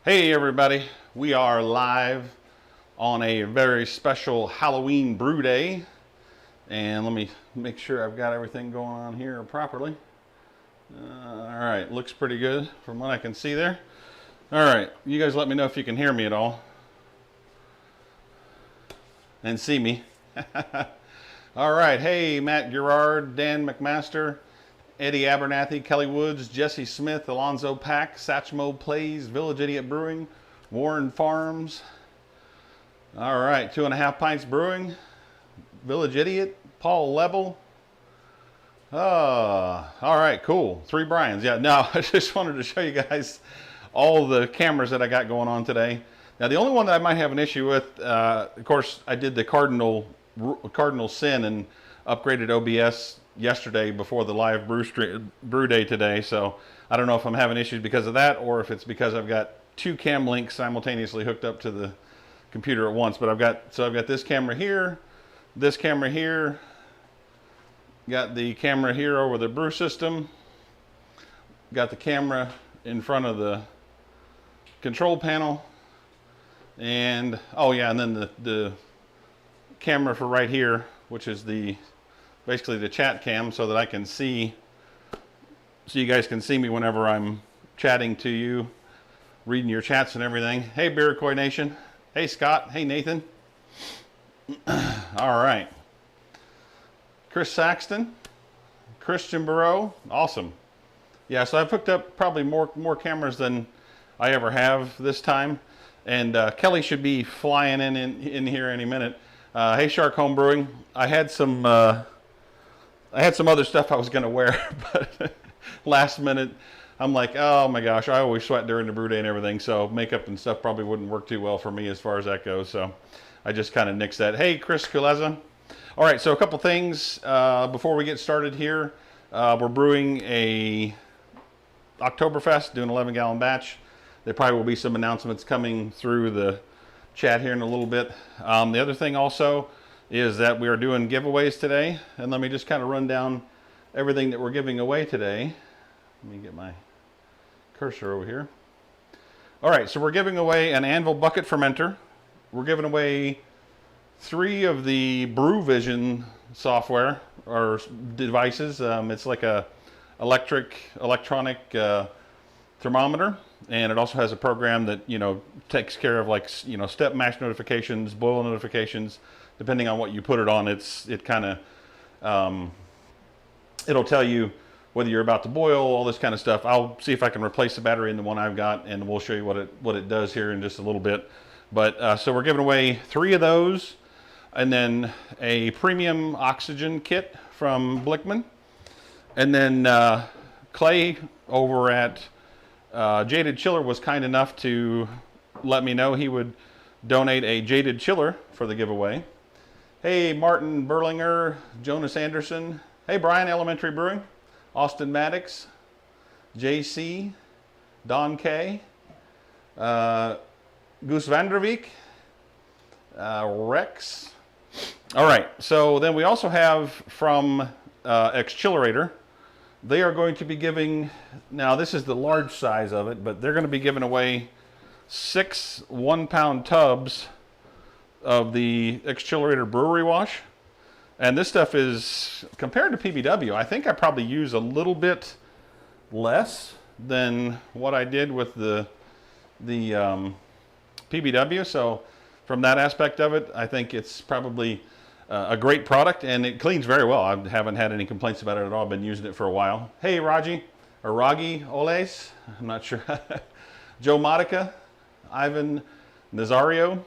Hey everybody, we are live on a very special Halloween brew day, and let me make sure I've got everything going on here properly. All right, looks pretty good from what I can see there. All right, you guys let me know if you can hear me at all and see me. All right, hey Matt Gerard, Dan McMaster, Eddie Abernathy, Kelly Woods, Jesse Smith, Alonzo Pack, Satchmo Plays, Village Idiot Brewing, Warren Farms. All right, 2.5 Pints Brewing, Village Idiot, Paul Lebel. All right, cool. 3 Brians. Yeah, no, I just wanted to show you guys all the cameras that I got going on today. Now, the only one that I might have an issue with, of course, I did the cardinal sin and upgraded OBS yesterday before the live brew day today, so I don't know if I'm having issues because of that or if it's because I've got 2 cam links simultaneously hooked up to the computer at once. But I've got this camera here, got the camera here over the brew system, got the camera in front of the control panel, and oh yeah, and then the camera for right here, which is basically the chat cam, so that I can see, so you guys can see me whenever I'm chatting to you, reading your chats and everything. Hey Beercoy Nation. Hey Scott. Hey Nathan. All right. Chris Saxton, Christian Barreau. Awesome. Yeah, so I've hooked up probably more cameras than I ever have this time. And Kelly should be flying in here any minute. Hey Shark Home Brewing. I had some other stuff I was going to wear, but last minute, I'm like, oh my gosh, I always sweat during the brew day and everything, so makeup and stuff probably wouldn't work too well for me as far as that goes, so I just kind of nixed that. Hey, Chris Kuleza. All right, so a couple things before we get started here. We're brewing a Oktoberfest, doing an 11-gallon batch. There probably will be some announcements coming through the chat here in a little bit. The other thing also is that we are doing giveaways today, and let me just kind of run down everything that we're giving away today. Let me get my cursor over here. All right, so we're giving away an Anvil bucket fermenter. We're giving away 3 of the Brew Vision software or devices. It's like a electronic thermometer, and it also has a program that takes care of step mash notifications, boil notifications. Depending on what you put it on, it kind of it'll tell you whether you're about to boil, all this kind of stuff. I'll see if I can replace the battery in the one I've got, and we'll show you what it does here in just a little bit. But so we're giving away 3 of those, and then a premium oxygen kit from Blichmann, and then Clay over at Jaded Chiller was kind enough to let me know he would donate a Jaded chiller for the giveaway. Hey, Martin Berlinger, Jonas Anderson. Hey, Brian, Elementary Brewing. Austin Maddox, JC, Don K, Goose Vanderbeek, Rex. All right, so then we also have from Echillerator. They are going to be giving, now this is the large size of it, but they're going to be giving away 6 1-pound tubs of the Echillerator brewery wash. And this stuff is, compared to PBW, I think I probably use a little bit less than what I did with the PBW. So from that aspect of it, I think it's probably a great product, and it cleans very well. I haven't had any complaints about it at all. I've been using it for a while. Hey, Raji Oles, I'm not sure. Joe Modica, Ivan Nazario.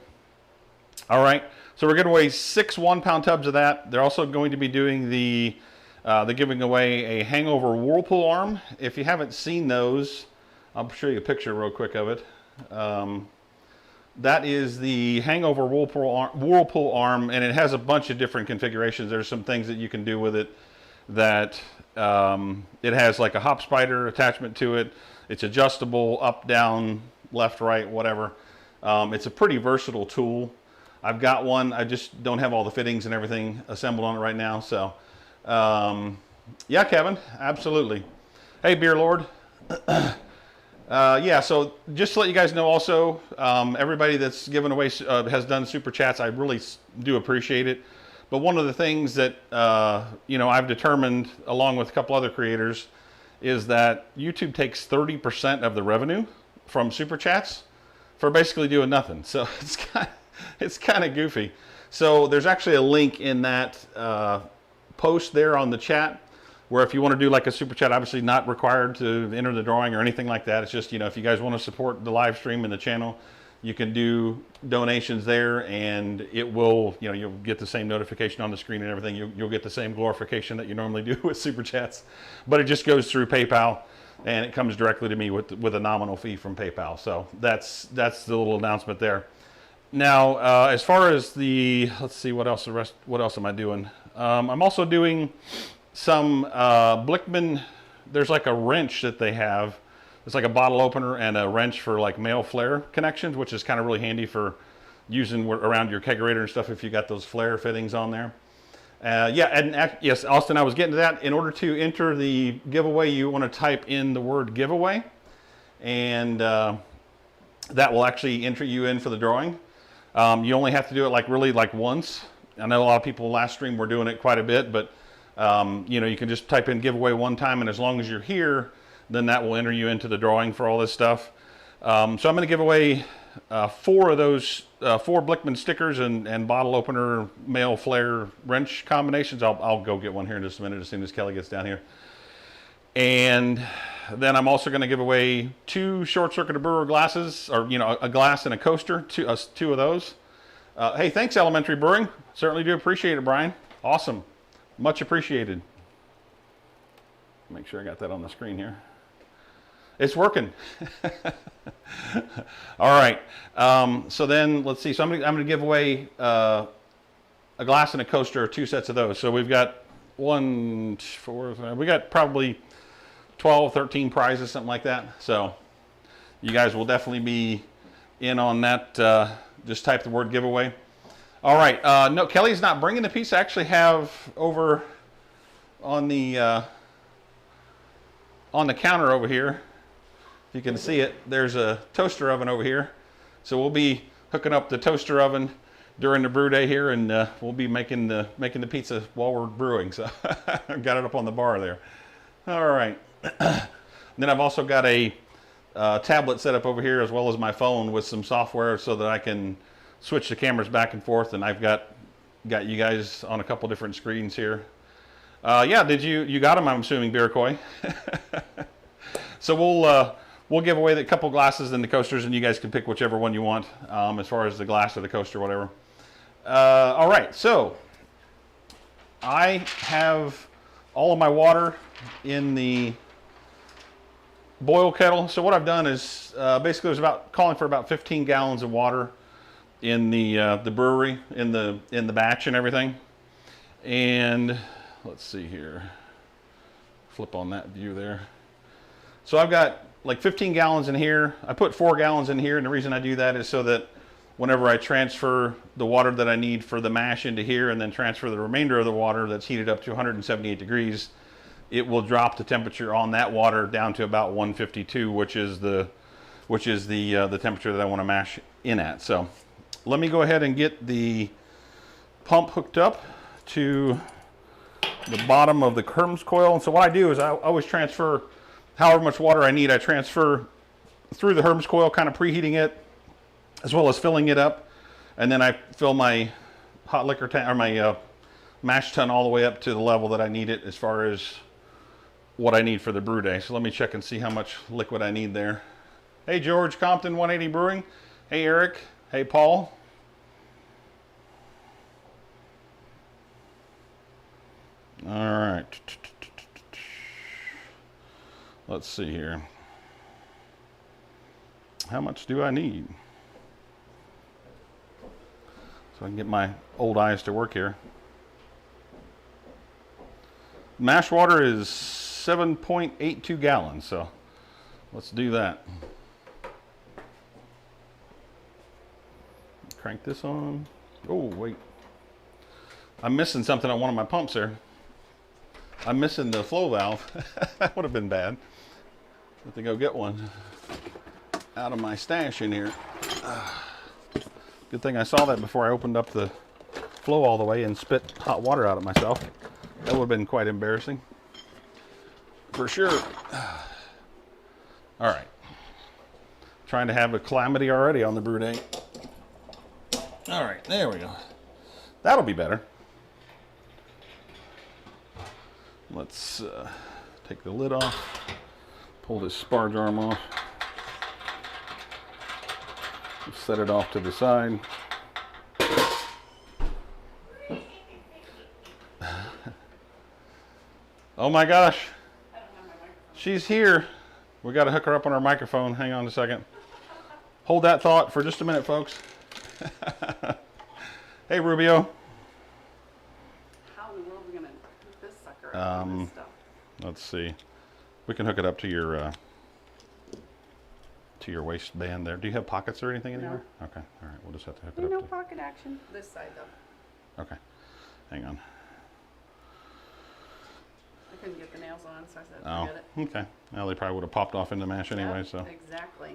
All right, so we're giving away 6 1-pound tubs of that. They're also going to be doing they're giving away a hangover whirlpool arm. If you haven't seen those, I'll show you a picture real quick of it. That is the hangover whirlpool arm, and it has a bunch of different configurations. There's some things that you can do with it that it has like a hop spider attachment to it. It's adjustable, up, down, left, right, whatever. It's a pretty versatile tool. I've got one. I just don't have all the fittings and everything assembled on it right now. So, yeah, Kevin, absolutely. Hey, Beer Lord. Yeah, so just to let you guys know also, everybody that's given away, has done super chats, I really do appreciate it. But one of the things that, you know, I've determined along with a couple other creators is that YouTube takes 30% of the revenue from super chats for basically doing nothing. So it's kind of goofy. So there's actually a link in that post there on the chat, where if you want to do like a super chat, obviously not required to enter the drawing or anything like that. It's just, you know, if you guys want to support the live stream and the channel, you can do donations there, and it will, you know, you'll get the same notification on the screen and everything. You'll get the same glorification that you normally do with super chats, but it just goes through PayPal, and it comes directly to me with a nominal fee from PayPal. So that's the little announcement there. Now, as far as the, let's see, what else am I doing? I'm also doing some Blichmann. There's like a wrench that they have. It's like a bottle opener and a wrench for like male flare connections, which is kind of really handy for using around your kegerator and stuff if you got those flare fittings on there. Yeah, and yes, Austin, I was getting to that. In order to enter the giveaway, you want to type in the word giveaway, and that will actually enter you in for the drawing. You only have to do it like really like once. I know a lot of people last stream were doing it quite a bit, but you know, you can just type in giveaway one time, and as long as you're here, then that will enter you into the drawing for all this stuff. So I'm going to give away 4 of those 4 Blichmann stickers and bottle opener male flare wrench combinations. I'll go get one here in just a minute as soon as Kelly gets down here. And then I'm also going to give away 2 short-circuited brewer glasses, or, you know, a glass and a coaster, 2 of those. Hey, thanks, Elementary Brewing. Certainly do appreciate it, Brian. Awesome. Much appreciated. Make sure I got that on the screen here. It's working. All right. So then let's see. So I'm going to give away a glass and a coaster, or 2 sets of those. So we've got 1, 4. We got probably 12, 13 prizes, something like that. So you guys will definitely be in on that. Just type the word giveaway. All right. No, Kelly's not bringing the piece. I actually have over on the counter over here. If you can see it, there's a toaster oven over here. So we'll be hooking up the toaster oven during the brew day here, and we'll be making the pizza while we're brewing. So I've got it up on the bar there. All right. Then I've also got a tablet set up over here, as well as my phone with some software so that I can switch the cameras back and forth, and I've got you guys on a couple different screens here. Yeah, did you got them? I'm assuming, Beercoy. So we'll give away the couple glasses and the coasters, and you guys can pick whichever one you want, as far as the glass or the coaster, whatever. All right, so I have all of my water in the boil kettle. So what I've done is basically there's calling for about 15 gallons of water in the brewery, in the batch and everything. And let's see here, flip on that view there. So I've got like 15 gallons in here. I put 4 gallons in here, and the reason I do that is so that whenever I transfer the water that I need for the mash into here, and then transfer the remainder of the water that's heated up to 178 degrees, it will drop the temperature on that water down to about 152, which is the temperature that I want to mash in at. So let me go ahead and get the pump hooked up to the bottom of the HERMS coil. And so what I do is I always transfer however much water I need. I transfer through the HERMS coil, kind of preheating it, as well as filling it up. And then I fill my hot liquor tank, or my mash tun, all the way up to the level that I need it as far as what I need for the brew day. So let me check and see how much liquid I need there. Hey, George Compton, 180 Brewing. Hey, Eric. Hey, Paul. All right. Let's see here. How much do I need? So I can get my old eyes to work here. Mash water is 7.82 gallons, so let's do that. Crank this on. Oh, wait. I'm missing something on one of my pumps there. I'm missing the flow valve. That would have been bad. Have to go get one. out of my stash in here. Good thing I saw that before I opened up the flow all the way and spit hot water out at myself. That would have been quite embarrassing. For sure. All right. Trying to have a calamity already on the brew day. All right, there we go. That'll be better. Let's take the lid off, pull this sparge arm off, set it off to the side. Oh my gosh, she's here. We got to hook her up on our microphone. Hang on a second. Hold that thought for just a minute, folks. Hey, Rubio. How in the world are we going to hook this sucker up on this stuff? Let's see. We can hook it up to your waistband there. Do you have pockets or anything anywhere? No. Okay. All right. We'll just have to hook it up. No pocket action. This side, though. Okay. Hang on. I couldn't get the nails on, so I said, forget it. Okay. Well, they probably would have popped off in the mash anyway, so. Exactly.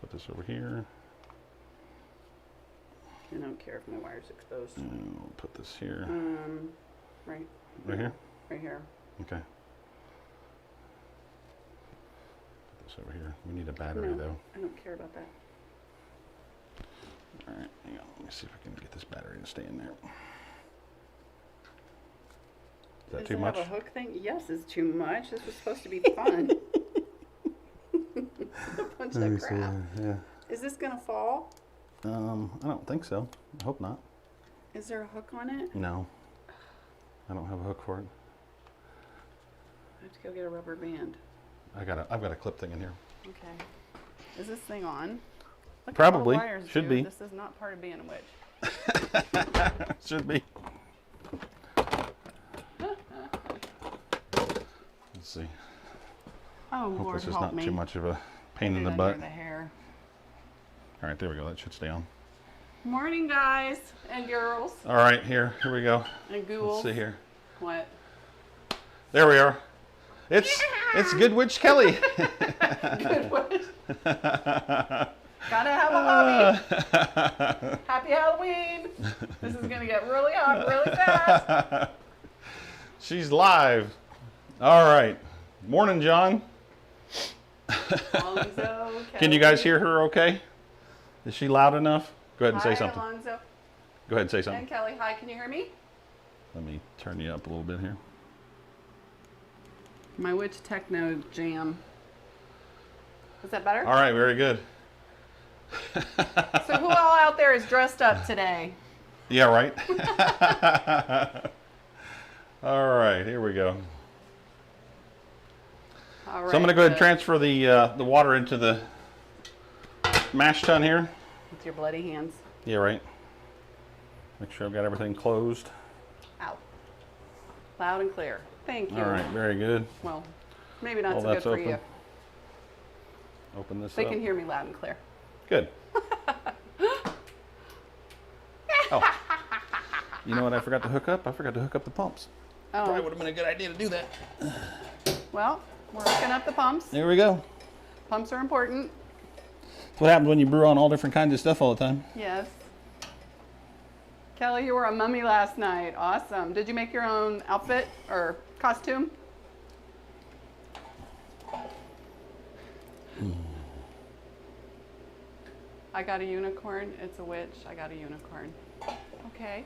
Put this over here. I don't care if my wire's exposed. And we'll put this here. Right. Right here? Right here. Okay. Put this over here. We need a battery, though. I don't care about that. All right. Hang on. Let me see if I can get this battery to stay in there. Is that too much? Does it have a hook thing? Yes, it's too much. This was supposed to be fun. A bunch of crap. Yeah. Is this going to fall? I don't think so. I hope not. Is there a hook on it? No. I don't have a hook for it. I have to go get a rubber band. I've got a clip thing in here. Okay. Is this thing on? Look Probably. At all the wires, Should be. This is not part of being a witch. Should be. Let's see. Oh, Hope Lord, this is help not me. too much of a pain in the Under butt. the hair. All right, there we go. That should stay on. Morning, guys and girls. All right, here we go. And ghouls. Let's see here. What? There we are. It's Good Witch Kelly. Good Witch. Gotta have a hobby. Happy Halloween. This is gonna get really hot really fast. She's live. All right. Morning, John. Alonzo, Can you guys hear her okay? Is she loud enough? Go ahead and say something. Alonzo. Go ahead and say something. And Kelly, hi, can you hear me? Let me turn you up a little bit here. My witch techno jam. Is that better? All right, very good. So who all out there is dressed up today? Yeah, right. All right, here we go. All right, So I'm going to go ahead and transfer the water into the mash tun here. with your bloody hands. Yeah, right. Make sure I've got everything closed. Ow. Loud and clear. Thank you. All right, very good. Well, maybe not All so good that's for open. you. Open this They up. can hear me loud and clear. Good. Oh. You know what I forgot to hook up? I forgot to hook up the pumps. Probably Oh, would have been a good idea to do that. well, we're hooking up the pumps. There we go. Pumps are important. That's what happens when you brew on all different kinds of stuff all the time. Yes. Kelly, you were a mummy last night. Awesome. Did you make your own outfit or costume? I got a unicorn. It's a witch. I got a unicorn. Okay.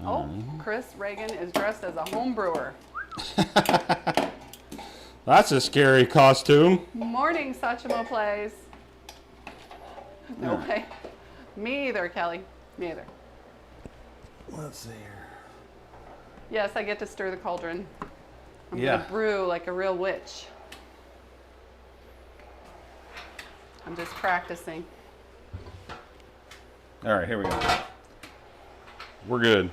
Oh, Chris Reagan is dressed as a home brewer. That's a scary costume. Morning, Sachimo Plays. No All right. way. Me either, Kelly. Me either. Let's see here. Yes, I get to stir the cauldron. I'm Yeah. gonna brew like a real witch. I'm just practicing. All right, here we go. We're good.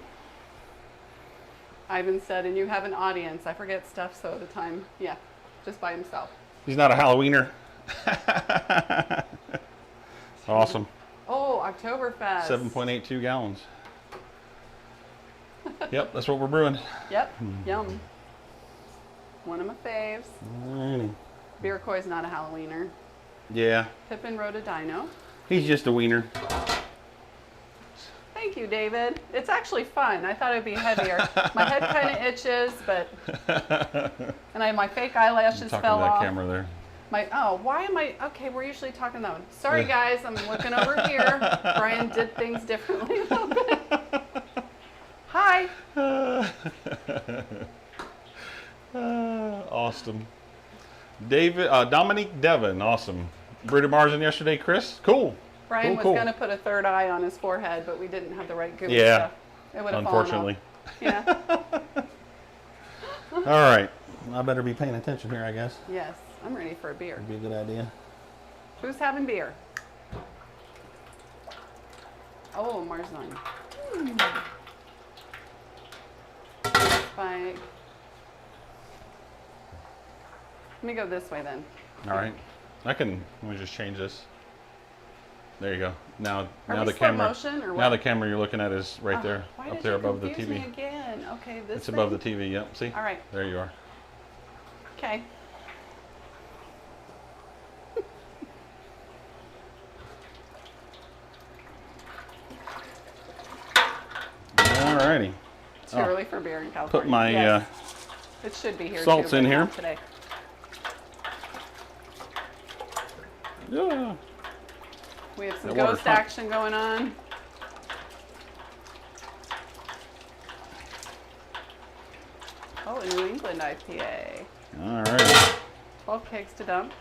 Ivan said, and you have an audience. I forget stuff so the time, yeah, just by himself. He's not a Halloweener. Awesome. Oh, Oktoberfest. 7.82 gallons. Yep, that's what we're brewing. Yep, yum. One of my faves. Alrighty. Beer Koi's not a Halloweener. Yeah. Pippin Rotodino. He's just a wiener. Thank you, David. It's actually fun. I thought it'd be heavier. My head kind of itches, but and my fake eyelashes Talking fell to that off. camera there. Why am I? Okay, we're usually talking that one. Sorry, guys. I'm looking over here. Brian did things differently a little bit. Hi. Awesome. Dominique Devon, awesome. Brewed at Marzen yesterday, Chris. Cool. Brian was cool. going to put a third eye on his forehead, but we didn't have the right gooey Yeah. stuff. It would have Unfortunately. fallen off. Yeah. All right. I better be paying attention here, I guess. Yes, I'm ready for a beer. Would be a good idea. Who's having beer? Oh, Marzen. Spike. Let me go this way then. All right. Let me just change this. There you go. Now Are the we slow camera. motion or Now what? the camera you're looking at is right there, Why up did there you above the confuse TV. me again? Okay, this It's above the thing? TV. Yep. See? All right. There you are. Okay. All righty. Too early for beer in California. Put my Yes. It should be here salts too, in but here. not today. Yeah. We have some That water's ghost hot. action going on. Oh, a New England IPA. All right. 12 kegs to dump.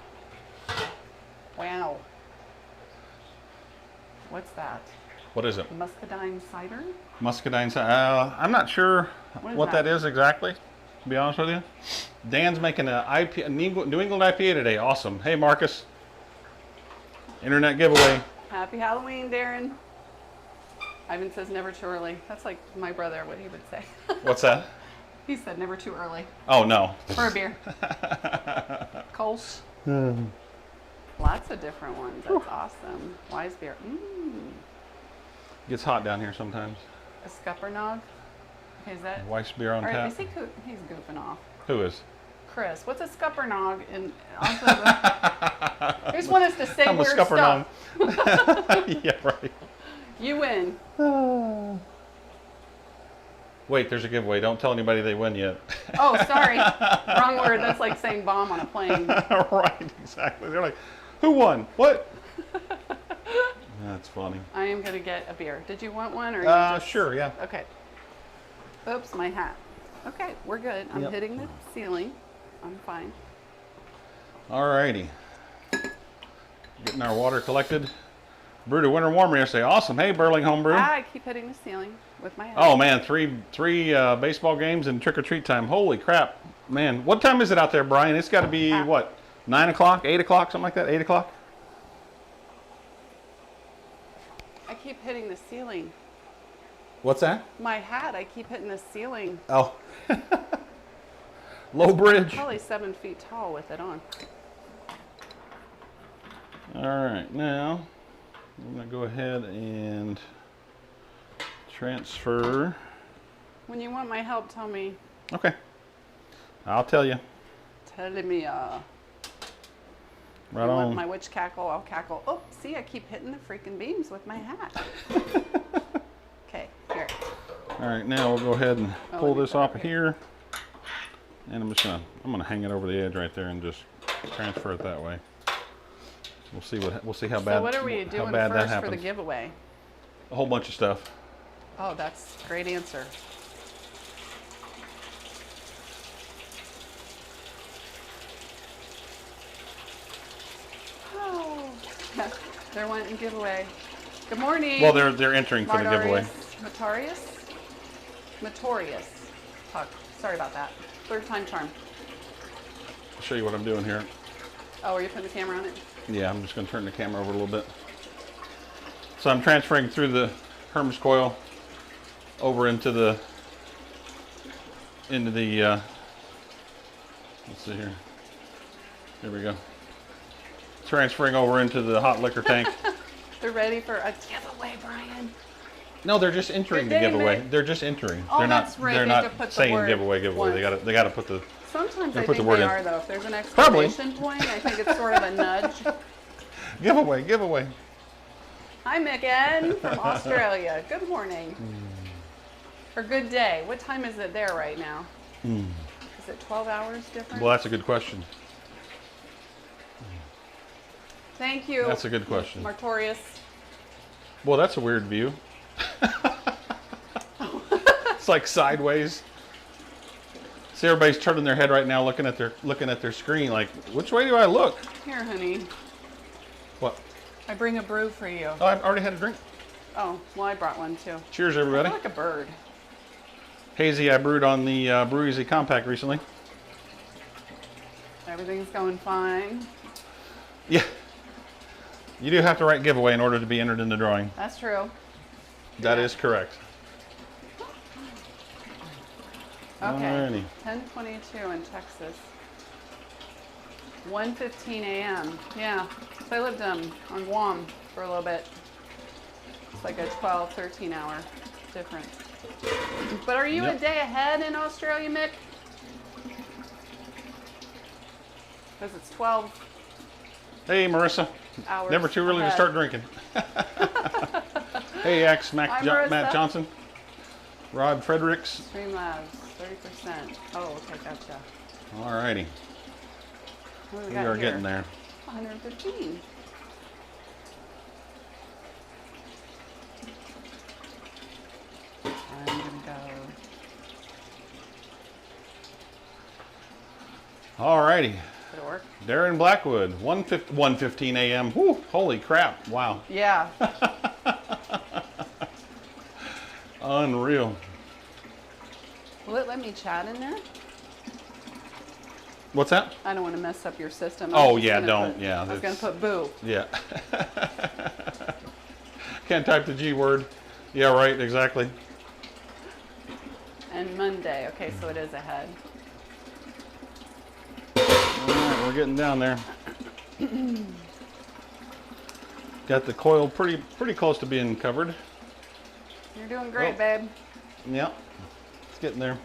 Wow. What's that? What is it? Muscadine cider? Muscadine. I'm not sure What is that that? is exactly. To be honest with you, Dan's making a New England IPA today. Awesome. Hey, Marcus. Internet giveaway. Happy Halloween, Darren. Ivan says never too early. That's like my brother, what he would say. What's that? He said never too early. Oh no. For a beer. Kolsch. Lots of different ones. That's awesome. Wise beer. Gets hot down here sometimes. A Scuppernog. Okay, is that? Weiss beer on All right, tap. he's goofing off. Who is? Chris, what's a Scuppernog? And also, I just want us to say I'm a weird Scuppernog. stuff. Yeah, right. You win. Wait, there's a giveaway. Don't tell anybody they win yet. Oh, sorry. Wrong word. That's like saying bomb on a plane. Right, exactly. They're like, who won? What? That's funny. I am going to get a beer. Did you want one? Or you just... Sure, yeah. Okay. Oops, my hat. Okay, we're good. I'm Yep. hitting the ceiling. I'm fine. All righty. Getting our water collected. Brewed a winter warmer yesterday. Awesome. Hey, Burling Homebrew. I keep hitting the ceiling with my hat. Oh man, three baseball games and trick or treat time. Holy crap, man! What time is it out there, Brian? It's got to be what, 9 o'clock, 8 o'clock, something like that. 8 o'clock. I keep hitting the ceiling. What's that? My hat, I keep hitting the ceiling. Oh, low bridge. Probably 7 feet tall with it on. All right, now I'm gonna go ahead and transfer. When you want my help, tell me. Okay, I'll tell you. Tell me. Right You want on. my witch cackle? I'll cackle. Oh, see, I keep hitting the freaking beams with my hat. Okay, here. All right, now we'll go ahead and Oh, pull let me this put it off over of here. here, and I'm gonna hang it over the edge right there and just transfer it that way. We'll see how bad. So what are we how doing bad that first for happens. the giveaway? A whole bunch of stuff. Oh, that's a great answer. Oh, they're wanting giveaway. Good morning. Well, they're entering for the giveaway. Matorius. Fuck. Sorry about that. Third time charm. I'll show you what I'm doing here. Oh, are you putting the camera on it? Yeah, I'm just going to turn the camera over a little bit. So I'm transferring through the HERMS coil over into the let's see here. Here we go. Transferring over into the hot liquor tank. They're ready for a giveaway, Brian. No, they're just entering the Did they giveaway. make- They're just entering. Oh, they're not. that's right. They're They have not to put the saying word giveaway. once. They got to put the. Sometimes Gonna I put the think word they in. are, though. If there's an Probably. exclamation point, I think it's sort of a nudge. Giveaway, giveaway. Hi, Mick from Australia. Good morning. Or good day. What time is it there right now? Is it 12 hours different? Well, that's a good question. Thank you. That's a good question. Martorius. Well, that's a weird view. It's like sideways. See, everybody's turning their head right now, looking at their screen, like, which way do I look? Here, honey. What? I bring a brew for you. Oh, I've already had a drink. Oh, well, I brought one too. Cheers, I everybody. feel like a bird. Hazy, I brewed on the Brew Easy Compact recently. Everything's going fine. Yeah. You do have to write giveaway in order to be entered in the drawing. That's true. That Yeah. is correct. Okay. Alrighty. 10:22 in Texas. 1:15 a.m. Yeah. So I lived on Guam for a little bit. It's like a 12, 13 hour difference. But are you Yep. a day ahead in Australia, Mick? Because it's 12 Hey, Marissa. hours. Never too early to ahead. start drinking. Hey, Matt Marissa. Johnson. Rod Fredericks. Streamlabs, 30%. Oh, okay, gotcha. Alrighty. What do We got are here? getting there. 115. I'm gonna go. Alrighty. Did it work? Darren Blackwood, 1:15 a.m. Whew, holy crap. Wow. Yeah. Unreal. Will it let me chat in there? What's that? I don't want to mess up your system. Oh, yeah, don't. Yeah, I was going that's- to put boo. Yeah. Can't type the G word. Yeah, right, exactly. And Monday. Okay, so it is ahead. Alright, we're getting down there. Got the coil pretty close to being covered. You're doing great, Oh. babe. Yep. It's getting there.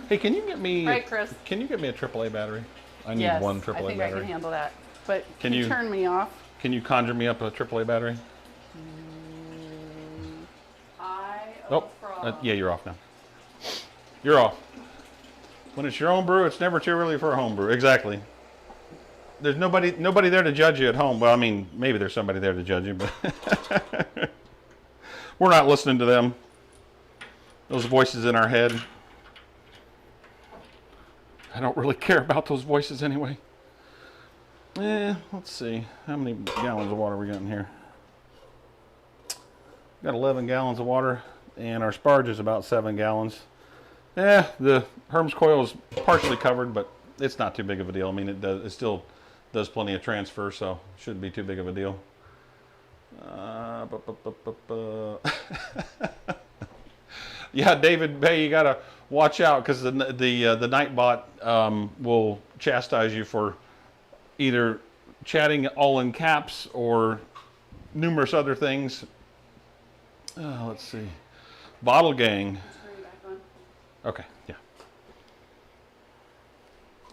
Hey, can you get me Right, Chris? Can you get me a AAA battery? I need Yes, one I AAA think I battery. can handle that. But Can can you you- turn me off? Can you conjure me up a AAA battery? Oh, yeah, you're off now. You're off. When it's your own brew, it's never too early for a home brew. Exactly. There's nobody there to judge you at home. Well, I mean, maybe there's somebody there to judge you, but we're not listening to them. Those voices in our head. I don't really care about those voices anyway. Let's see. How many gallons of water we got in here? Got 11 gallons of water, and our Sparge is about 7 gallons. The HERMS coil is partially covered, but it's not too big of a deal. I mean, it still does plenty of transfer, so shouldn't be too big of a deal. Yeah, David Bay, you gotta watch out because the Nightbot will chastise you for either chatting all in caps or numerous other things. Let's see. Bottle Gang. Turn you back on. Okay, yeah.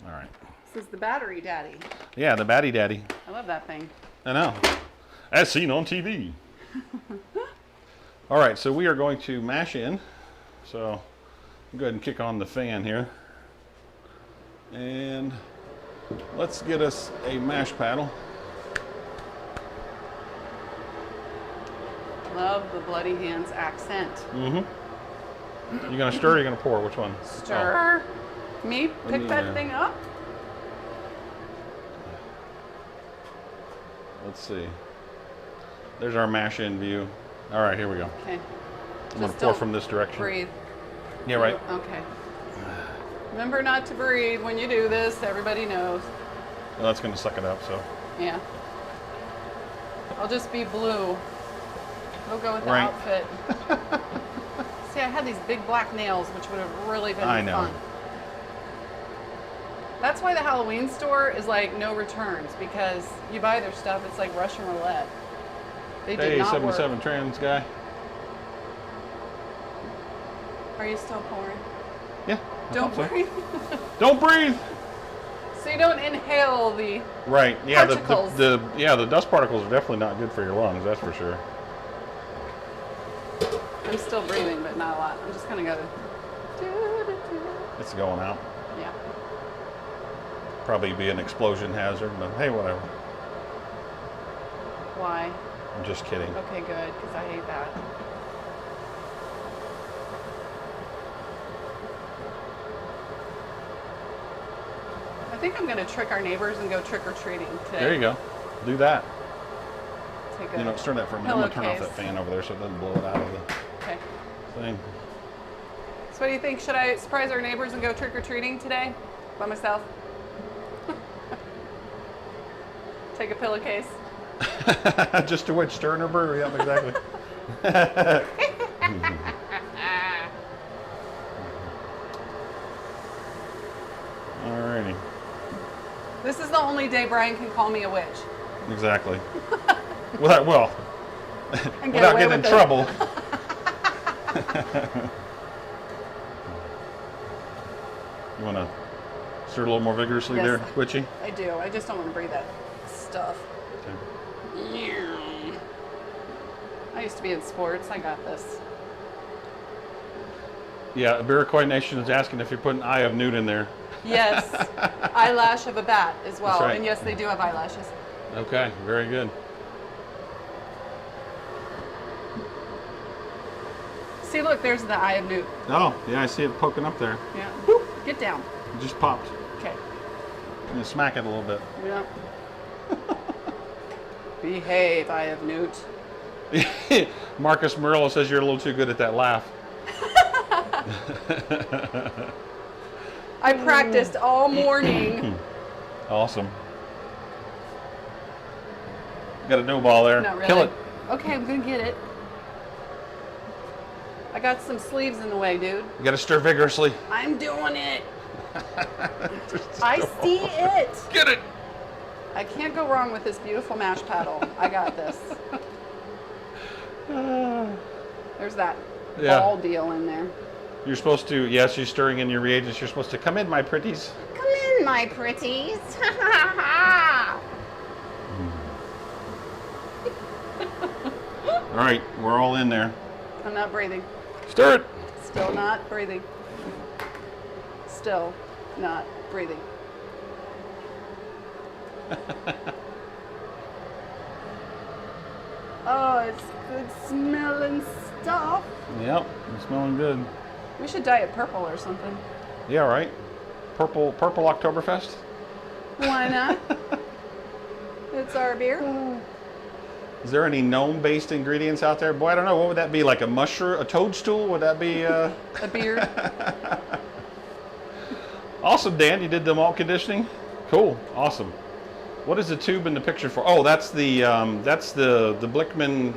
All right. This is the battery daddy. Yeah, the Batty Daddy. I love that thing. I know. As seen on TV. All right, so we are going to mash in. So go ahead and kick on the fan here. And let's get us a mash paddle. Love the Bloody Hands accent. Mm-hmm. You gonna stir or you gonna pour? Which one? Stir. Me pick me, that thing up. Let's see. There's our mash in view. All right, here we go. Okay. I'm gonna Just pour don't from this direction. Breathe. Yeah, right. Okay. Remember not to breathe when you do this. Everybody knows. Well, that's gonna suck it up. So. Yeah. I'll just be blue. It'll go with the Right. outfit. See, I had these big black nails, which would have really been I know. fun. That's why the Halloween store is like no returns, because you buy their stuff, it's like Russian roulette. They did Hey, not 77 work. trans guy. Are you still pouring? Yeah. I Don't thought so. breathe. Don't breathe. So you don't inhale the Right. Yeah. particles. The dust particles are definitely not good for your lungs. That's for sure. I'm still breathing, but not a lot. I'm just kind of going. It's going out. Yeah. Probably be an explosion hazard, but hey, whatever. Why? I'm just kidding. Okay, good, because I hate that. I think I'm going to trick our neighbors and go trick-or-treating today. There you go. Do that. Take You know, turn that for a minute. I'm going to turn off pillowcase. that fan over there so it doesn't blow it out of the Okay. thing. So what do you think? Should I surprise our neighbors and go trick-or-treating today? By myself? Take a pillowcase. Just to which stir in her brew. Yep, exactly. Alrighty. This is the only day Brian can call me a witch. Exactly. Well, And get without away getting in with it. trouble. You want to stir a little more vigorously Yes. there, Witchy? I do. I just don't want to breathe that stuff. Okay. I used to be in sports. I got this. Yeah, Iroquois Nation is asking if you're putting Eye of Newt in there. Yes. Eyelash of a bat as well. That's right. And yes, they do have eyelashes. Okay, very good. See, look, there's the eye of Newt. Oh, yeah, I see it poking up there. Yeah. Boop. Get down. It just popped. Okay. I'm gonna smack it a little bit. Yeah. Behave, eye of Newt. Marcus Murillo says you're a little too good at that laugh. I practiced all morning. Awesome. Got a no ball there. Not really. Kill it. Okay, I'm gonna get it. I got some sleeves in the way, dude. You got to stir vigorously. I'm doing it. I see it. Get it. I can't go wrong with this beautiful mash paddle. I got this. There's that Yeah. ball deal in there. You're supposed to, yes, you're stirring in your reagents. You're supposed to come in, my pretties. Come in, my pretties. All right, we're all in there. I'm not breathing. Stir it. Still not breathing. Still not breathing. Oh, it's good smelling stuff. Yep, it's smelling good. We should dye it purple or something. Yeah, right. Purple Oktoberfest. Why not? It's our beer. Is there any gnome-based ingredients out there? Boy, I don't know. What would that be? Like a mushroom, a toadstool? Would that be? A beer. Awesome, Dan. You did the malt conditioning. Cool. Awesome. What is the tube in the picture for? Oh, that's the Blichmann.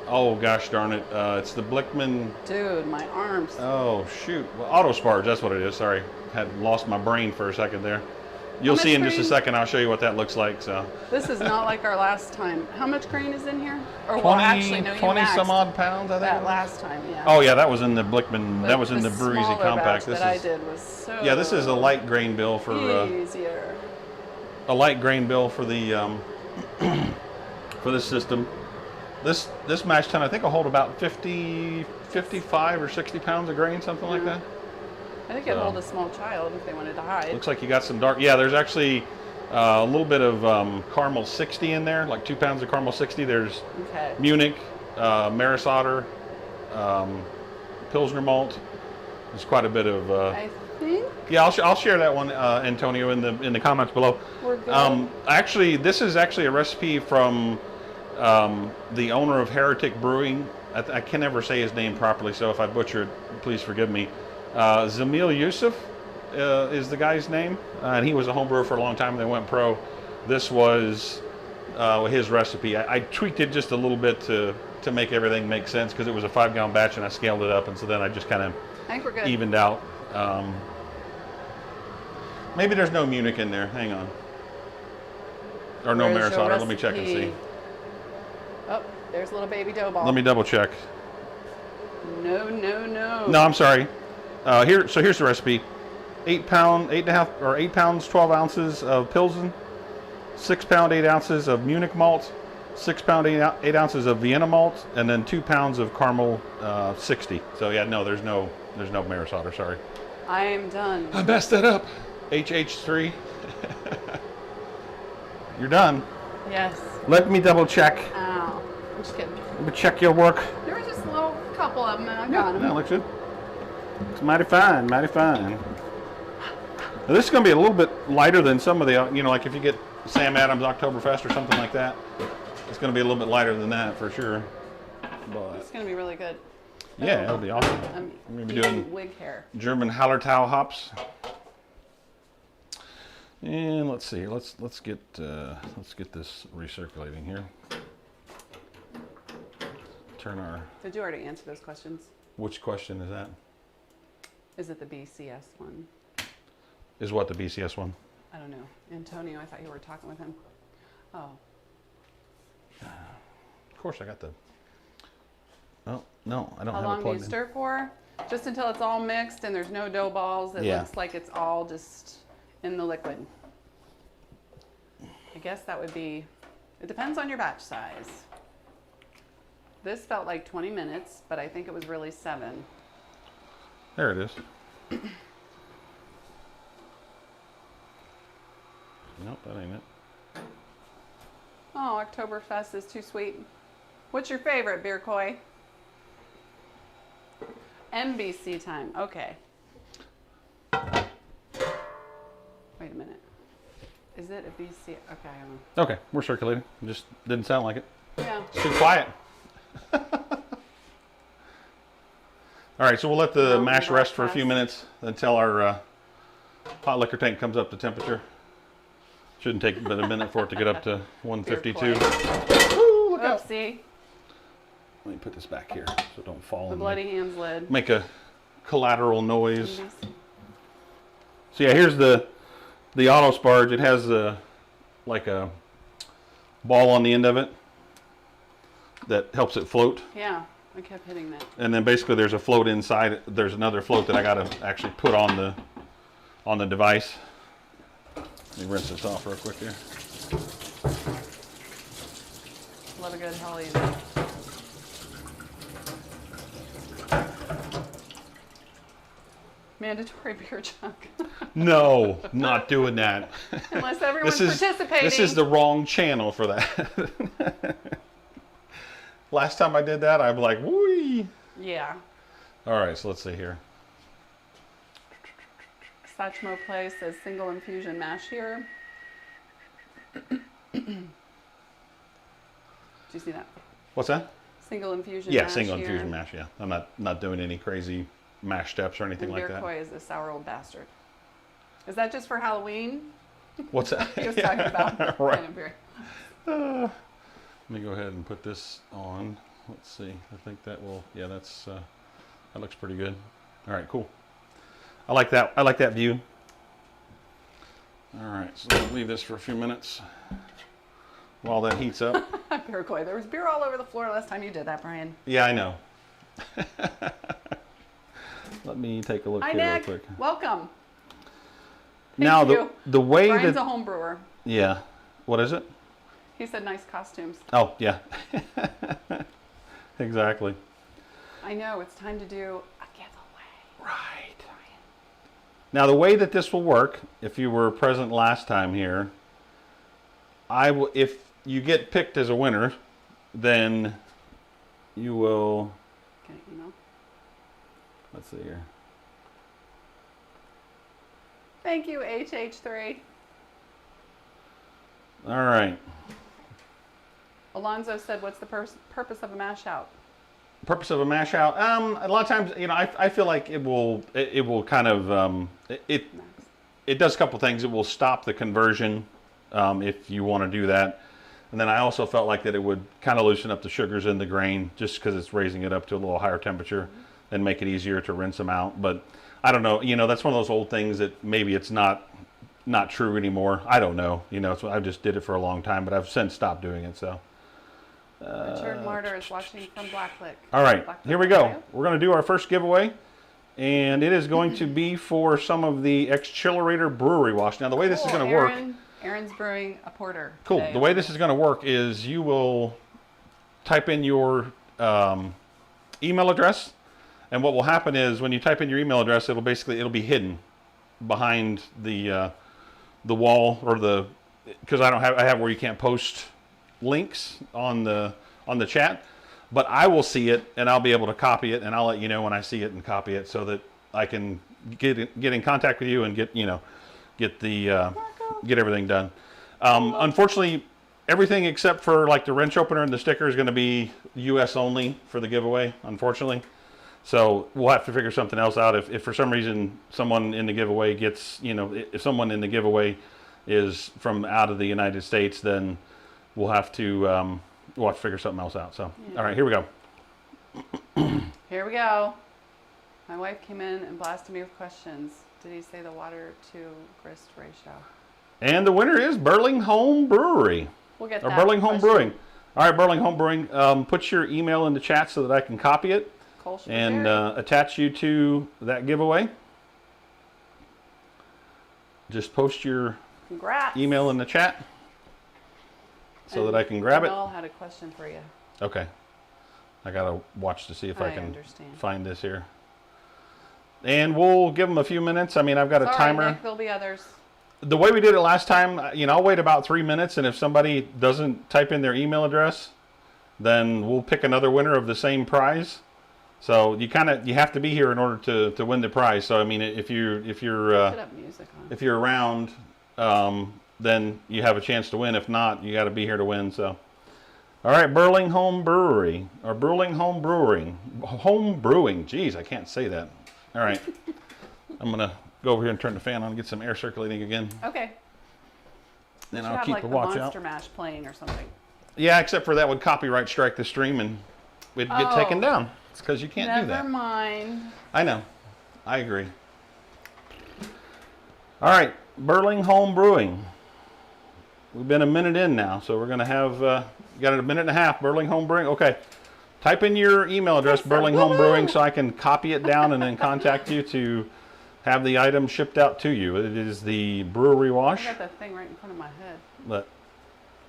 Oh gosh darn it! It's the Blichmann. Dude, my arms. Oh shoot! Well, auto Sparge. That's what it is. Sorry, had lost my brain for a second there. You'll much see in just a grain? second. I'll show you what that looks like. So. This is not like our last time. How much grain is in here? Or 20, well, actually, no, you 20 maxed some odd pounds, I think. that it was. last time, yeah. Oh yeah, that was in the Blichmann. But That was in the Brew Easy smaller Compact. batch This that is. I did was so Yeah, this is a light grain bill for easier. a light grain bill for the for this system. This mash tun I think will hold about 55 or 60 pounds of grain, something like that. I think it'd hold a small child if they wanted to hide. Looks like you got some dark. Yeah, there's actually a little bit of caramel 60 in there, like 2 pounds of caramel 60. There's Okay. Munich, Maris Otter, Pilsner malt. There's quite a bit of. I think Yeah, I'll share that one, Antonio, in the comments below. we're good. Actually, this is actually a recipe from the owner of Heretic Brewing. I can never say his name properly, so if I butcher it, please forgive me. Zamil Yusuf is the guy's name, and he was a home brewer for a long time, and then went pro. This was his recipe. I tweaked it just a little bit to make everything make sense, because it was a 5-gallon batch, and I scaled it up, and so then I just kind of I think we're good. evened out. Maybe there's no Munich in there. Hang on. Or no Where's Maris your Otter. Let me check and see. recipe? Oh, there's a little baby dough ball. Let me double check. No, no, no. No, I'm sorry. So here's the recipe. 8 pound, 8.5 or 8 pounds, 12 ounces of Pilsen, 6 pound, 8 ounces of Munich malt, 6 pound, 8 ounces of Vienna malt, and then 2 pounds of caramel 60. So yeah, no, there's no Maris Otter, sorry. I am done. I messed that up. HH3. You're done. Yes. Let me double check. Ow. I'm just kidding. Let me check your work. There were just a little couple of them and I got them. That looks good. It's mighty fine, mighty fine. Now, this is going to be a little bit lighter than some of the, like if you get Sam Adams Oktoberfest or something like that, it's going to be a little bit lighter than that for sure. But It's going to be really good. yeah, it'll be awesome. I'm going to be doing wig hair. German Hallertau hops. And let's see. Let's get this recirculating here. Turn our. Did you already answer those questions? Which question is that? Is it the BCS one? Is what the BCS one? I don't know. Antonio, I thought you were talking with him. Oh. Of course, I got the. Oh no, I don't How have long it do you plugged in. stir for? Just until it's all mixed and there's no dough balls. It Yeah. looks like it's all just in the liquid. I guess that would be. It depends on your batch size. This felt like 20 minutes, but I think it was really 7. There it is. Nope, that ain't it. Oh, Oktoberfest is too sweet. What's your favorite, Beer Koi? NBC time. Okay. Wait a minute. Is it a BC? Okay, I don't know. Okay, we're circulating. Just didn't sound like it. Yeah. It's too quiet. All right, so we'll let the No, mash rest for a few broadcast. minutes until our hot liquor tank comes up to temperature. Shouldn't take but a minute for it to get up to 152. Woo, look out. Oopsie. Let me put this back here so it don't fall The in. bloody hands lid. Make a collateral noise. So yeah, here's the auto Sparge. It has like a ball on the end of it that helps it float. Yeah, I kept hitting that. And then basically there's a float inside. There's another float that I got to actually put on the device. Let me rinse this off real quick here. Love a good Helly. Mandatory beer chunk. No, not doing that. Unless everyone's This participating. is the wrong channel for that. Last time I did that, I'm like, whee. Yeah. All right, so let's see here. Satchmo Play says single infusion mash here. Did you see that? What's that? Single infusion Yeah, mash single here. infusion mash. Yeah, I'm not doing any crazy mash steps or anything And like Beer that. Koi is a sour old bastard. Is that just for Halloween? What's that? He was talking about. Right. Kind of beer. Let me go ahead and put this on. Let's see. I think that will. Yeah, that's that looks pretty good. All right, cool. I like that. I like that view. All right, so let's leave this for a few minutes while that heats up. Beer Koi. There was beer all over the floor last time you did that, Brian. Yeah, I know. Let me take a look Hi, here real Nick. quick. Welcome. Now you. the way Brian's that a home brewer. yeah, what is it? He said nice costumes. Oh yeah, exactly. I know. It's time to do a giveaway. Right. Now the way that this will work, if you were present last time here, if you get picked as a winner, then you will. Okay, email. Let's see here. Thank you, HH3. All right. Alonzo said, "What's the purpose of a mash out?" Purpose of a mash out. A lot of times, I feel like it will kind of it does a couple things. It will stop the conversion if you want to do that, and then I also felt like that it would kind of loosen up the sugars in the grain just because it's raising it up to a little higher temperature and make it easier to rinse them out. But I don't know. That's one of those old things that maybe it's not true anymore. I don't know. So I just did it for a long time, but I've since stopped doing it. So. Richard Martyr is watching from Blacklick. All right, Blacklick, here we go. Ohio. We're going to do our first giveaway. And it is going to be for some of the Echillerator brewery wash. Now the way this is going to work. Aaron's brewing a porter. Cool. The way this is going to work is you will type in your email address, and what will happen is when you type in your email address, it'll be hidden behind the wall, or because I have where you can't post links on the chat, but I will see it and I'll be able to copy it, and I'll let you know when I see it and copy it so that I can get in contact with you and get everything done. Unfortunately, everything except for like the wrench opener and the sticker is going to be US only for the giveaway, unfortunately. So we'll have to figure something else out. If for some reason someone in the giveaway gets, if someone in the giveaway is from out of the United States, then we'll have to figure something else out. So, yeah. All right, here we go. Here we go. My wife came in and blasted me with questions. Did he say the water to grist ratio? And the winner is Burling Home Brewery. We'll get or that Burling question. Home Brewing. All right, Burling Home Brewing. Put your email in the chat so that I can copy it and attach you to that giveaway. Just post your email in the chat so that I can grab it. Noel had a question for you. Okay. I gotta watch to see if I can find this here. And we'll give them a few minutes. I mean, I've got a timer. Nick, there'll be others. The way we did it last time, I'll wait about 3 minutes, and if somebody doesn't type in their email address, then we'll pick another winner of the same prize. So you have to be here in order to win the prize. So I mean, if you're around, then you have a chance to win. If not, you got to be here to win. So, all right, Burling Home Brewery or Burling Home Brewing, Home Brewing. Geez, I can't say that. All right, I'm gonna go over here and turn the fan on and get some air circulating again. Okay. Then I'll keep a watch out. Monster Mash playing or something. Yeah, except for that would copyright strike the stream and we'd get taken down. It's because you can't do that. Never mind. I know. I agree. All right, Burling Home Brewing. We've been a minute in now, so we're going to have, got a minute and a half, Burling Home Brewing. Okay, type in your email address, Burling Home Brewing, so I can copy it down and then contact you to have the item shipped out to you. It is the brewery wash. I got that thing right in front of my head. But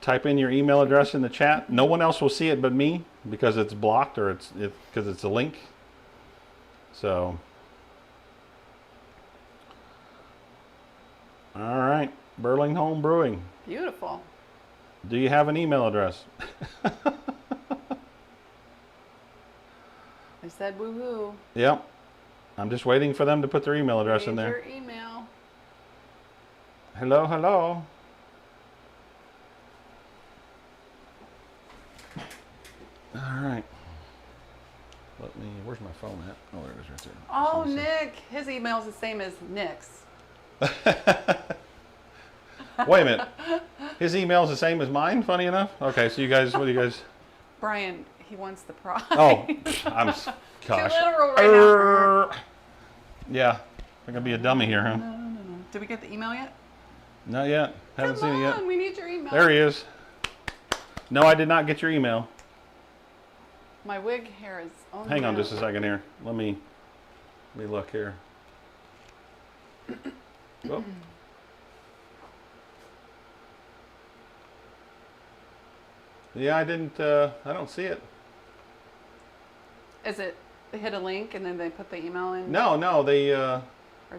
type in your email address in the chat. No one else will see it but me because it's blocked or because it's a link. So, all right, Burling Home Brewing. Beautiful. Do you have an email address? I said woohoo. Yep. I'm just waiting for them to put their email address in there. Your email. Hello, hello. All right. Where's my phone at? Oh, there it is right there. Oh, Nick. His email's the same as Nick's. Wait a minute. His email's the same as mine, funny enough? Okay, so what do you guys? Brian, he wants the prize. Oh, gosh. Too literal right now. Yeah, I'm going to be a dummy here, huh? No. Did we get the email yet? Not yet. Haven't seen it yet. We need your email. There he is. No, I did not get your email. My wig hair is on. Hang on just a second here. Let me look here. Oh. Yeah, I don't see it. Is it, they hit a link and then they put the email in? No, they or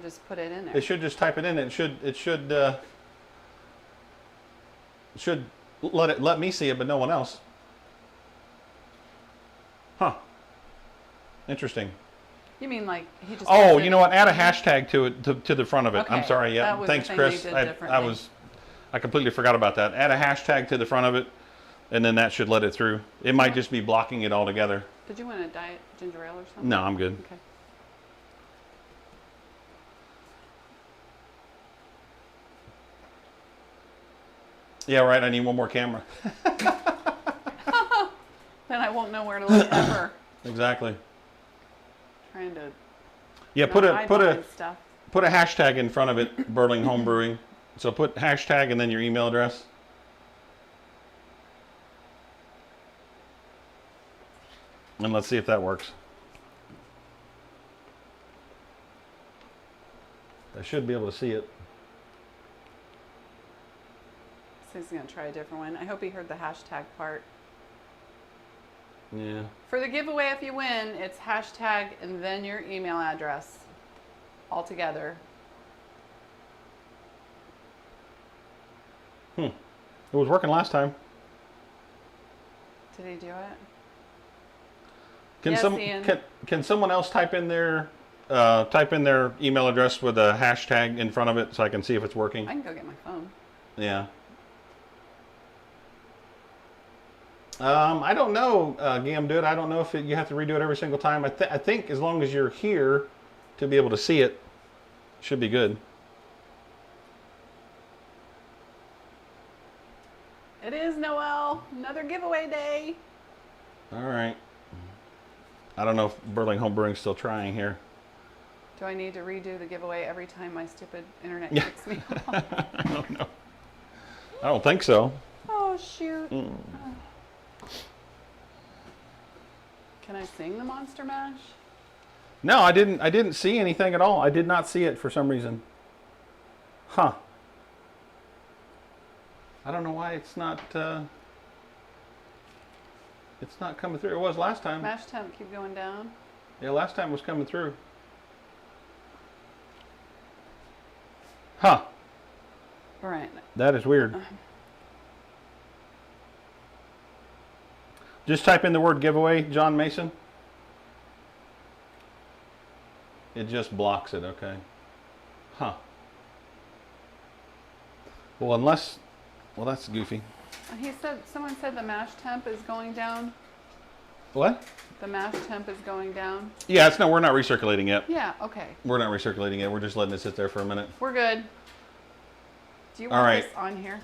just put it in there. They should just type it in. It should let me see it, but no one else. Huh. Interesting. You mean like he just? Oh, you know what? Add a hashtag to it to the front of it. Okay. I'm sorry. Yeah. Thanks, Chris. I completely forgot about that. Add a hashtag to the front of it, and then that should let it through. It might just be blocking it altogether. Did you want a diet ginger ale or something? No, I'm good. Okay. Yeah, right. I need one more camera. Then I won't know where to look ever. Exactly. Trying to. Yeah, put a hashtag in front of it, Burling Home Brewing. So put hashtag and then your email address. And let's see if that works. I should be able to see it. So he's going to try a different one. I hope he heard the hashtag part. Yeah. For the giveaway, if you win, it's hashtag and then your email address all together. It was working last time. Did he do it? Can Yes, some Ian. can someone else type in their email address with a hashtag in front of it so I can see if it's working? I can go get my phone. Yeah. I don't know, Gam, dude. I don't know if you have to redo it every single time. I think as long as you're here to be able to see it, should be good. It is Noel. Another giveaway day. All right. I don't know if Burling Home Brewing's still trying here. Do I need to redo the giveaway every time my stupid internet Yeah. kicks me off? I don't know. I don't think so. Oh, shoot. Can I sing the Monster Mash? No, I didn't see anything at all. I did not see it for some reason. Huh. I don't know why it's not coming through. It was last time. Mash temp, keep going down. Yeah, last time it was coming through. Huh. All right. That is weird. Just type in the word giveaway, John Mason. It just blocks it, okay. Huh. Well, that's goofy. Someone said the mash temp is going down. What? The mash temp is going down. Yeah, we're not recirculating yet. Yeah, okay. We're not recirculating it. We're just letting it sit there for a minute. We're good. Do you All want right. this on here?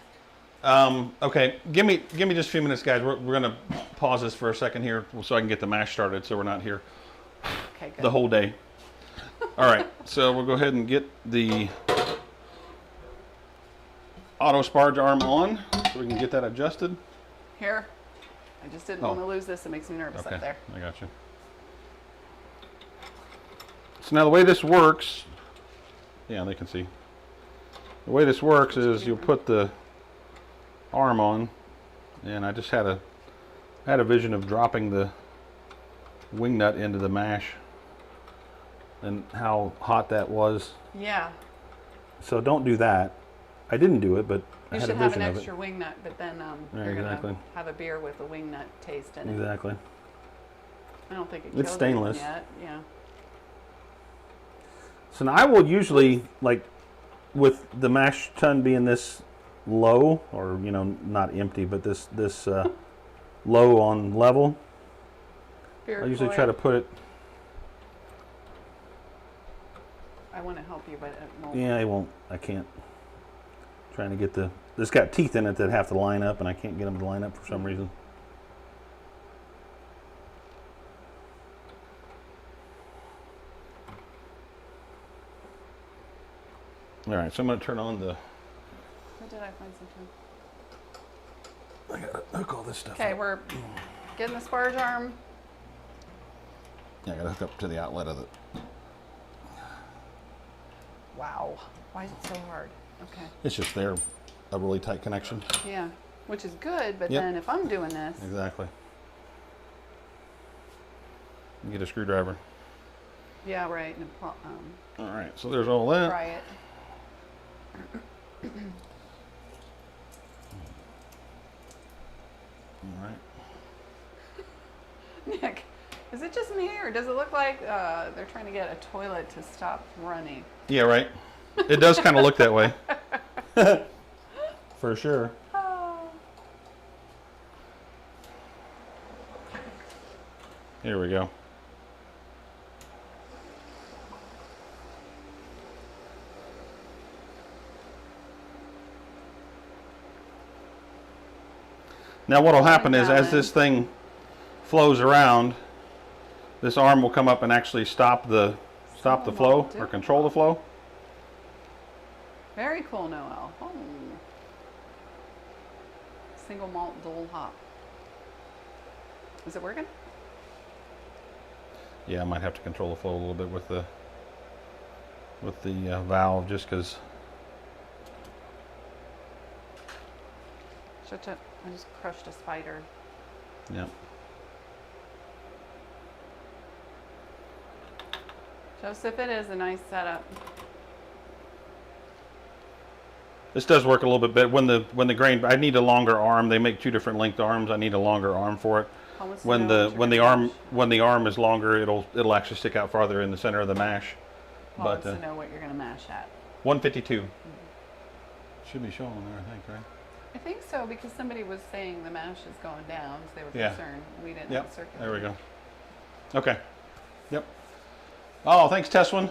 Okay. Give me just a few minutes, guys. We're gonna pause this for a second here so I can get the mash started, so we're not here Okay, good. the whole day. All right. So we'll go ahead and get the auto sparge arm on so we can get that adjusted. Here. I just didn't want to lose this. It makes me nervous Okay. up there. I got you. So now the way this works, yeah, they can see. The way this works is you'll put the arm on, and I just had a vision of dropping the wing nut into the mash and how hot that was. Yeah. So don't do that. I didn't do it, but I You had should a have vision an of it. extra wing nut, but then Yeah, you're exactly. going to have a beer with a wing nut taste in it. Exactly. I don't think it It's killed stainless. anyone yet. Yeah. So now I will usually, like, with the mash tun being this low, or not empty, but this low on level, Beer I usually coil. try to put it. I want to help you, but it won't. Yeah, I won't. I can't. Trying to get it's got teeth in it that have to line up, and I can't get them to line up for some reason. All right, so I'm going to turn on the. Where did I find something? I got to hook all this stuff Okay, up. we're getting the sparge arm. Yeah, I got to hook up to the outlet of it. Wow. Why is it so hard? Okay. It's just there, a really tight connection. Yeah, which is good, but Yep. then if I'm doing this, Exactly. Get a screwdriver. yeah, right. And All right, so there's all that. try it. All right. Nick, is it just me, or does it look like they're trying to get a toilet to stop running? Yeah, right. It does kind of look that way. For sure. Oh. Here we go. Now what'll happen is as this thing flows around, this arm will come up and actually stop the flow or control the flow. Very cool, Noel. Oh. Single malt dual hop. Is it working? Yeah, I might have to control the flow a little bit with the with the valve, just because. I just crushed a spider. Yeah. Joseph, it is a nice setup. This does work a little bit better when the grain. I need a longer arm. They make 2 different length arms. I need a longer arm for it. When the arm is longer, it'll actually stick out farther in the center of the mash. Paul wants to know what you're going to mash at. 152. Should be showing there, I think, right? I think so, because somebody was saying the mash is going down, so they were concerned. We didn't have a circuit. There we go. Okay. Yep. Oh, thanks, Teswin.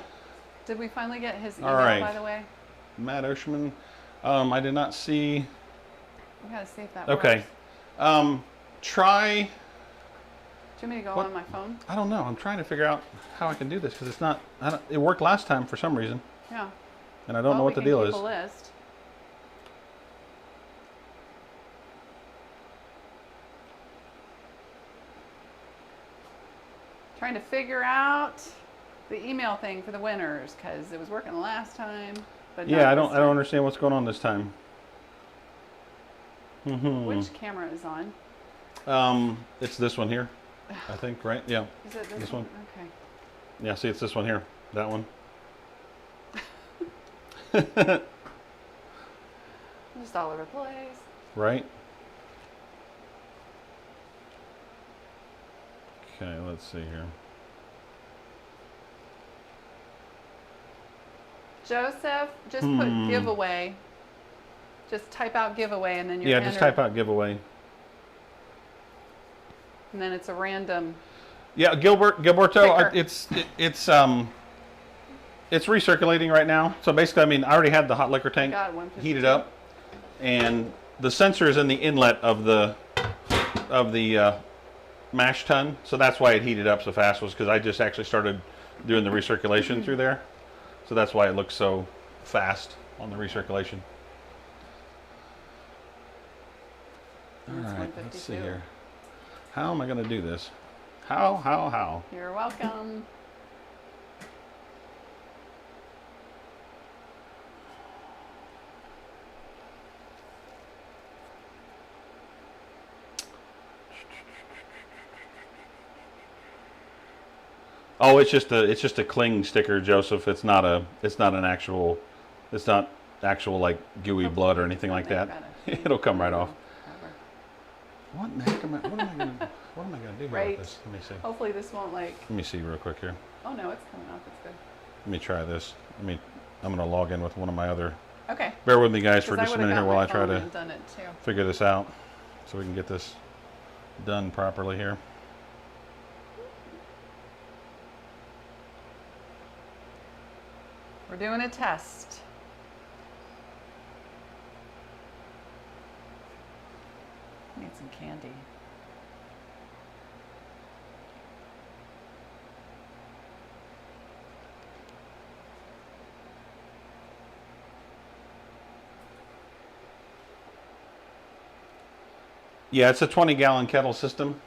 Did we finally get his email, by the way? Matt Oshman. I did not see. We gotta see if that works. Try. Do you want me to go on my phone? I don't know. I'm trying to figure out how I can do this because it's not. It worked last time for some reason. Yeah. And I don't know what the deal is. A list. Trying to figure out the email thing for the winners because it was working the last time, but yeah, I don't understand what's going on this time. Which camera is on? It's this one here, I think, right? Yeah. Is it this one? Okay. Yeah, see, it's this one here. That one. Just all over the place. Right. Okay, let's see here. Joseph, just put giveaway. Just type out giveaway and then you're just type out giveaway. And then it's a random. Yeah, Gilberto, it's recirculating right now. So basically, I mean, I already had the hot liquor tank heated up, and the sensor is in the inlet of the mash tun, so that's why it heated up so fast, was because I just actually started doing the recirculation through there. So that's why it looks so fast on the recirculation. All right, let's see here. How am I going to do this? How? You're welcome. Oh, it's just a cling sticker, Joseph. It's not actual like gooey blood or anything like that. It'll come right off. What am I gonna do here with this? Let me see. Hopefully this won't like. Let me see real quick here. Oh no, it's coming off. It's good. Let me try this. I'm gonna log in with one of my other. Okay. Bear with me, guys, for just a minute here while I try to done it too. figure this out, so we can get this done properly here. We're doing a test. Need some candy. Yeah, it's a 20-gallon kettle system.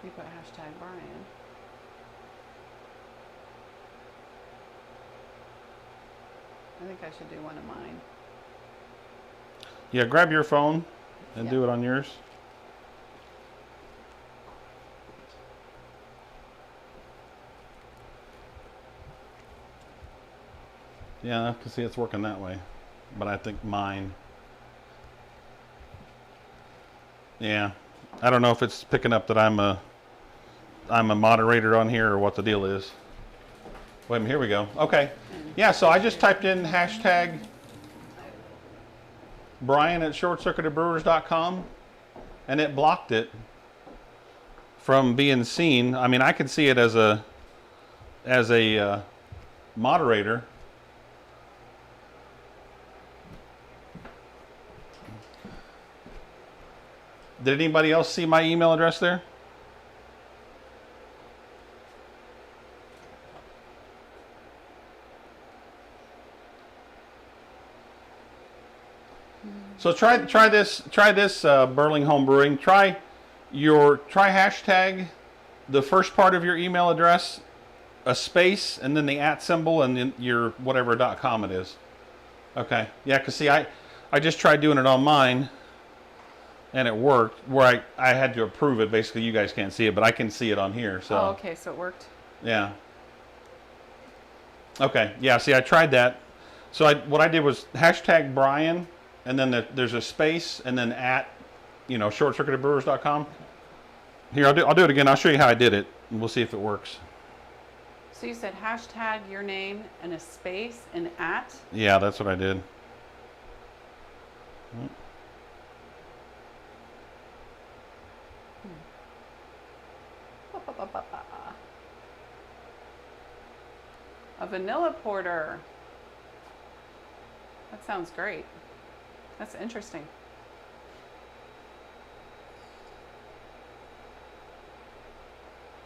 You put hashtag Brian. I think I should do one of mine. Yeah, grab your phone and do it on yours. Yeah, I can see it's working that way, but I think mine. Yeah, I don't know if it's picking up that I'm a moderator on here or what the deal is. Wait a minute, here we go. Okay, yeah. So I just typed in hashtag Brian at shortcircuitedbrewers.com, and it blocked it from being seen. I mean, I could see it as a moderator. Did anybody else see my email address there? So try this Burling Home Brewing. Try hashtag the first part of your email address, a space, and then the @ symbol, and then your whatever .com it is. Okay. Yeah, because see, I just tried doing it on mine, and it worked. Where I had to approve it. Basically, you guys can't see it, but I can see it on here. So. Oh, okay. So it worked. Yeah. Okay. Yeah. See, I tried that. So what I did was hashtag Brian, and then there's a space, and then shortcircuitedbrewers.com. Here, I'll do it again. I'll show you how I did it, and we'll see if it works. So you said hashtag your name and a space and @? Yeah, that's what I did. A vanilla porter. That sounds great. That's interesting.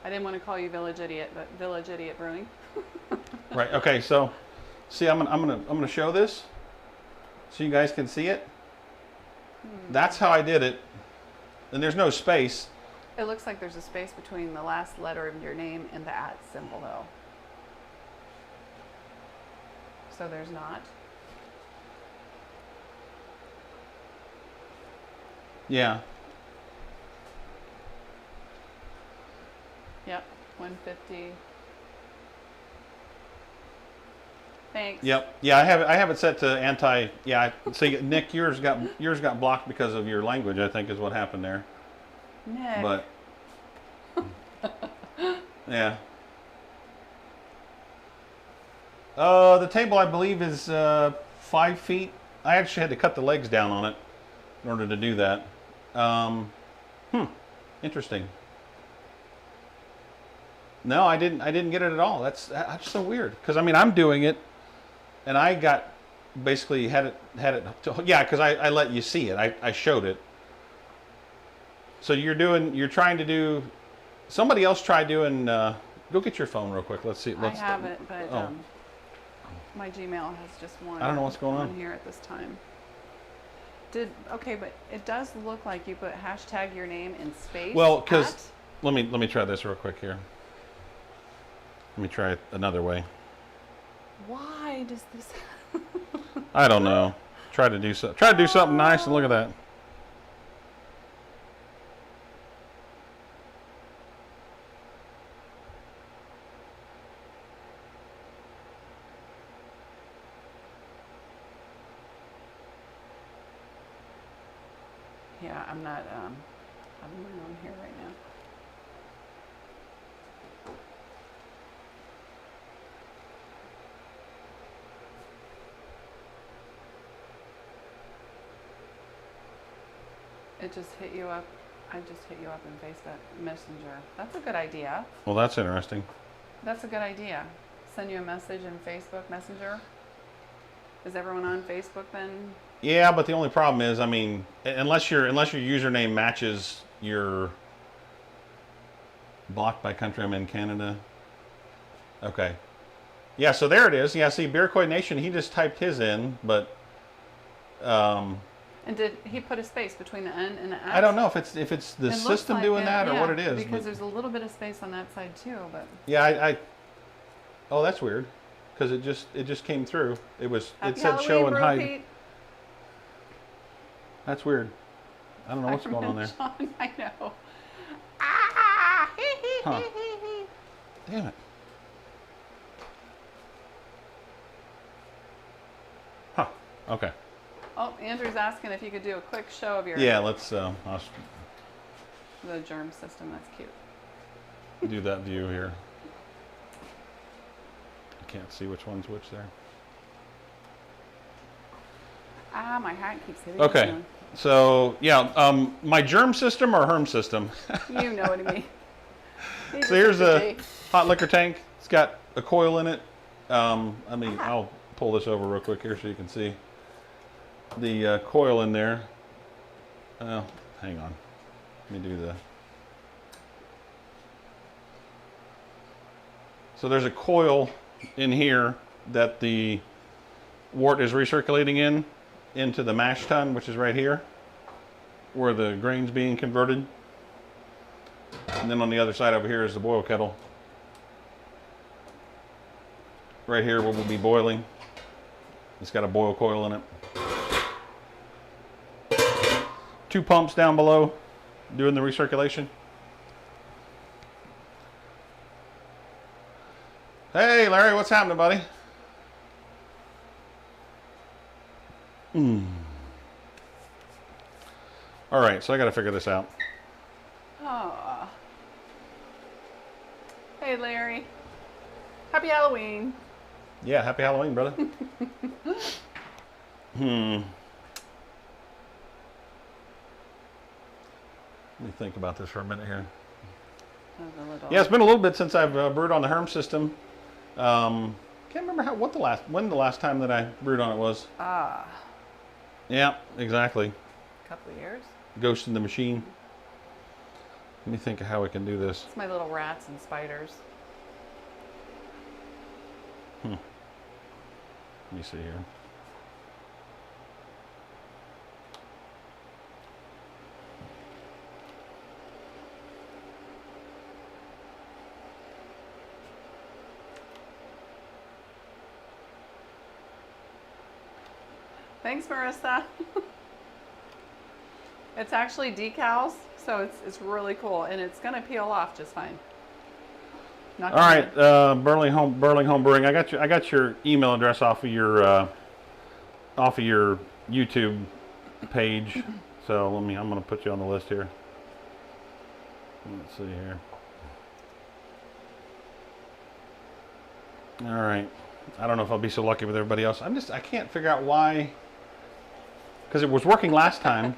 I didn't want to call you Village Idiot, but Village Idiot Brewing. Right. Okay. So, see, I'm gonna show this, so you guys can see it. That's how I did it, and there's no space. It looks like there's a space between the last letter of your name and the @ symbol, though. So there's not. Yeah. Yep, 150. Thanks. Yep. Yeah, I have it set to anti. Yeah. See, Nick, yours got blocked because of your language. I think is what happened there. Nick. But. Yeah. The table I believe is 5 feet. I actually had to cut the legs down on it in order to do that. Interesting. No, I didn't get it at all. That's so weird. Because I mean, I'm doing it, and I got basically had it. Yeah, because I let you see it. I showed it. So you're trying to do. Somebody else tried doing. Go get your phone real quick. Let's see. I have it, but my Gmail has just one. I don't know what's going on here at this time. Okay, but it does look like you put hashtag your name in space. Well, because let me try this real quick here. Let me try it another way. Why does this? I don't know. Try to do something nice, and look at that. Yeah, I'm not having my own here right now. It just hit you up. I just hit you up in Facebook Messenger. That's a good idea. Well, that's interesting. That's a good idea. Send you a message in Facebook Messenger. Is everyone on Facebook then? Yeah, but the only problem is, I mean, unless your username matches your blocked by country, I'm in Canada. Okay. Yeah, so there it is. Yeah, see, Beercoy Nation, he just typed his in, but and did he put a space between the N and the S? I don't know if it's the system doing that or what it is. Because there's a little bit of space on that side too, but yeah, oh, that's weird, because it just came through. It said Halloween, show and Brew, hide. Pete. That's weird. I don't know what's going on there. Sean, I know. Huh. Damn it. Huh. Okay. Oh, Andrew's asking if you could do a quick show of your Yeah, let's the germ system. That's cute. do that view here. I can't see which one's which there. My hat keeps hitting Okay. me. So, yeah, my germ system or HERMS system? You know what I mean. So here's a hot liquor tank. It's got a coil in it. I'll pull this over real quick here so you can see the coil in there. Hang on. Let me do the... So there's a coil in here that the wort is recirculating in, into the mash tun, which is right here, where the grain's being converted. And then on the other side over here is the boil kettle. Right here where we'll be boiling. It's got a boil coil in it. 2 pumps down below doing the recirculation. Hey Larry, what's happening, buddy? All right, so I got to figure this out. Oh. Hey, Larry. Happy Halloween. Yeah, happy Halloween, brother. Let me think about this for a minute here. Yeah, it's been a little bit since I've brewed on the HERMS system. Can't remember when the last time that I brewed on it was. Yeah, exactly. A couple of years. Ghost in the machine. Let me think of how we can do this. It's my little rats and spiders. Let me see here. Thanks, Marissa. It's actually decals, so it's really cool, and it's gonna peel off just fine. All right, Burling Home Brewing. I got your email address off of your YouTube page. So I'm gonna put you on the list here. Let's see here. All right. I don't know if I'll be so lucky with everybody else. I can't figure out why. Because it was working last time,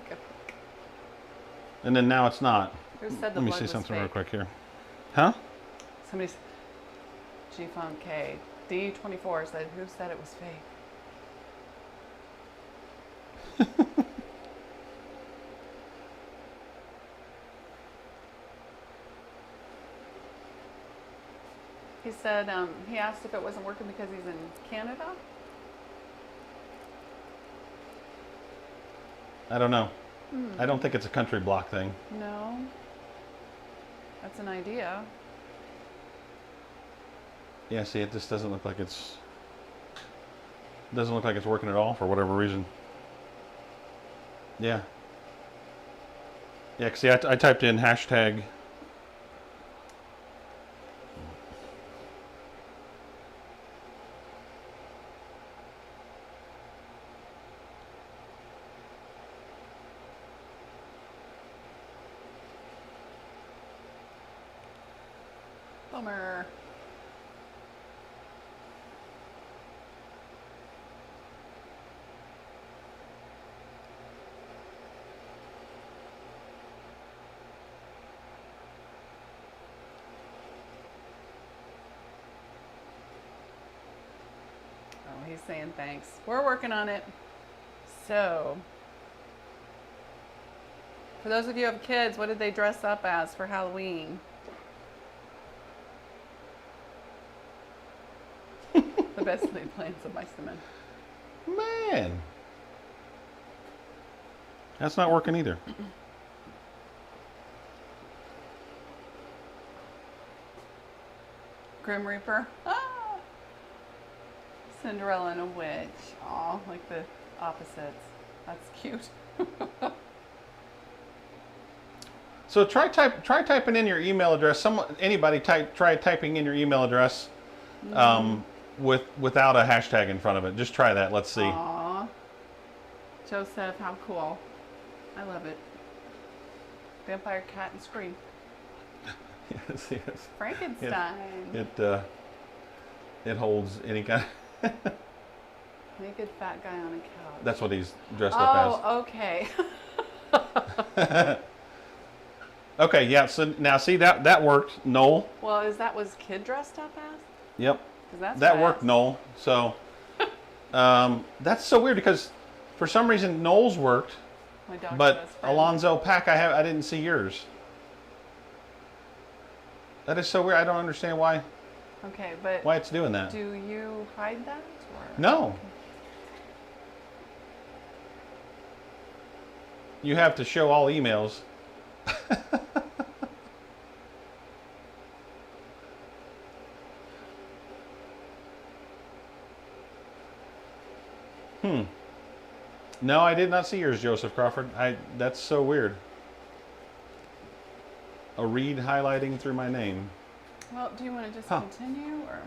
and then now it's not. Who said the Let me blood see was something fake? real quick here. Huh? Somebody's G-Funk K D24 said, who said it was fake? He said he asked if it wasn't working because he's in Canada. I don't know. I don't think it's a country block thing. No, that's an idea. Yeah, see, it just doesn't look like it's working at all for whatever reason. Yeah. Yeah, 'cause see, I typed in hashtag. Bummer. Oh, he's saying thanks. We're working on it. So, for those of you who have kids, what did they dress up as for Halloween? The best laid plans of my cement. Man. That's not working either. Grim Reaper. Ah! Cinderella and a witch. Aw, like the opposites. That's cute. So try typing in your email address. Try typing in your email address without a hashtag in front of it. Just try that. Let's see. Aw. Joseph, how cool. I love it. Vampire Cat and Scream. Yes, yes. Frankenstein. It holds any kind. Naked fat guy on a couch. That's what he's dressed up Oh, okay. as. Okay, yeah. So now see that worked, Noel. Well, was kid dressed up as? Yep. 'Cause that's That what I worked, asked. Noel. So that's so weird because for some reason Noel's worked, My dog's but best friend. Alonzo Pack I didn't see yours. That is so weird. I don't understand why Okay, but why it's doing that. do you hide that? Or? No. You have to show all emails. No, I did not see yours, Joseph Crawford. That's so weird. A read highlighting through my name. Well, do you want to just continue or?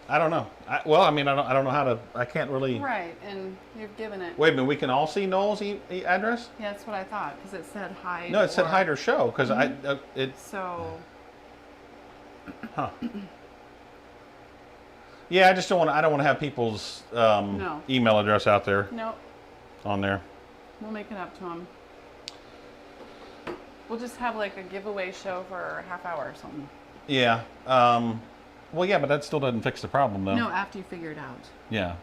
I don't know. Well, I mean, I don't know how to. I can't really. Right, and you've given it. Wait a minute. We can all see Noel's address. Yeah, that's what I thought because it said hide. No, it said hide or show because So. Huh. Yeah, I just don't want. I don't want to have people's email address out there. No. On there. We'll make it up to them. We'll just have like a giveaway show for a half hour or something. Yeah. Well, yeah, but that still doesn't fix the problem, though. No, after you figure it out. Yeah.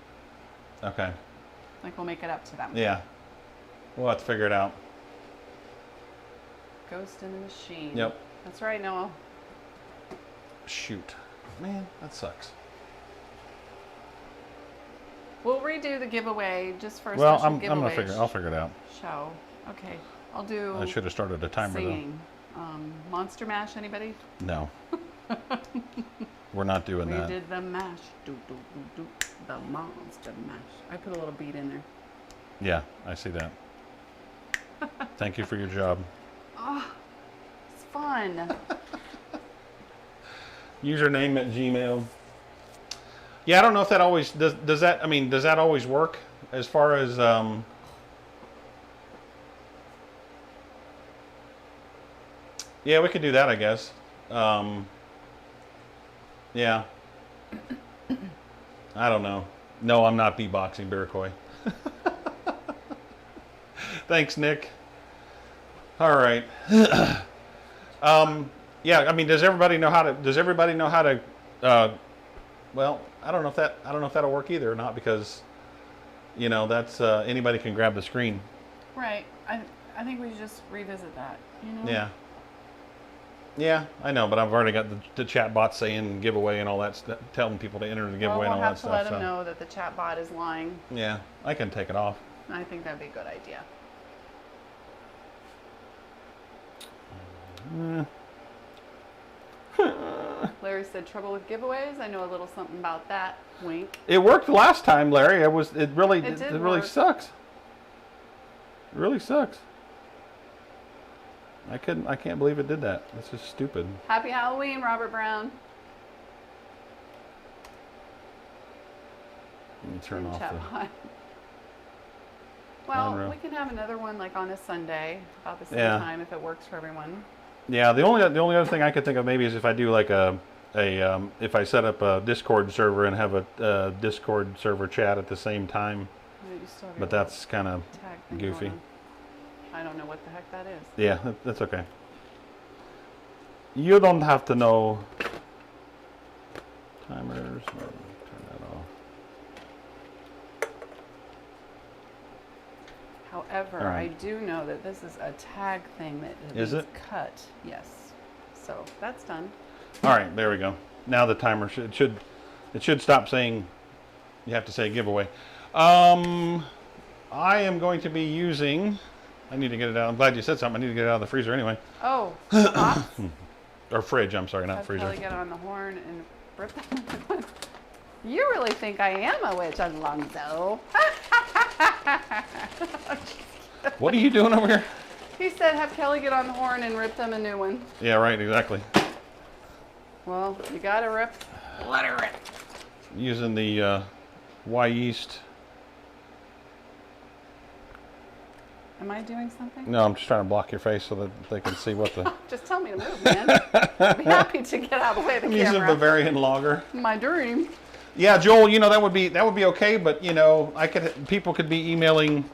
Okay. Like we'll make it up to them. Yeah. We'll have to figure it out. Ghost in the machine. Yep. That's right, Noel. Shoot. Man, that sucks. We'll redo the giveaway just for a Well, special I'm giveaway. I'll figure it out. Show. Okay. I'll do. I should have started a timer singing. Monster Mash, anybody? though. No. We're not doing that. We did the mash. Do, do, do, do. The monster mash. I put a little beat in there. Yeah, I see that. Thank you for your job. Oh, it's fun. Username at Gmail. Yeah, I don't know if that always does that. I mean, does that always work as far as Yeah, we could do that, I guess. Yeah. I don't know. No, I'm not beatboxing, Baracoy. Thanks, Nick. All right. Yeah, I mean, does everybody know how to? Well, I don't know if that'll work either or not because, that's anybody can grab the screen. Right. I think we should just revisit that. Yeah. Yeah, I know, but I've already got the chat bot saying giveaway and all that stuff, telling people to enter the giveaway and all that stuff. We'll have to let them know that the chat bot is lying. Yeah, I can take it off. I think that'd be a good idea. Larry said trouble with giveaways. I know a little something about that. Wink. It worked last time, Larry. It really work. sucks. It really sucks. I can't believe it did that. That's just stupid. Happy Halloween, Robert Brown. Let me turn off the... Well, we can have another one like on a Sunday about the same time if it works for everyone. Yeah, the only other thing I could think of maybe is if I do like if I set up a Discord server and have a Discord server chat at the same time. But that's kind of goofy. I don't know what the heck that is. Yeah, that's okay. You don't have to know. Timers. Turn that off. However, I do know that this is a tag thing that is cut. Yes. So that's done. All right, there we go. Now the timer should stop saying you have to say giveaway. I am going to be using. I need to get it out. I'm glad you said something. I need to get it out of the freezer anyway. Oh, or fridge. I'm sorry, not freezer. Probably get on the horn and rip them. You really think I am a witch, Alonzo? What are you doing over here? He said have Kelly get on the horn and rip them a new one. Yeah, right, exactly. Well, you gotta rip. Let her rip. Using the Y yeast. Am I doing something? No, I'm just trying to block your face so that they can see what the... Just tell me to move, man. I'd be happy to get out of the way of the camera. I'm using Bavarian lager. My dream. Yeah, Joel, that would be okay, but people could be emailing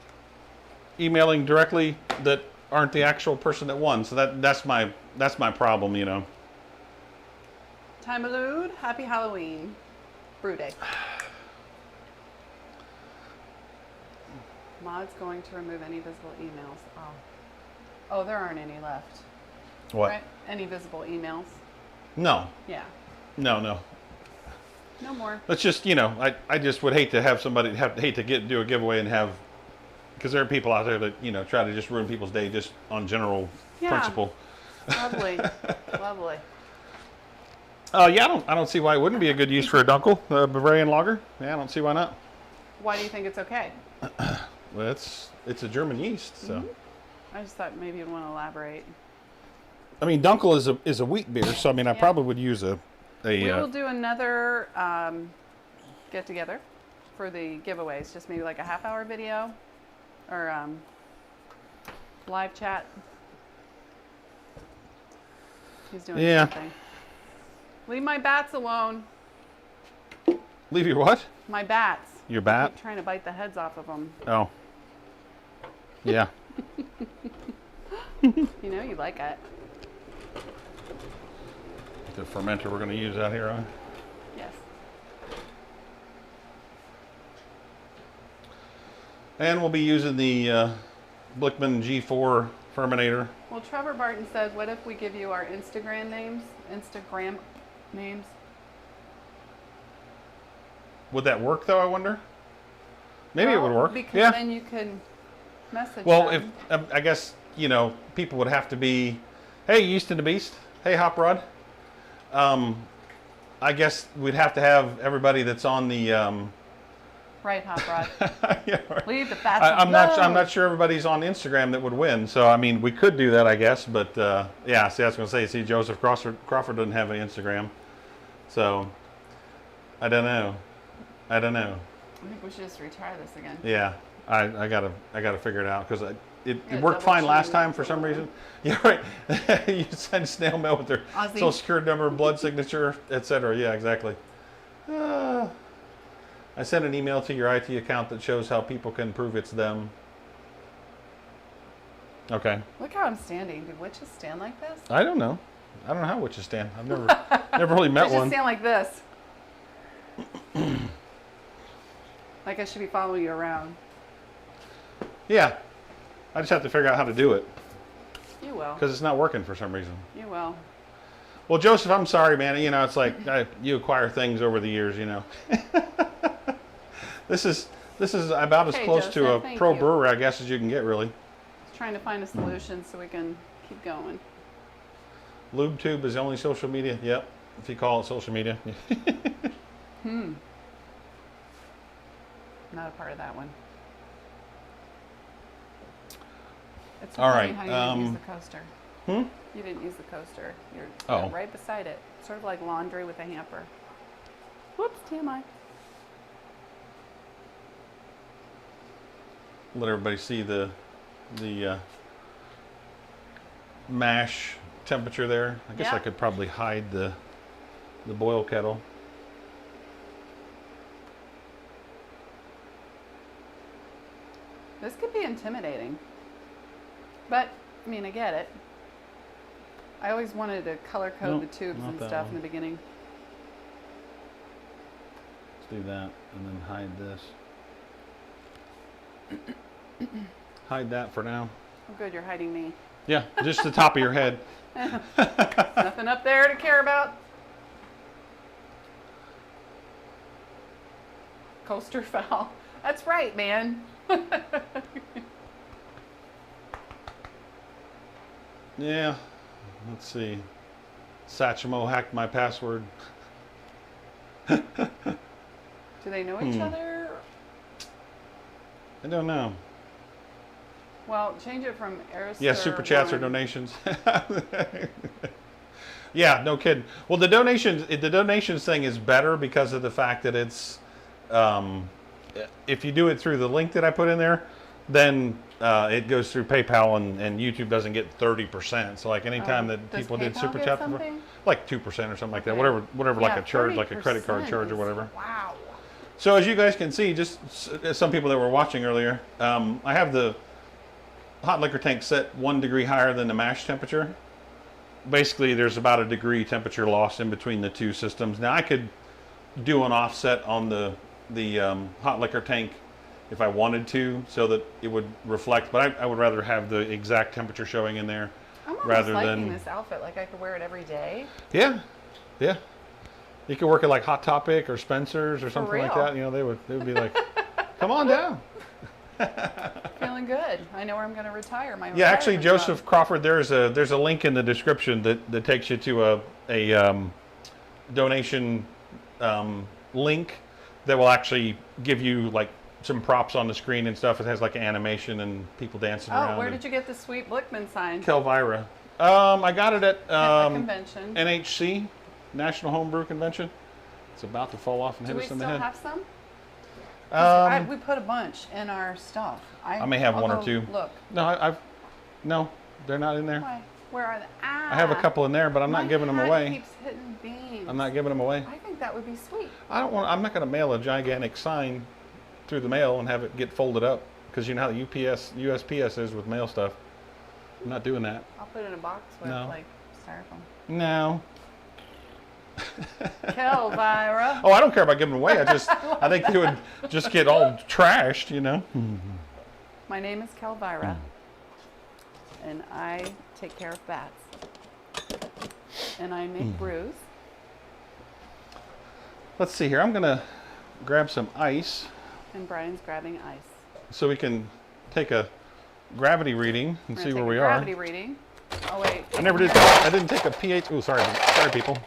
directly that aren't the actual person that won. So that's my problem, Time allude. Happy Halloween. Brew day. Mod's going to remove any visible emails. Oh, there aren't any left. What? Right? Any visible emails? No. Yeah. No. No more. Let's just, I just would hate to have somebody do a giveaway and have because there are people out there that, you know, try to just ruin people's day just on general principle. Lovely. Lovely. Yeah, I don't see why it wouldn't be a good use for a Dunkel, Bavarian lager. Yeah, I don't see why not. Why do you think it's okay? Well, it's a German yeast, so. I just thought maybe you'd want to elaborate. I mean, Dunkel is a wheat beer, so I mean, I probably would use a. We will do another get together for the giveaways. Just maybe like a half-hour video or live chat. He's doing something. Leave my bats alone. Leave your what? My bats. Your bat? I keep trying to bite the heads off of them. Oh. Yeah. You know you like it. The fermenter we're going to use out here, huh? Yes. And we'll be using the Blichmann G4 fermentator. Well, Trevor Barton says, what if we give you our Instagram names? Would that work, though, I wonder? Maybe it would work. Because then you can message Well, them. if I guess, you know, people would have to be, hey, Yeast and the Beast. Hey, Hop Rod. I guess we'd have to have everybody that's on the... Right, Hop Rod. Yeah, right. Leave the bats I'm alone. not sure everybody's on Instagram that would win. So, I mean, we could do that, I guess. But, yeah, see, I was going to say, see, Joseph Crawford doesn't have an Instagram. So, I don't know. I think we should just retry this again. Yeah, I gotta figure it out because it worked fine last time for some reason. Yeah, right. You send snail mail with their social security number, blood signature, etc. Yeah, exactly. I sent an email to your IT account that shows how people can prove it's them. Okay. Look how I'm standing. Do witches stand like this? I don't know. I don't know how witches stand. I've never really met Witches one. stand like this. Like I should be following you around. Yeah. I just have to figure out how to do it. You will. Because it's not working for some reason. You will. Well, Joseph, I'm sorry, man. You know, it's like you acquire things over the years, you know. This is about as close Joseph, to a thank pro you. brewer, I guess, as you can get, really. Just trying to find a solution so we can keep going. LubeTube is the only social media. Yep, if you call it social media. Not a part of that one. It's so All funny right, how you didn't use the coaster. You didn't use the coaster. You're right beside it. Sort of like laundry with a hamper. Whoops, TMI. Let everybody see the mash temperature there. I guess I could probably hide the boil kettle. This could be intimidating. But, I mean, I get it. I always wanted to color code the tubes and stuff in the beginning. Let's do that and then hide this. Hide that for now. Oh, good, you're hiding me. Yeah, just the top of your head. Nothing up there to care about. Coaster foul. That's right, man. Yeah, let's see. Satchmo hacked my password. Do they know each other? I don't know. Well, change it from Aris. Yeah, super chats or donations. Yeah, no kidding. Well, the donations thing is better because of the fact that it's, if you do it through the link that I put in there, then it goes through PayPal and YouTube doesn't get 30%. So like anytime that people did super chat, like 2% or something like that, whatever, like a charge, like a credit card charge or whatever. Wow. So as you guys can see, just some people that were watching earlier, I have the hot liquor tank set 1 degree higher than the mash temperature. Basically, there's about a degree temperature loss in between the two systems. Now I could do an offset on the hot liquor tank if I wanted to, so that it would reflect. But I would rather have the exact temperature showing in there, rather liking than this outfit. Like I could wear it every day. Yeah, yeah. You could work at like Hot Topic or Spencer's or something like that. You know, they would be like, "Come on down." Feeling good. I know where I'm going to retire. My Yeah, actually, retirement Joseph job. Crawford, there's a link in the description that takes you to a donation link that will actually give you like some props on the screen and stuff. It has like animation and people dancing around. Oh, where did you get the sweet Blichmann sign? Kelvira. I got it at At a convention. NHC, National Homebrew Convention. It's about to fall off and Do hit we us in still the head. have some? 'Cause we put a bunch in our stuff. I may have I'll one or go two. Look. No, no, they're not in there. Why? Where are they? Ah, I have a couple in there, but I'm not giving them away. Keeps hitting beams. I'm not giving them away. I think that would be sweet. I'm not going to mail a gigantic sign through the mail and have it get folded up because you know how the USPS is with mail stuff. I'm not doing that. I'll put it in a box with No. like styrofoam. No. Kelvira. Oh, I don't care about giving them away. I think they would just get all trashed, you know. My name is Kelvira, and I take care of bats. And I make brews. Let's see here. I'm going to grab some ice And Brian's grabbing ice. so we can take a gravity reading and We're see gonna where take we a are. gravity reading. Oh wait. I didn't take a pH. Oh, sorry people.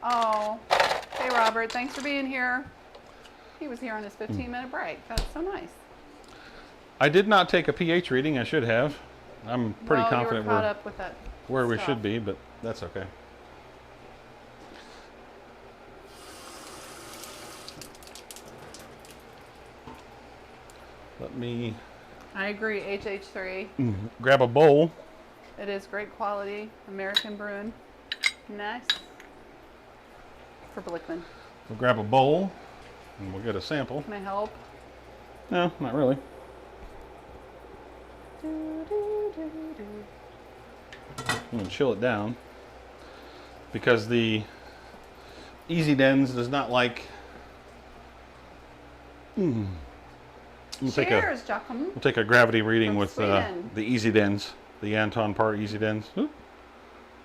Oh, hey Robert, thanks for being here. He was here on his 15-minute break. That's so nice. I did not take a pH reading. I should have. I'm pretty well, confident you were caught up with that where we stuff. should be, but that's okay. Let me I agree, HH3. grab a bowl. It is great quality, American brewing. Nice. For Blichmann. We'll grab a bowl and we'll get a sample. Can I help? No, not really. I'm gonna chill it down because the Easy Dens does not like. We'll Cheers, Giacomo. we'll take a gravity reading From with Sweden. the Easy Dens, the Anton Part Easy Dens. Oop.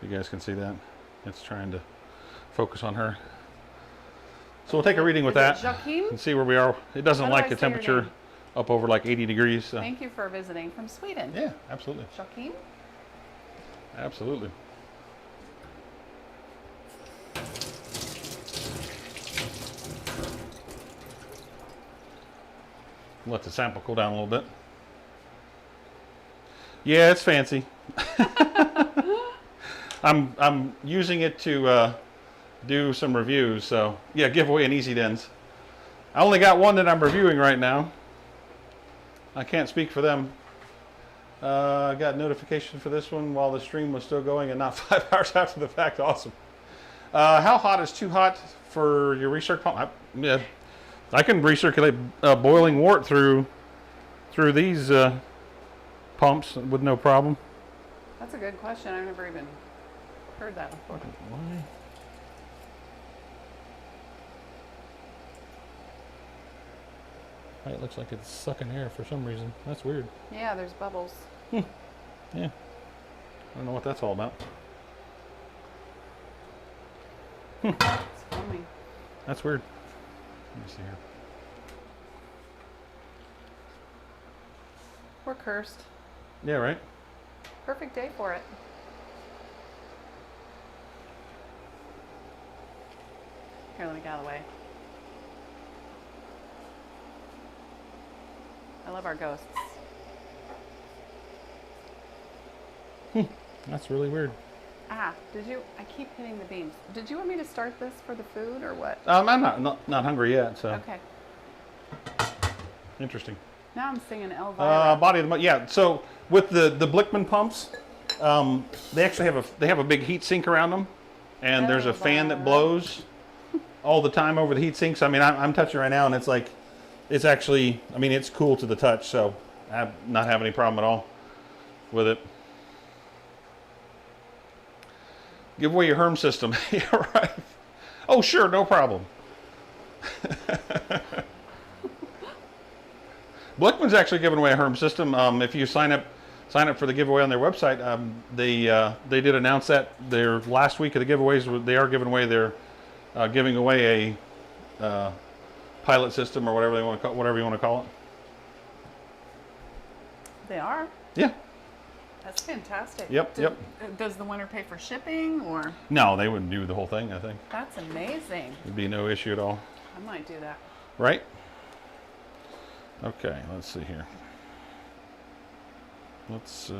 You guys can see that. It's trying to focus on her. So we'll take a reading with Is it that Joachim? and see where we are. It doesn't How do like I the say your temperature name? up over like 80 degrees. So. Thank you for visiting from Sweden. Yeah, absolutely. Joachim? Absolutely. Let the sample cool down a little bit. Yeah, it's fancy. I'm using it to do some reviews. So yeah, giveaway an Easy Dens. I only got one that I'm reviewing right now. I can't speak for them. I got notification for this one while the stream was still going and not 5 hours after the fact. Awesome. How hot is too hot for your recirc pump? Yeah, I can recirculate boiling wort through these pumps with no problem. That's a good question. I've never even heard that before. Why? It looks like it's sucking air for some reason. That's weird. Yeah, there's bubbles. Yeah. I don't know what that's all about. It's foaming. That's weird. Let me see here. We're cursed. Yeah, right? Perfect day for it. Here, let me get out of the way. I love our ghosts. That's really weird. Ah, I keep hitting the beams. Did you want me to start this for the food or what? I'm not hungry yet, so Okay. interesting. Now I'm singing Elvira. Body of the yeah. So with the Blichmann pumps, they actually have a big heat sink around them, and there's a fan that blows all the time over the heat sinks. I mean, I'm touching right now, and it's like, it's actually, I mean, it's cool to the touch, so I not have any problem at all with it. Give away your HERMS system. Yeah, right. Oh, sure, no problem. Blichmann's actually giving away a HERMS system. If you sign up for the giveaway on their website, they did announce that their last week of the giveaways, they are giving away their pilot system or whatever they want to call, whatever you want to call it. They are? Yeah. That's fantastic. Yep, yep. Does the winner pay for shipping or? No, they wouldn't do the whole thing, I think. That's amazing. It'd be no issue at all. I might do that. Right? Okay, let's see here. Let's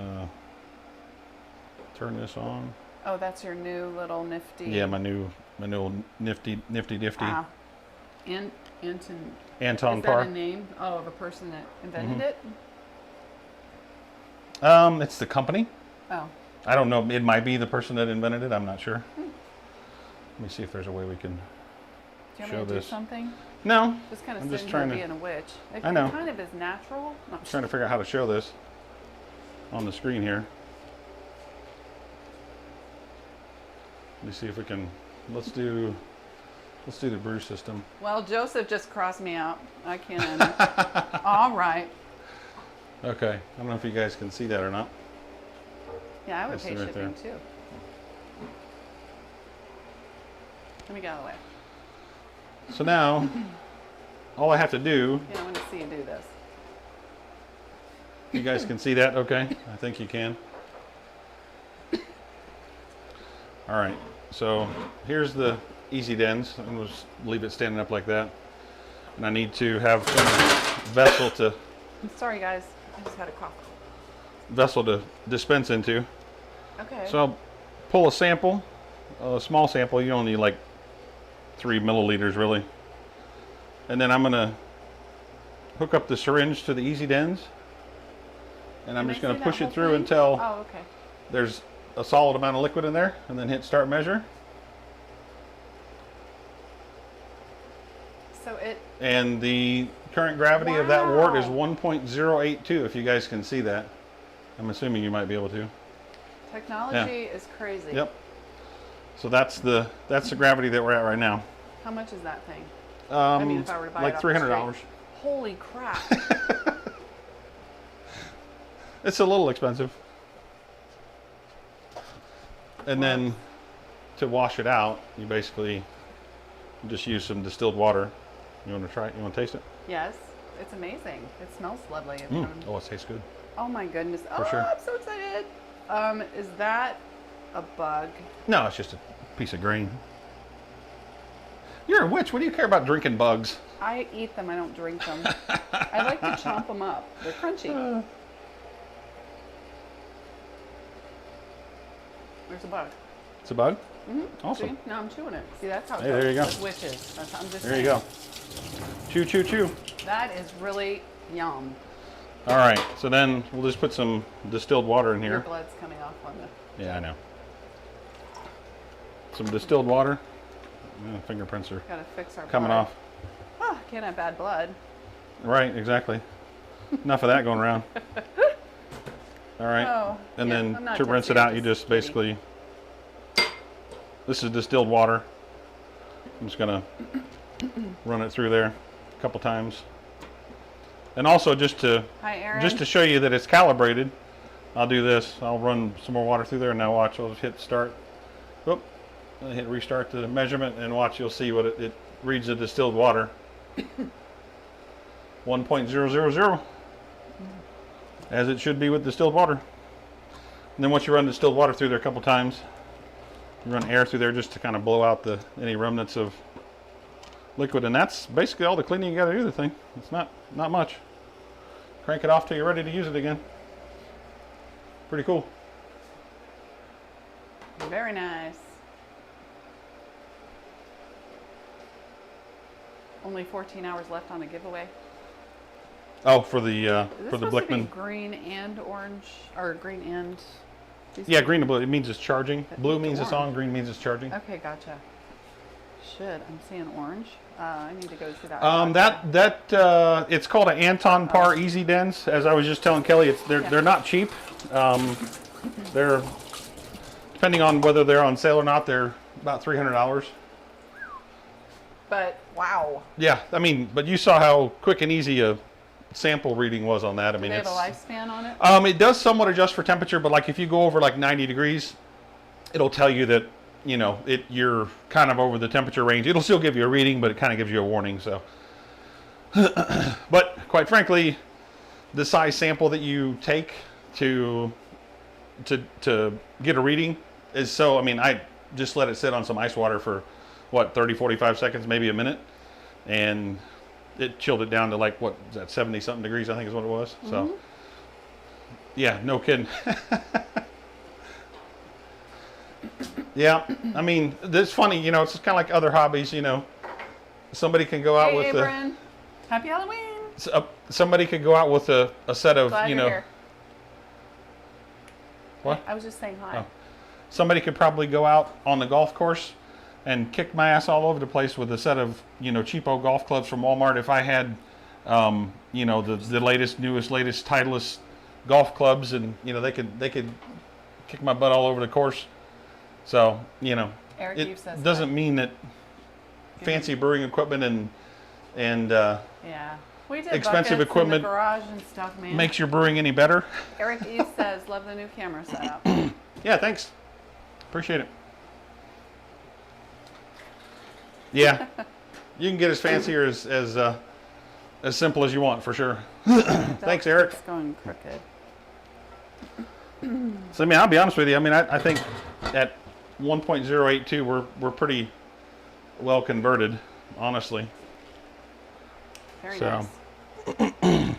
turn this on. Oh, that's your new little nifty. Yeah, my new nifty. Ah. Anton. Anton Is Parr. that a name? Oh, of a person that invented it? It's the company. Oh. I don't know. It might be the person that invented it. I'm not sure. Let me see if there's a way we can Do you show want me to this. do something? No. Just kind of I'm just sitting here trying to. being a witch. It I know. kind of is natural. No. Trying to figure out how to show this on the screen here. Let me see if we can. Let's do the brew system. Well, Joseph just crossed me out. I can't. All right. Okay. I don't know if you guys can see that or not. Yeah, I would That's pay right shipping there. too. Let me get out of the way. So now, all I have to do. Yeah, I want to see you do this. You guys can see that, okay? I think you can. All right. So here's the easy dens. I'm going to leave it standing up like that. And I need to have some vessel to. I'm sorry, guys. I just had a cough. Vessel to dispense into. Okay. So I'll pull a sample, a small sample. You only need like 3 milliliters really. And then I'm gonna hook up the syringe to the easy dens. And I'm Can just I gonna see push that it whole through thing? until Oh, okay. there's a solid amount of liquid in there, and then hit start measure. So it. And the current gravity of that wort is Wow. 1.082, if you guys can see that. I'm assuming you might be able to. Technology is crazy. Yep. So that's the gravity that we're at right now. How much is that thing? I mean, if I were to buy like it off the $300. street. Holy crap. It's a little expensive. And then to wash it out, you basically just use some distilled water. You want to try it? You want to taste it? Yes. It's amazing. It smells lovely. Oh, it tastes good. Oh my goodness. For Oh, sure. I'm so excited. Is that a bug? No, it's just a piece of grain. You're a witch. What do you care about drinking bugs? I eat them. I don't drink them. I like to chomp them up. They're crunchy. There's a bug. It's a bug? Mm-hmm. Awesome. See? Now I'm chewing it. See, that's how it Hey, goes there you go. with witches. I'm just There you saying. go. Chew, chew, chew. That is really yum. All right. So then we'll just put some distilled water in Your here. blood's coming off on the. Yeah, I know. Some distilled water. Fingerprints are Gotta fix our coming blood. off. Oh, can't have bad blood. Right, exactly. Enough of that going around. All right. Oh, and yeah, then I'm not to rinse tipsy, it I'm out, you just just giddy. basically, this is distilled water. I'm just gonna run it through there a couple times. And also just to Hi, Aaron. show you that it's calibrated, I'll do this. I'll run some more water through there, and now watch. I'll just hit start. Whoop. And hit restart the measurement, and watch. You'll see what it reads the distilled water. 1.000. As it should be with distilled water. And then once you run distilled water through there a couple times, you run air through there just to kind of blow out any remnants of liquid, and that's basically all the cleaning you got to do with the thing. It's not much. Crank it off till you're ready to use it again. Pretty cool. Very nice. Only 14 hours left on the giveaway. Oh, for the Is this for the supposed to be Blichmann. green and orange, or green and? these Yeah, two? green and blue. It means it's charging. Blue means it's orange. on. Green means it's charging. Okay, gotcha. Shit, I'm seeing orange. I need to go to that. It's called an Anton Parr Easy Dens. As I was just telling Kelly, they're not cheap. They're, depending on whether they're on sale or not, they're about $300. But wow, Yeah, I mean, but you saw how quick and easy a sample reading was on that. I do mean, they have a lifespan on it? it does somewhat adjust for temperature, but like if you go over like 90 degrees, it'll tell you that you know, you're kind of over the temperature range. It'll still give you a reading, but it kind of gives you a warning. So, but quite frankly, the size sample that you take to get a reading is so, I mean, I just let it sit on some ice water for what, 30, 45 seconds, maybe a minute, and it chilled it down to like, what is that, 70 something degrees, I think is what it was. So yeah, no kidding. Yeah, I mean, it's funny, you know, it's kind of like other hobbies, you know. Somebody can go out with Abram. Happy Halloween. Somebody could go out with a set of, Glad you you're know. here. What? I was just saying hi. Oh. Somebody could probably go out on the golf course and kick my ass all over the place with a set of, you know, cheapo golf clubs from Walmart if I had, you know, the latest, newest, Titleist golf clubs, and, you know, they could kick my butt all over the course. So, you know, Eric Eve says it doesn't mean that fancy brewing equipment and yeah. We did expensive buckets equipment in the garage and stuff, man. makes your brewing any better. Eric Eve says, love the new camera setup. Yeah, thanks. Appreciate it. Yeah, you can get as fancy or as simple as you want, for sure. Thanks, Eric. It's going crooked. So, I mean, I'll be honest with you. I mean, I think at 1.082, we're pretty well converted, honestly. Very So, nice.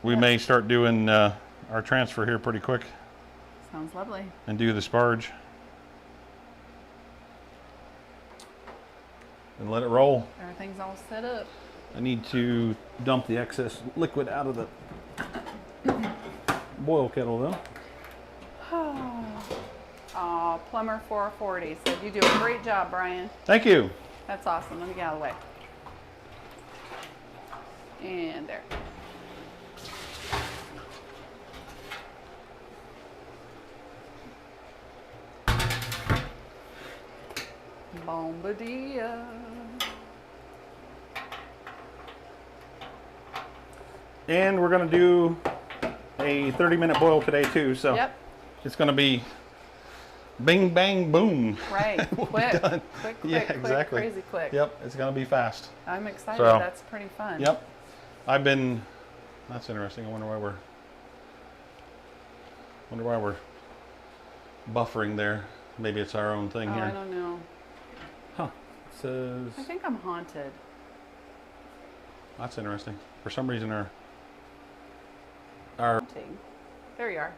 we may start doing our transfer here pretty quick Sounds lovely. and do the Sparge and let it roll. Everything's all set up. I need to dump the excess liquid out of the boil kettle, though. Oh, Plumber 440 said, you do a great job, Brian. Thank you. That's awesome. Let me get out of the way. And there. Bombardier. And we're going to do a 30-minute boil today, too. So Yep. it's going to be bing, bang, boom. Right. We'll be Quick. done. Quick, Yeah, quick, exactly. crazy quick. Yep, it's going to be fast. I'm excited. So, That's pretty fun. Yep. That's interesting. I wonder why we're buffering there. Maybe it's our own thing Oh, here. I don't know. Huh. It says, I think I'm haunted. that's interesting. For some reason our Haunting. There you are.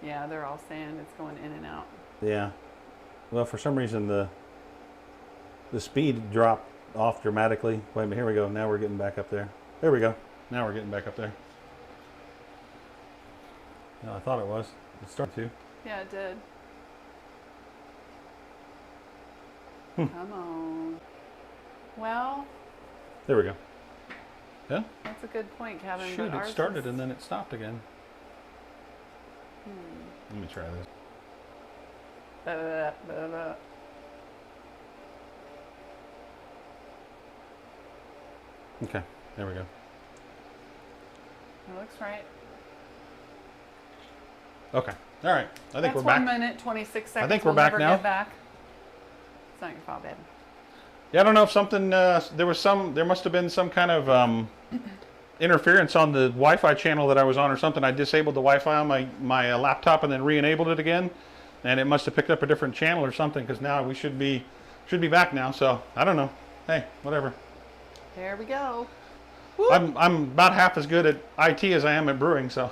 Yeah, they're all saying it's going in and out. yeah. Well, for some reason the speed dropped off dramatically. Wait a minute, here we go. Now we're getting back up there. There we go. Now we're getting back up there. No, I thought it was. It started to. Yeah, it did. Come on. Well, There we go. Yeah? that's a good point, Kevin. Shoot, but it ours started is- and then it stopped again. Let me try this. Ba-da-da-ba-da-da. Okay, there we go. It looks right. Okay, all right. I think That's we're back. 1 minute, 26 seconds. think we're We'll back never now. Get back. It's not your fault, babe. Yeah, I don't know if something, there must have been some kind of interference on the Wi-Fi channel that I was on or something. I disabled the Wi-Fi on my laptop and then re-enabled it again. And it must have picked up a different channel or something, because now we should be back now. So, I don't know. Hey, whatever. There we go. I'm about half as good at IT as I am at brewing, so.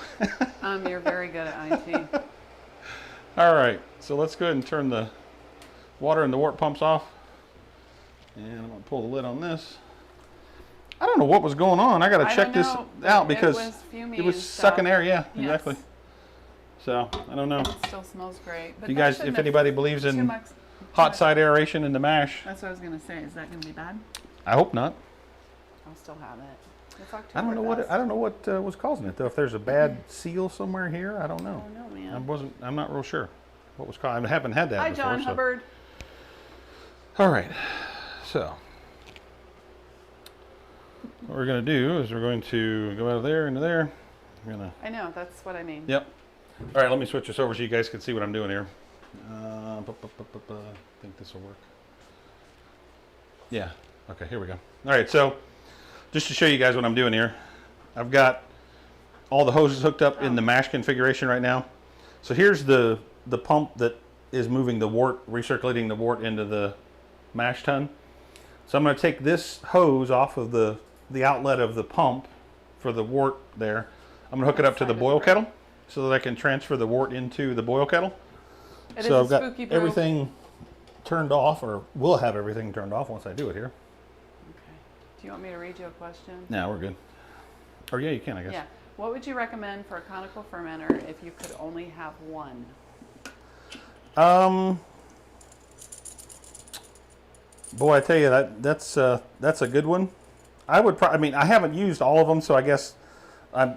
You're very good at IT. All right, so let's go ahead and turn the water and the wort pumps off. And I'm gonna pull the lid on this. I don't know what was going on. I gotta check this out because fuming it was and sucking stuff. air. Yeah, Yes. exactly. So I don't know. It still smells great. But You that guys, shouldn't if have anybody believes too in much- hot side aeration in the mash, That's what I was gonna say. Is that gonna be bad? I hope not. I'll still have it. It's Oktoberfest. I don't know what was causing it though. If there's a bad seal somewhere here, I don't know. Oh no, man. I'm not real sure what was causing. I haven't had that Hi, before. John so. Hubbard. All right, so what we're going to do is we're going to go out of there into there. We're gonna. I know, that's what I mean. Yep. All right, let me switch this over so you guys can see what I'm doing here. I think this will work. Yeah. Okay, here we go. All right, so just to show you guys what I'm doing here, I've got all the hoses hooked up in the mash configuration right now. So here's the pump that is moving the wort, recirculating the wort into the mash tun. So I'm going to take this hose off of the outlet of the pump for the wort there. I'm going to hook it up to the boil kettle so that I can transfer the wort into the boil kettle. So I've got everything turned off, or will have everything turned off once I do it here. Okay. Do you want me to read you a question? No, we're good. Or yeah, you can, I guess. Yeah. What would you recommend for a conical fermenter if you could only have one? Boy, I tell you that's a good one. I would I mean, I haven't used all of them, so I guess I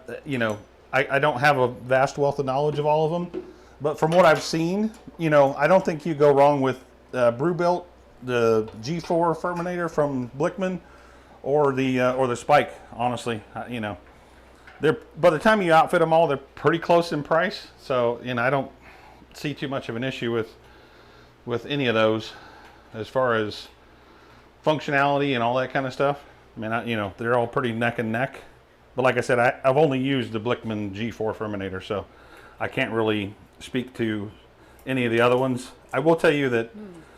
don't have a vast wealth of knowledge of all of them. But from what I've seen, I don't think you go wrong with Brew built, the G4 fermentator from Blichmann, or the Spike. Honestly, they're, by the time you outfit them all, they're pretty close in price. So I don't see too much of an issue with any of those as far as functionality and all that kind of stuff. I mean, they're all pretty neck and neck. But like I said, I've only used the Blichmann G4 fermentator, so I can't really speak to any of the other ones. I will tell you that.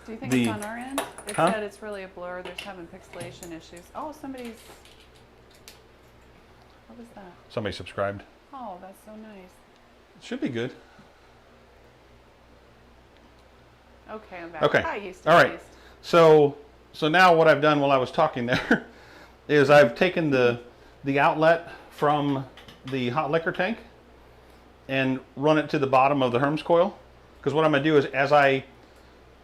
Do you think it's on our end? It said it's really a blur. They're having pixelation issues. Oh, somebody's. What was that? Somebody subscribed. Oh, that's so nice. It should be good. Okay, I'm back. Okay. Hi, Houston. All right. So now what I've done while I was talking there is I've taken the outlet from the hot liquor tank and run it to the bottom of the HERMS coil. Because what I'm going to do is, as I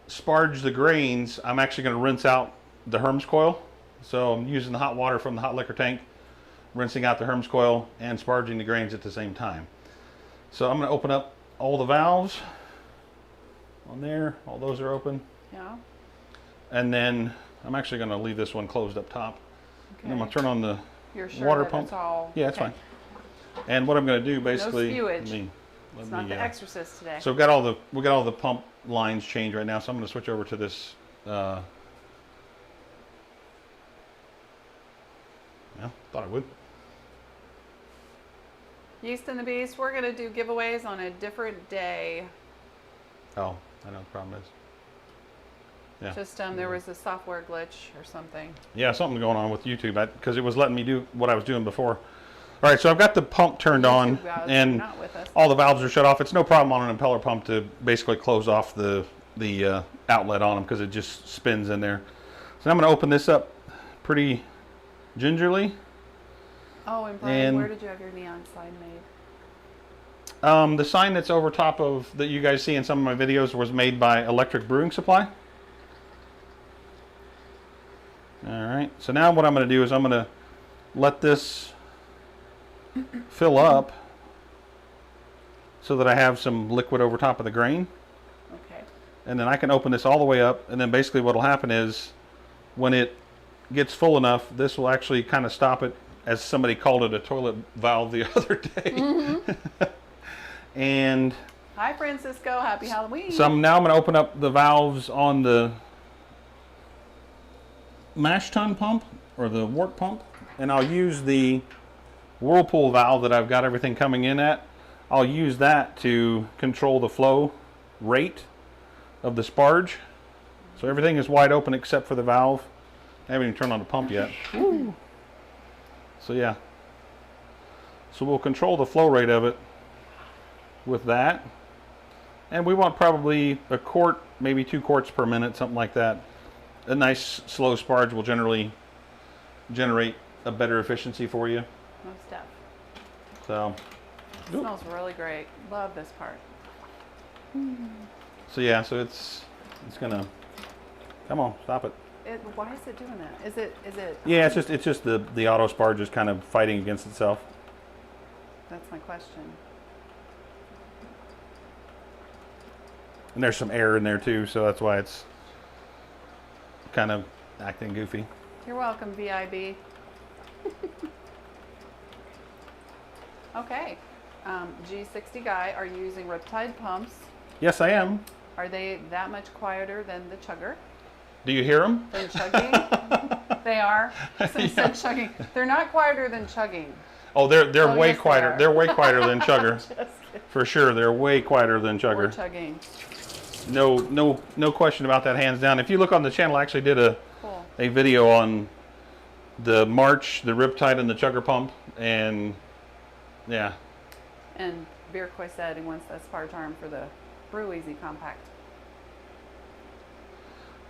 sparge the grains, I'm actually going to rinse out the HERMS coil. So I'm using the hot water from the hot liquor tank, rinsing out the HERMS coil, and sparging the grains at the same time. So I'm going to open up all the valves on there. All those are open. Yeah. And then I'm actually going to leave this one closed up top. Okay. And I'm going to turn on the water pump. It's all, yeah, that's fine. And what I'm going to do basically, no spewage. It's not the Exorcist today. So we got all the pump lines changed right now. So I'm going to switch over to this. Yeah, thought I would. Yeast and the Beast, we're going to do giveaways on a different day. Oh, I know the problem is. Yeah. Just there was a software glitch or something. Yeah, something going on with YouTube because it was letting me do what I was doing before. All right, so I've got the pump turned on and all the valves are shut off. It's no problem on an impeller pump to basically close off the outlet on them because it just spins in there. So I'm going to open this up pretty gingerly. Oh, and Brian, where did you have your neon sign made? The sign that's over top of that you guys see in some of my videos was made by Electric Brewing Supply. All right, so now what I'm going to do is I'm going to let this fill up so that I have some liquid over top of the grain. Okay. And then I can open this all the way up, and then basically what will happen is when it gets full enough, this will actually kind of stop it, as somebody called it, a toilet valve the other day. Mm-hmm. And hi, Francisco. Happy Halloween. So now I'm going to open up the valves on the mash tun pump or the wort pump, and I'll use the whirlpool valve that I've got everything coming in at. I'll use that to control the flow rate of the sparge. So everything is wide open except for the valve. I haven't even turned on the pump yet. Woo. So yeah. So we'll control the flow rate of it with that. And we want probably a quart, maybe 2 quarts per minute, something like that. A nice slow sparge will generally generate a better efficiency for you. Most stuff. So. It smells really great. Love this part. So yeah, so it's gonna. Come on, stop it. Why is it doing that? Is it? Yeah, it's just the auto sparge is kind of fighting against itself. That's my question. And there's some air in there too, so that's why it's kind of acting goofy. You're welcome, VIB. Okay. G60 guy, are you using Riptide pumps? Yes, I am. Are they that much quieter than the chugger? Do you hear them? Than chugging? They are. So instead of chugging, they're not quieter than chugging. Oh, they're Oh, way yes, they quieter. are. They're way quieter than chugger. Just kidding. For sure, they're way quieter than Or chugger. chugging. No question about that, hands down. If you look on the channel, I actually did a Cool. video on the March, the Riptide, and the chugger pump, and yeah. And Bierkoy said he wants that Sparge arm for the Brew Easy Compact.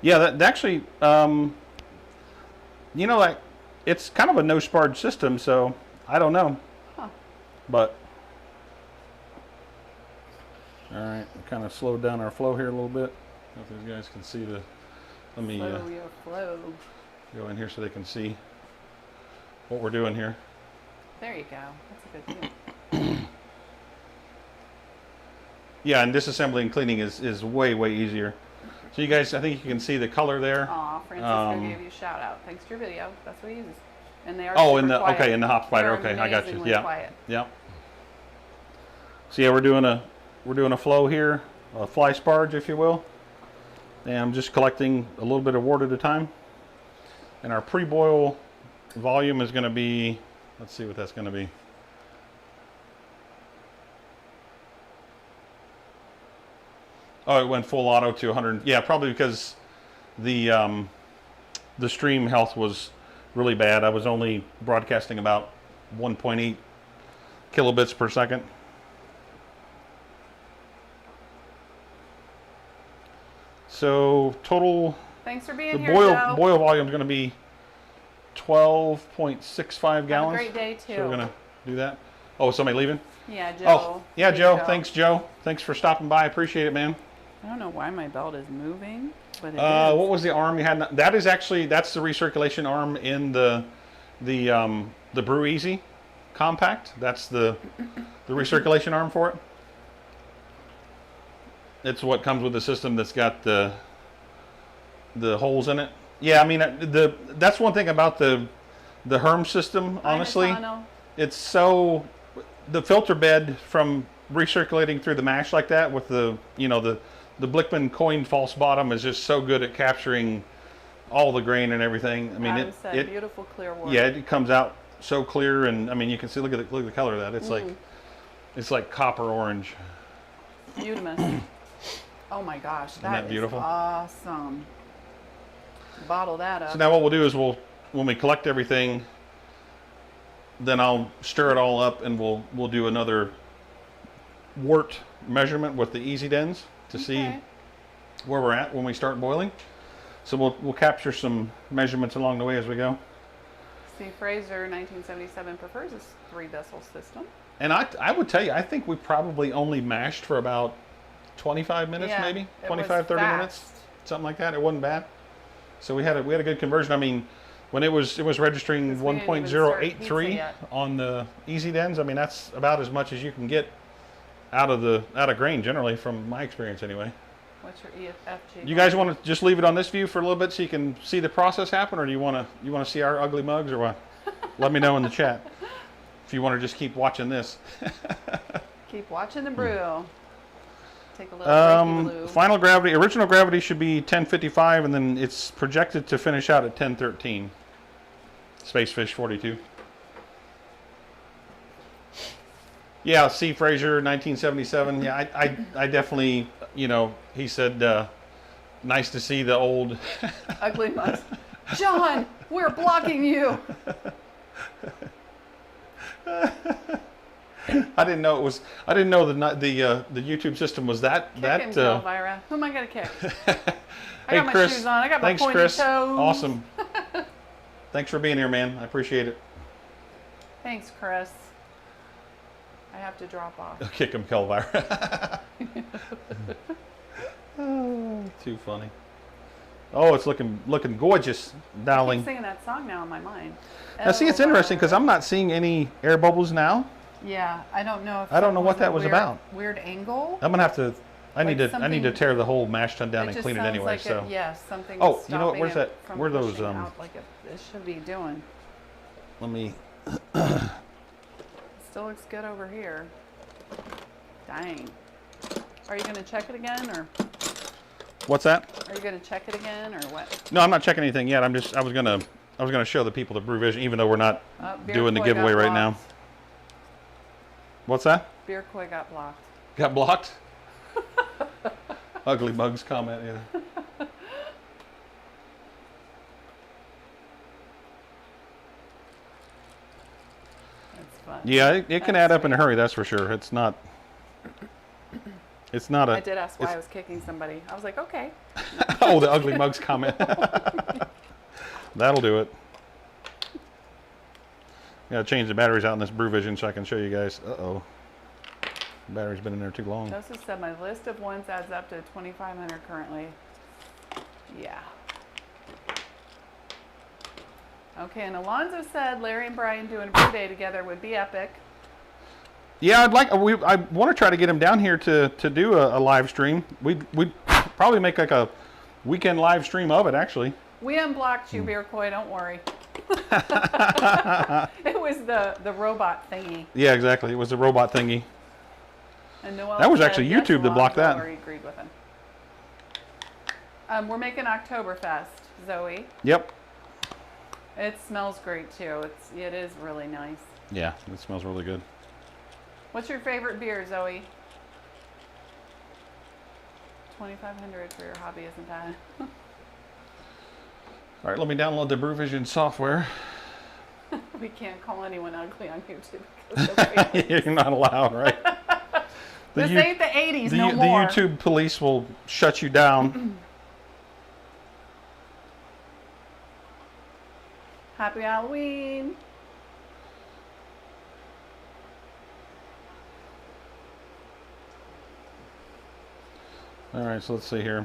Yeah, that actually, you know, like, it's kind of a no Sparge system, so I don't know. Huh. But, all right, kind of slowed down our flow here a little bit. I don't know if you guys can see the, let me Slow your flow. go in here so they can see what we're doing here. There you go. That's a good deal. Yeah, and disassembly and cleaning is way easier. So you guys, I think you can see the color there. Aw, Francisco gave you a shout out. Thanks to your video. That's what he uses. And they are Oh, super in the quiet. okay, in the hop spider. They're Okay, I got you. amazingly Yeah, quiet. yeah. So yeah, we're doing a flow here, a fly sparge, if you will. And I'm just collecting a little bit of wort at a time. And our pre-boil volume is going to be, let's see what that's going to be. Oh, it went full auto to 100. Yeah, probably because the stream health was really bad. I was only broadcasting about 1.8 kilobits per second. So total, Thanks for being the here, Joe. boil volume is going to be 12.65 gallons. Have a great day, too. So we're going to do that. Oh, somebody leaving? Yeah, Joe. Oh, yeah, Hey, Joe. Thanks, Joe. Thanks for stopping by. I appreciate it, man. I don't know why my belt is moving, but it is. What was the arm you had? That is actually, that's the recirculation arm in the Brew Easy Compact. That's the recirculation arm for it. It's what comes with the system that's got the holes in it. Yeah, I mean that's one thing about the HERMS system. Honestly, it's so the filter bed from recirculating through the mash like that with the Blichmann coin false bottom is just so good at capturing all the grain and everything. I mean, it beautiful clear wort. Yeah, it comes out so clear, and I mean you can see look at the color of that. It's like copper orange. Beautimous. Oh my gosh, that beautiful? Is awesome. Bottle that up. So now what we'll do is when we collect everything, then I'll stir it all up and we'll do another wort measurement with the Easy Dens to see where we're at when we start boiling. So we'll capture some measurements along the way as we go. Steve Fraser, 1977, prefers this 3-vessel system. And I would tell you, I think we probably only mashed for about 25 minutes, maybe 25, 30 minutes, something like that. It wasn't bad. So we had a good conversion. I mean, when it was registering 1.083 on the Easy Dens. I mean, that's about as much as you can get out of grain generally, from my experience anyway. What's your EFG? You guys want to just leave it on this view for a little bit so you can see the process happen, or do you want to see our ugly mugs, or what? Let me know in the chat if you want to just keep watching this. Keep watching the brew. Take a little final gravity, original gravity should be 1055, and then it's projected to finish out at 1013. Spacefish 42. Yeah, C. Fraser, 1977. Yeah, I definitely, he said, nice to see the old ugly mugs. John, we're blocking you. I didn't know the YouTube system was that. Kick him, Elvira. Who am I gonna kick? I got my Chris, shoes on. I got my thanks, pointy Chris. toes. Awesome. Thanks for being here, man. I appreciate it. Thanks, Chris. I have to drop off. Kick him, Elvira. Oh, too funny. Oh, it's looking gorgeous, darling. I keep singing that song now in my mind. Now, see, it's interesting because I'm not seeing any air bubbles now. Yeah, I don't know if I don't know what that was about. Weird angle. I'm gonna have to. I need to tear the whole mash tun down and clean it anyway. Like so yes, something. Oh, you know what? Where's that? Where are those? Out like it should be doing. let me. Still looks good over here. Dang. Are you going to check it again, or? What's that? Are you going to check it again, or what? No, I'm not checking anything yet. I was gonna show the people the Brew Vision, even though we're not doing the giveaway right now. What's that? Beer Koi got blocked. Got blocked? Ugly Mugs comment, yeah. That's fun. Yeah, it can add up in a hurry, that's for sure. It's not a... I did ask why I was kicking somebody. I was like, okay. Oh, the Ugly Mugs comment. That'll do it. Gotta change the batteries out in this Brew Vision so I can show you guys. Uh-oh. The battery's been in there too long. Joseph said my list of ones adds up to 2,500 currently. Yeah. Okay, and Alonzo said Larry and Brian doing a brew day together would be epic. Yeah, I want to try to get him down here to do a live stream. We'd probably make like a weekend live stream of it, actually. We unblocked you, Beer Koi, don't worry. It was the robot thingy. Yeah, exactly. It was the robot thingy. And Noel that was said, actually yes, YouTube that blocked that. He agreed with him. We're making Oktoberfest, Zoe. Yep. It smells great too. It is really nice. Yeah, it smells really good. What's your favorite beer, Zoe? 2,500 for your hobby isn't bad. All right, let me download the Brew Vision software. We can't call anyone ugly on YouTube because of ratings. You're not allowed, right? This ain't the 80s no the more. YouTube police will shut you down. Happy Halloween. All right, so let's see here.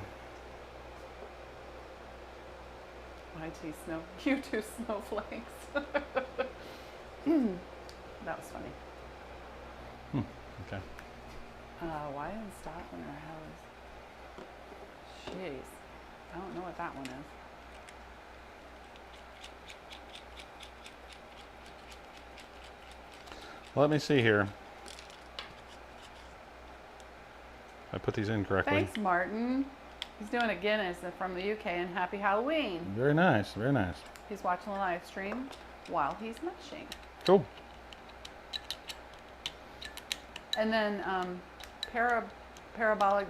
YT snow, you two snowflakes. That was funny. Okay. Why in Scotland or how is? Jeez, I don't know what that one is. Let me see here. I put these in correctly. Thanks, Martin. He's doing a Guinness from the UK, and happy Halloween. Very nice, very nice. He's watching the live stream while he's mushing. Cool. And then Parabolic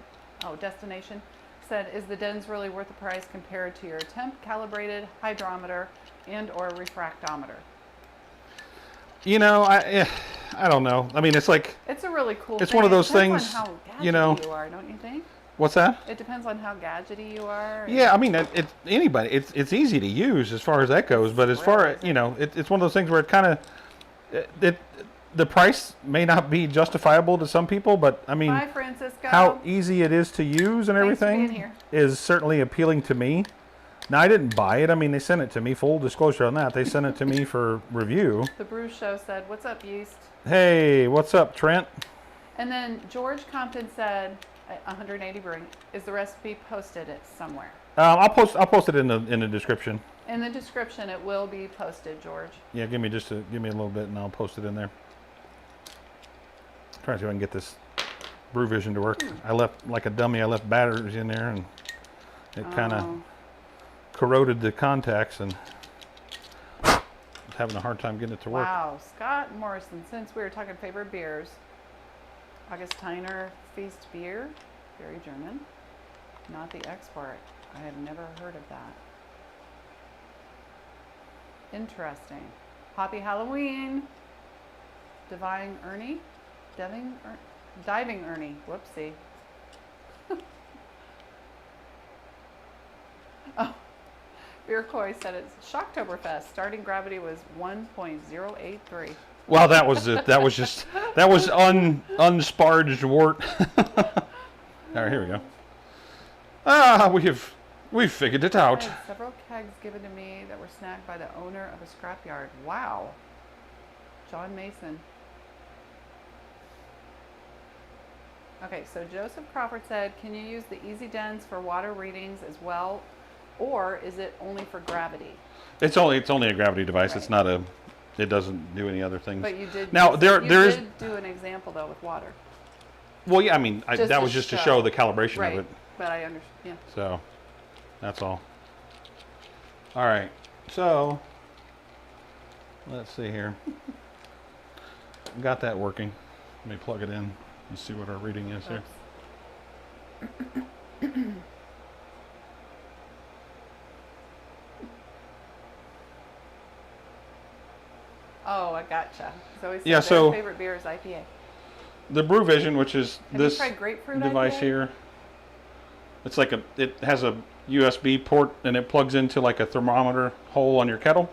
Destination said, is the Dens really worth the price compared to your temp calibrated hydrometer and or refractometer? You know, I don't know. I mean, it's like... It's a really cool It's thing. one of those It depends things, on how gadgety you know... you are, don't you think? What's that? It depends on how gadgety you are. Yeah, I mean, it's easy to use as far as that goes, but as far as, you know, it's one of those things where it kind of... The price may not be justifiable to some people, but I mean, Bye, Francisco. how easy it is to use and Thanks for everything being here. is certainly appealing to me. Now, I didn't buy it. I mean, they sent it to me. Full disclosure on that. They sent it to me for review. The Brew Show said, what's up, Yeast? Hey, what's up, Trent? And then George Compton said, 180 Brewing, is the recipe posted it somewhere? I'll post it in the description. In the description, it will be posted, George. Yeah, give me a little bit, and I'll post it in there. Trying to see if I can get this Brew Vision to work. I left, like a dummy, I left batteries in there, and it kind of corroded the contacts, and I was having a hard time getting it to work. Wow, Scott Morrison, since we were talking favorite beers, Augustiner Feast Beer, very German, not the export. I have never heard of that. Interesting. Happy Halloween. Diving Ernie. Diving Ernie. Whoopsie. Oh, Beer Koi said it's Shocktoberfest. Starting gravity was 1.083. Well, that was unsparged wort. All right, here we go. We've figured it out. I had several kegs given to me that were snagged by the owner of a scrapyard. Wow. John Mason. Okay, so Joseph Crawford said, can you use the Easy Dens for water readings as well, or is it only for gravity? It's only a gravity device. Right. It's not a it doesn't do any other things. But you did. Now you there's did do an example though with water. Well, yeah, I mean Just that to was just to show. show the calibration Right. of it. But I understand. Yeah. So that's all. All right. So let's see here. Got that working. Let me plug it in and see what our reading is here. Oh, I gotcha. So he said Yeah, their so- favorite beer is IPA. The Brew Vision, which is Have this you tried grapefruit device IPA? here, it's like it has a USB port and it plugs into like a thermometer hole on your kettle.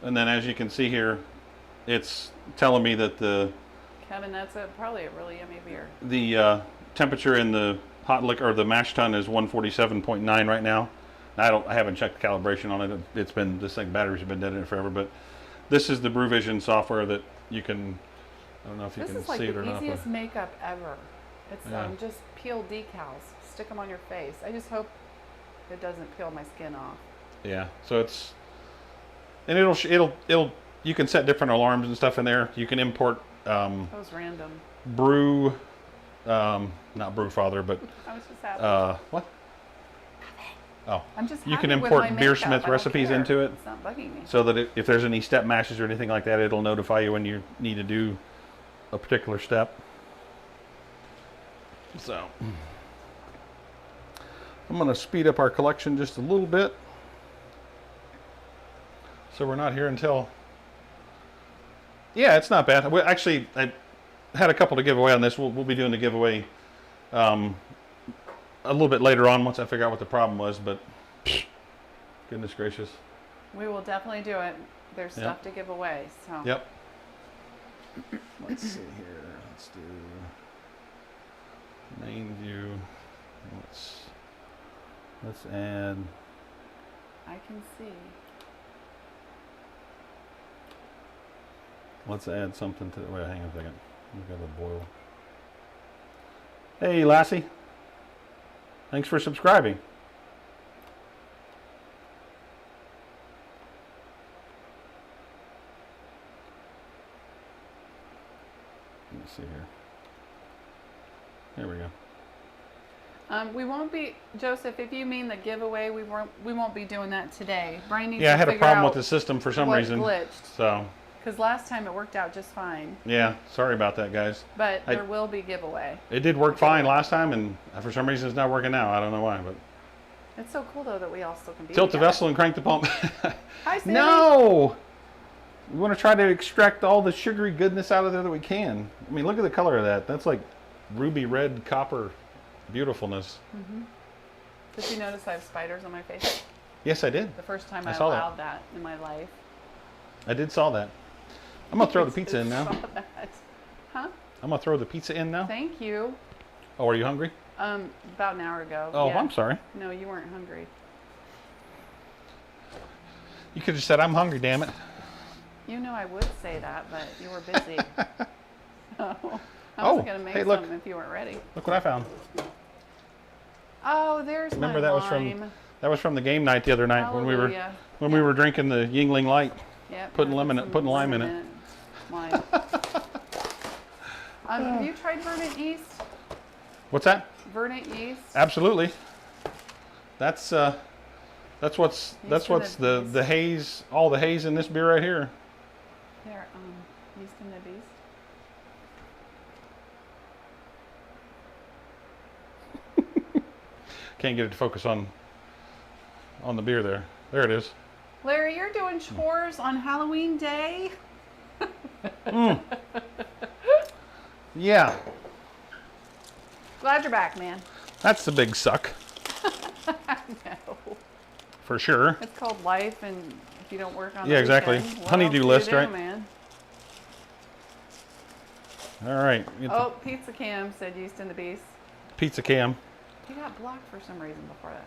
And then as you can see here, it's telling me that Kevin, that's probably a really yummy beer. the temperature in the hot liquor or the mash tun is 147.9 right now. I haven't checked the calibration on it. It's been, this thing, batteries have been dead in it forever, but this is the Brew Vision software that you can, I don't know if you This can is like see it or the not. easiest makeup ever. It's Yeah. just peel decals, stick them on your face. I just hope it doesn't peel my skin off. Yeah, so it's, and it'll you can set different alarms and stuff in there. You can import That was random. Brew, not Brew Father, but I was just happy. what? Oh, I'm just you can happy with import my makeup. Beersmith I don't recipes care. into it. It's not bugging me. so that if there's any step mashes or anything like that, it'll notify you when you need to do a particular step. So I'm going to speed up our collection just a little bit, so we're not here until. Yeah, it's not bad. Actually, I had a couple to give away on this. We'll be doing the giveaway a little bit later on once I figure out what the problem was. But goodness gracious. We will definitely do it. There's Yep. stuff to give away. So. Yep. Let's see here. Let's do main view. Let's add. I can see. Let's add something to. Wait, hang on a second. We've got a boil. Hey, Lassie. Thanks for subscribing. Let me see here. There we go. We won't be, Joseph, if you mean the giveaway, we won't be doing that today. Brian needs Yeah, to I had a figure problem out with the system for some what reason. glitched. So, Because last time it worked out just fine. yeah, sorry about that, guys. But there will be giveaway. It did work fine last time, and for some reason it's not working now. I don't know why, but It's so cool, though, that we all still can be tilt the together. vessel and crank the pump. Hi, Sammy. No! We want to try to extract all the sugary goodness out of there that we can. I mean, look at the color of that. That's like ruby red copper beautifulness. Did you notice I have spiders on my face? Yes, I did. The first time I I saw that. allowed that in my life. I did saw that. I'm gonna throw the pizza in now. Saw that. Huh? I'm gonna throw the pizza in now. Thank you. Oh, are you hungry? About an hour ago. Oh, yeah. I'm sorry. No, you weren't hungry. You could have said I'm hungry. Damn it. You know I would say that, but you were busy. So, I Oh, wasn't going to make hey, look. something if you weren't ready. Look what I found. Oh, there's Remember my that was lime. from the game night the other night when we Hallelujah. were drinking the Yingling Light. Yep, putting I lemon- put some putting lime in lemon Lime. Have you tried Verdant yeast? What's that? Verdant yeast? Absolutely. That's what's in the haze, all the haze in this beer right here. There, yeast in the beast. Can't get it to focus on the beer there. There it is. Larry, you're doing chores on Halloween Day? Yeah, Glad you're back, man. that's the big suck No. for sure. It's called life, and if you don't work on Yeah, the exactly. weekend, what Honey-do else do list, you do, right? Man? All right, get the Oh, Pizza Cam said yeast in the beast. pizza cam. He got blocked for some reason before that.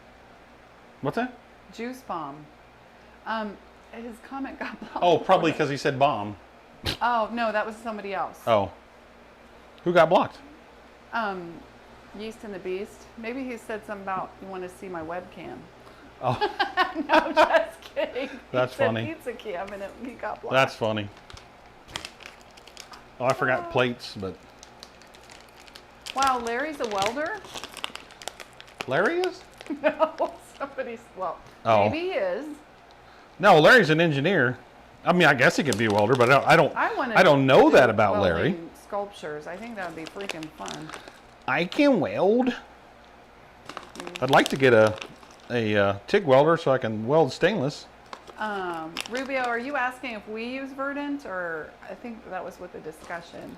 What's that? Juice Bomb. His comment got blocked. Oh, before probably that. because he said bomb. Oh, no, that was somebody else. Oh, who got blocked? Yeast in the Beast. Maybe he said something about you want to see my webcam. Oh, No, just kidding. That's He said funny. pizza cam and he got blocked. that's funny. Oh, I forgot plates, but Wow, Larry's a welder? Larry is? No, somebody's, well, Oh. maybe he is. No, Larry's an engineer. I mean, I guess he could be a welder, but I don't. wanna I don't know do that about Larry. welding Sculptures. I think that would be freaking fun. I can weld. I'd like to get a TIG welder so I can weld stainless. Rubio, are you asking if we use Verdant, or I think that was with the discussion?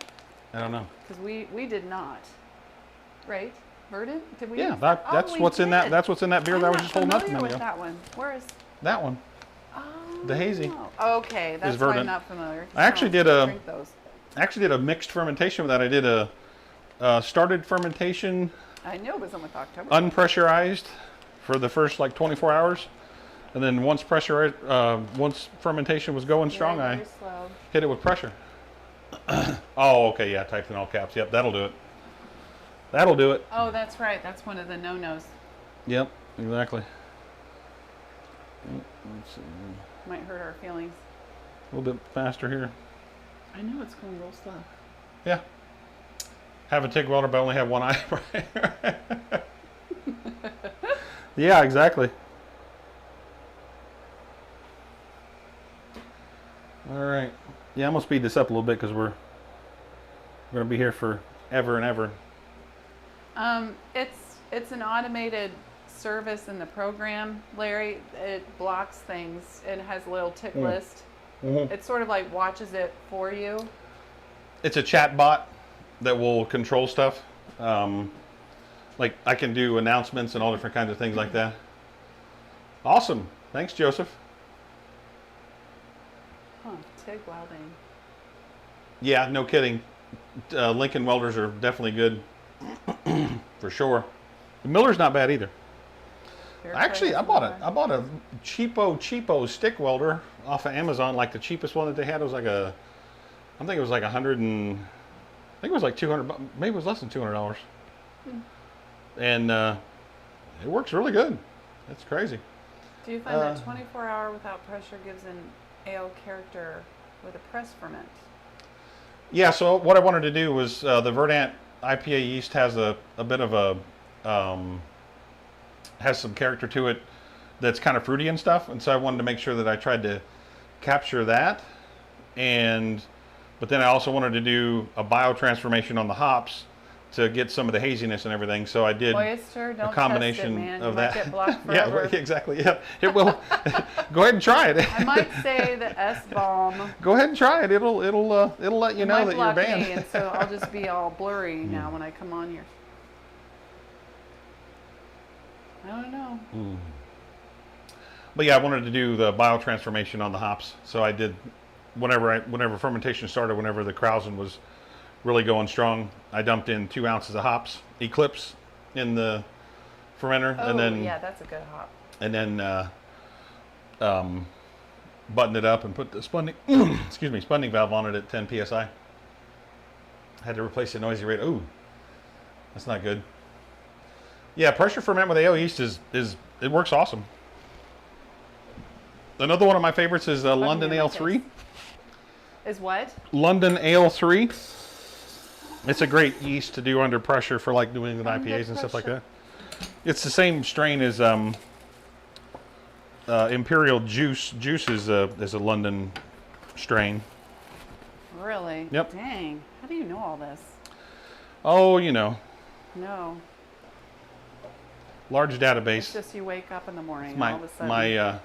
I don't know. Because we did not, right? Verdant? Did we? Yeah, use that? that's we what's in that. did. That's what's in that beer I'm that I was not just holding up a familiar minute with ago. that one. Where is? That one. Oh, The hazy. Okay, that's why I'm Verdant. not familiar. I actually don't did a- drink those. I actually did a mixed fermentation with that. I did a started fermentation I knew it was with October. unpressurized for the first like 24 hours, and then once once fermentation was going strong, Yeah, I very slow. hit it with pressure. Oh, okay, yeah, typed in all caps. Yep, that'll do it. That'll do it. Oh, that's right. That's one of the no-nos. Yep, exactly. Let's see. Might hurt our feelings. A little bit faster here. I know it's going real slow. Yeah. Have a TIG welder, but only have one eye. Yeah, exactly. All right. Yeah, I'm gonna speed this up a little bit because we're gonna be here for ever and ever. It's an automated service in the program, Larry. It blocks things. It has a little tick list. It sort of like watches it for you. It's a chat bot that will control stuff. Like I can do announcements and all different kinds of things like that. Awesome. Thanks, Joseph. Huh, TIG welding. Yeah, no kidding. Lincoln welders are definitely good, for sure. The Miller's not bad either. Actually, I bought a cheapo stick welder off of Amazon. Like the cheapest one that they had was like I think it was like I think it was like $200. Maybe it was less than $200. And it works really good. It's crazy. Do you find that 24-hour without pressure gives an ale character with a press ferment? Yeah. So what I wanted to do was the Verdant IPA yeast has a bit of a has some character to it that's kind of fruity and stuff, and so I wanted to make sure that I tried to capture that, but then I also wanted to do a biotransformation on the hops to get some of the haziness and everything. So I did Oyster, don't a combination test it, man. of You might that. get blocked Yeah, forever. well, exactly. Yeah, it will. Go ahead and try it. I might say the S-bomb. Go ahead and try it. It'll let you know might that you're block banned. me, and so I'll just be all blurry now when I come on here. I don't know. But yeah, I wanted to do the biotransformation on the hops. So I did whenever fermentation started, whenever the Krausen was really going strong, I dumped in 2 ounces of hops, Eclipse, in the fermenter, Oh, and then yeah, that's a good hop. and then buttoned it up and put the spunding valve on it at 10 psi. Had to replace the noisy rate. Ooh, that's not good. Yeah, pressure ferment with ale yeast is it works awesome. Another one of my favorites is London Ale 3. Is what? London Ale 3. It's a great yeast to do under pressure for like New England Under IPAs and stuff like pressure. that. It's the same strain as Imperial Juice. Juice is a London strain. Really? Yep. Dang. How do you know all this? Oh, you know, No. large It's database. just you wake up in the morning and My all of a sudden.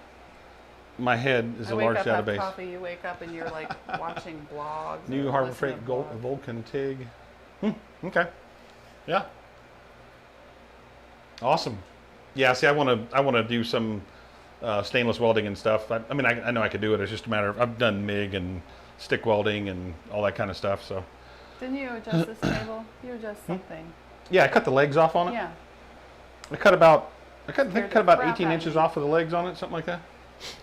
my head is I a wake large up, have database. coffee, you wake up and you're like watching blogs. New or Harbor listening Freight to Gold, blogs. Vulcan TIG. Okay. Yeah. Awesome. Yeah. See, I want to do some stainless welding and stuff. I mean, I know I could do it. It's just a matter of I've done MIG and stick welding and all that kind of stuff. So. Didn't you adjust this table? You adjust something. Yeah, I cut the legs off on it. Yeah. I think I cut Scared the about crap 18 out of inches me. off of the legs on it, something like that.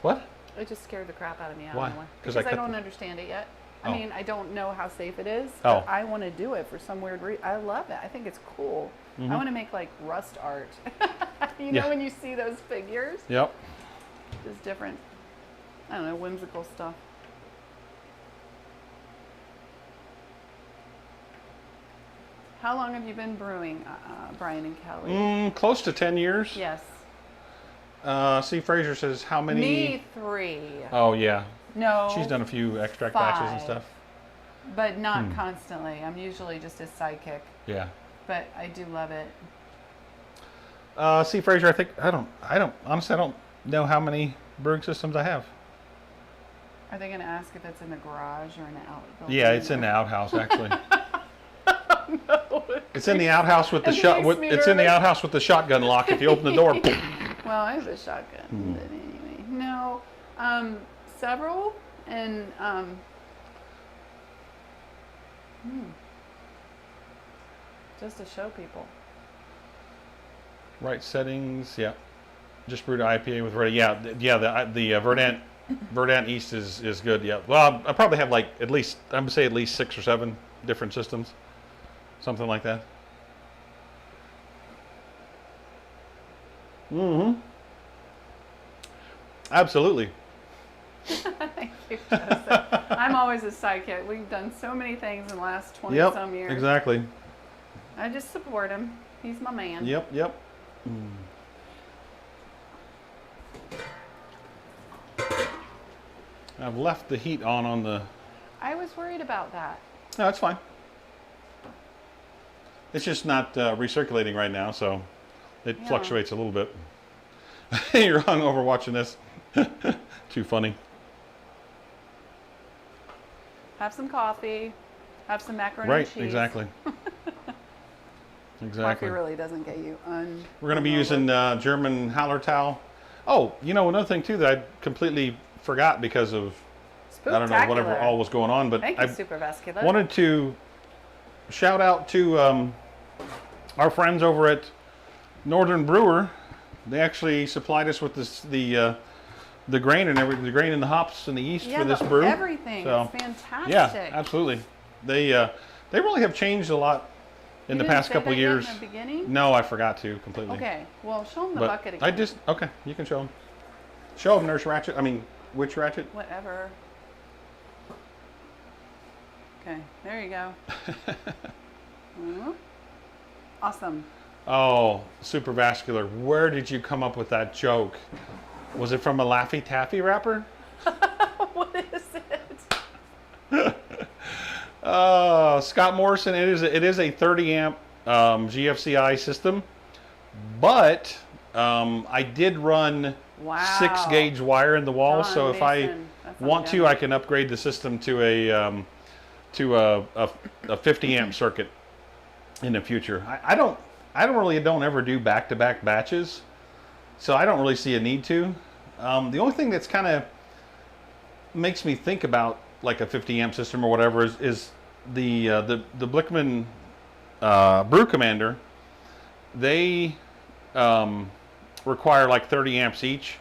What? It just scared the crap out of me. I Why? don't know why. 'Cause Because I I cut don't the- understand it yet. I Oh. mean, I don't know how safe it is. Oh. But I want to do it for some weird reason. I love it. I think it's cool. I want to make like rust art. You Yeah. know when you see those figures? Yep. Just different, I don't know, whimsical stuff. How long have you been brewing, Brian and Kelly? Close to 10 years. Yes. C. Fraser says how many? Me 3. Oh yeah. No. She's done a few extract 5. batches and stuff. But not constantly. I'm usually just a sidekick. Yeah. But I do love it. C. Fraser, I don't honestly, I don't know how many brewing systems I have. Are they going to ask if it's in the garage or in the outbuilding? Yeah, it's in the outhouse actually. No. It's in the outhouse with the It shot. makes me It's in the nervous. outhouse with the shotgun lock. If you open the door, Well, I have a shotgun, but anyway. No, several, and just to show people. right settings. Yeah, just brewed IPA with Verdant. Yeah. The Verdant East is good. Yeah. Well, I probably have like at least I would say at least 6 or 7 different systems, something like that. Absolutely. Thank you, Joseph. I'm always a sidekick. We've done so many things in the last 20 Yep. some years. Exactly. I just support him. He's my man. Yep. Yep. I've left the heat on the. I was worried about that. No, it's fine. It's just not recirculating right now, so it Yeah. fluctuates a little bit. You're hungover watching this. Too funny. Have some coffee. Have some macaroni Right, and cheese. exactly. Exactly. Coffee really doesn't get you We're going to be using German Hallertau. Oh, you know, another thing too that I completely forgot because of, I don't know, whatever Spooktacular. all was going on, but Thank you, I Supervascular. wanted to shout out to our friends over at Northern Brewer. They actually supplied us with the grain and the grain and the hops and the yeast yeah, for this the- brew. everything. So, It's fantastic. yeah, absolutely. They really have changed a lot in You the didn't past say couple that yet years. in the beginning? No, I forgot to completely. Okay, well, show them the But bucket again. okay, you can show them. Show them, Nurse Ratchet. I mean, Witch Ratchet. Whatever. Okay, there you go. Mhm. Awesome. Oh, Supervascular. Where did you come up with that joke? Was it from a Laffy Taffy wrapper? What is it? Scott Morrison. It is a 30 amp GFCI system, but I did run Wow. 6 gauge wire in the wall. John So if I Mason. That sounds want to, good. I can upgrade the system to a 50 amp circuit in the future. I don't ever do back to back batches, so I don't really see a need to. The only thing that's kind of makes me think about like a 50 amp system or whatever is the Blichmann Brew Commander. They require like 30 amps each.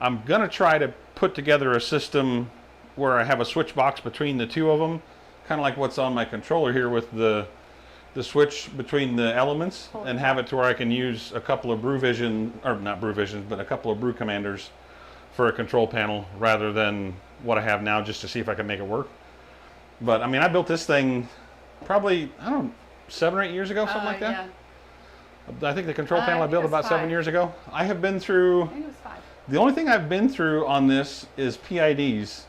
I'm gonna try to put together a system where I have a switch box between the two of them, kind of like what's on my controller here with the switch between the elements, and have it to where I can use a couple of Brew Vision, or not Brew Visions, but a couple of Brew Commanders for a control panel rather than what I have now, just to see if I can make it work. But I mean, I built this thing probably, I don't know, 7 or 8 years ago, something like that. Yeah. I think the control I panel I think built it was about 7 5. years ago. I have been through, I think it was 5. the only thing I've been through on this is PIDs.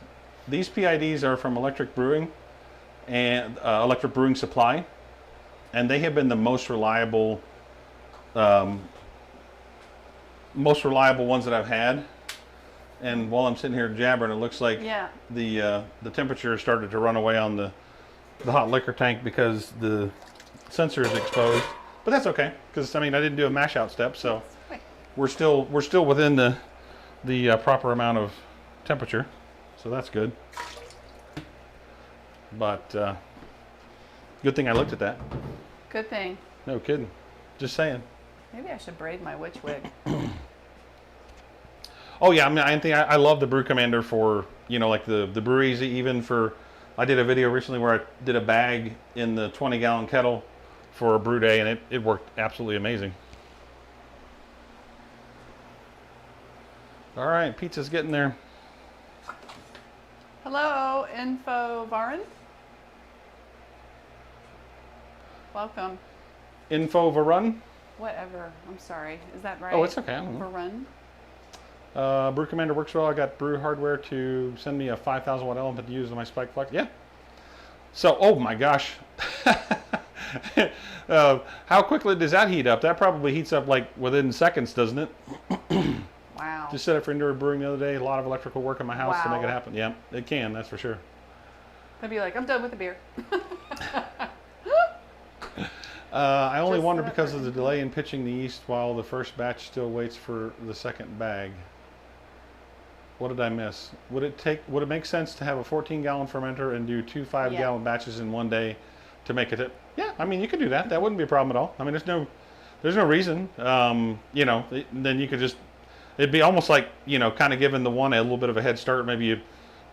These PIDs are from Electric Brewing and Electric Brewing Supply, and they have been the most reliable ones that I've had. And while I'm sitting here jabbering, it looks like Yeah. the temperature started to run away on the hot liquor tank because the sensor is exposed. But that's okay, because I mean I didn't do a mash out step, so Wait. we're still within the proper amount of temperature, so that's good. But good thing I looked at that. Good thing. No kidding. Just saying. Maybe I should braid my witch wig. Oh yeah, I mean I love the Brew Commander for, you know, like the Brew Easy, even for, I did a video recently where I did a bag in the 20-gallon kettle for a brew day, and it worked absolutely amazing. All right, pizza's getting there. Hello, Info Varan. Welcome. Info Varun. Whatever. I'm sorry. Is that right? Oh, it's okay. I don't know. Varun. Brew Commander works well. I got Brew hardware to send me a 5,000 watt element to use on my Spike Flex. Yeah. So, oh my gosh. How quickly does that heat up? That probably heats up like within seconds, doesn't it? Wow. Just set it for indoor brewing the other day. A lot of electrical work in my house to make it Wow. happen. Yeah, it can, that's for sure. I'd be like, I'm done with the beer. I only Just wonder set up because for of the delay in pitching the yeast while the first batch still waits for the second bag. What did I miss? Would it make sense to have a 14-gallon fermenter and do 2 5-gallon batches in one day to make it? Yeah, I mean, you could do that. That wouldn't be a problem at all. I mean, there's no reason. You know, then you could just, it'd be almost like, you know, kind of giving the one a little bit of a head start. Maybe you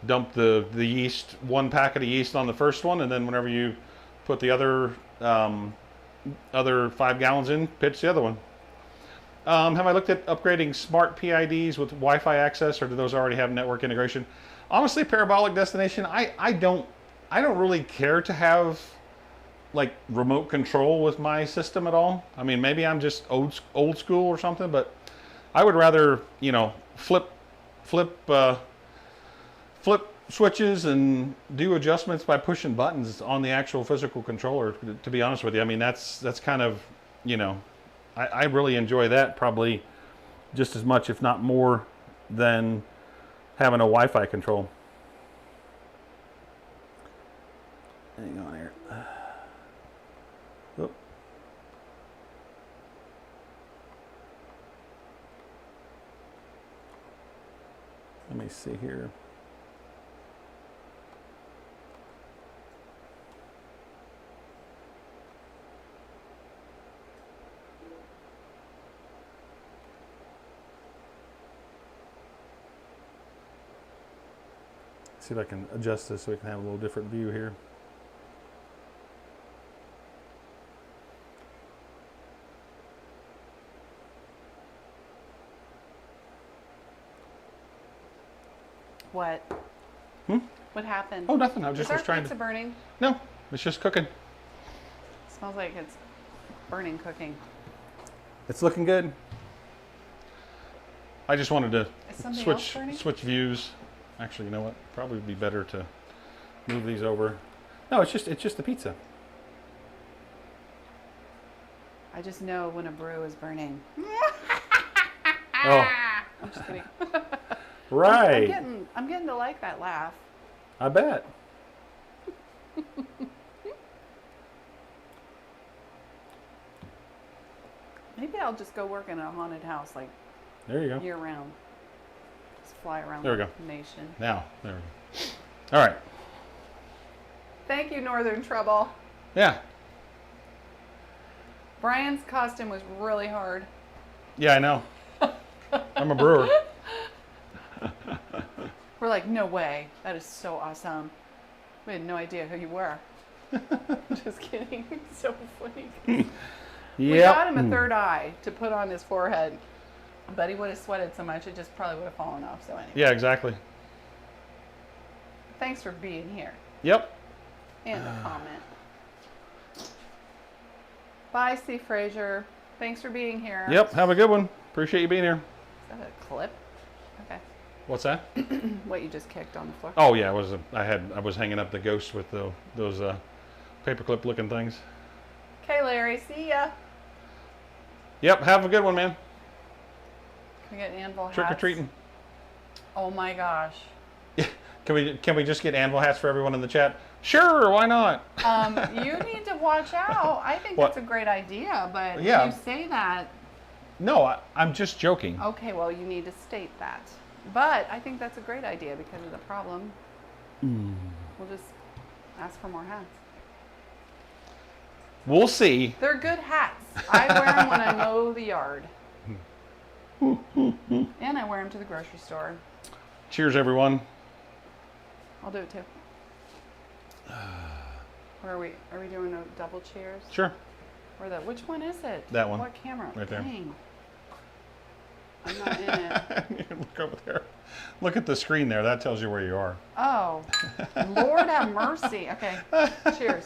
dump the yeast, 1 packet of yeast on the first one, and then whenever you put the other 5 gallons in, pitch the other one. Have I looked at upgrading smart PIDs with Wi-Fi access, or do those already have network integration? Honestly, parabolic destination, I don't really care to have like remote control with my system at all. I mean, maybe I'm just old school or something, but I would rather, you know, flip switches and do adjustments by pushing buttons on the actual physical controller, to be honest with you. I mean, that's kind of, you know, I really enjoy that probably just as much, if not more, than having a Wi-Fi control. Hang on here. Oh. Let me see here. See if I can adjust this so we can have a little different view here. What? What happened? Oh, nothing. I was Is just our was trying pizza to. burning? No, it's just cooking. Smells like it's burning cooking. It's looking good. I just wanted to Is something else switch burning? views. Actually, you know what? Probably would be better to move these over. No, it's just the pizza. I just know when a brew is burning. Oh, I'm just kidding. right. I'm getting to like that laugh. I bet. Maybe I'll just go work in a haunted house like There you go. year round. Just fly around There we the go. nation. Now, there we go. All right. Thank you, Northern Trouble. Yeah. Brian's costume was really hard. Yeah, I know. I'm a brewer. We're like, no way. That is so awesome. We had no idea who you were. Just kidding. It's so funny. We got him a third eye to put on his forehead, but he would have sweated so much it just probably would have fallen off. So anyway. Yeah, exactly. Thanks for being here. Yep. And a comment. Bye, C. Fraser. Thanks for being here. Yep. Have a good one. Appreciate you being here. Is that a clip? Okay. What's that? What you just kicked on the floor? Oh yeah, I was hanging up the ghost with those paperclip looking things. Okay, Larry. See ya. Yep. Have a good one, man. Can we get Anvil hats? Trick or treating. Oh my gosh. Can we just get Anvil hats for everyone in the chat? Sure, why not? You need to watch out. I think What? that's a great idea, but Yeah. you say that. No, I'm just joking. Okay, well, you need to state that. But I think that's a great idea because of the problem. We'll just ask for more hats. We'll see. They're good hats. I wear them when I mow the yard. And I wear them to the grocery store. Cheers, everyone. I'll do it too. Or are we doing a double cheers? Sure. Or the, which one is it? That one. What camera? Right there. Dang. I'm not in it. You look over there. Look at the screen there. That tells you where you are. Oh, Lord have mercy. Okay, cheers.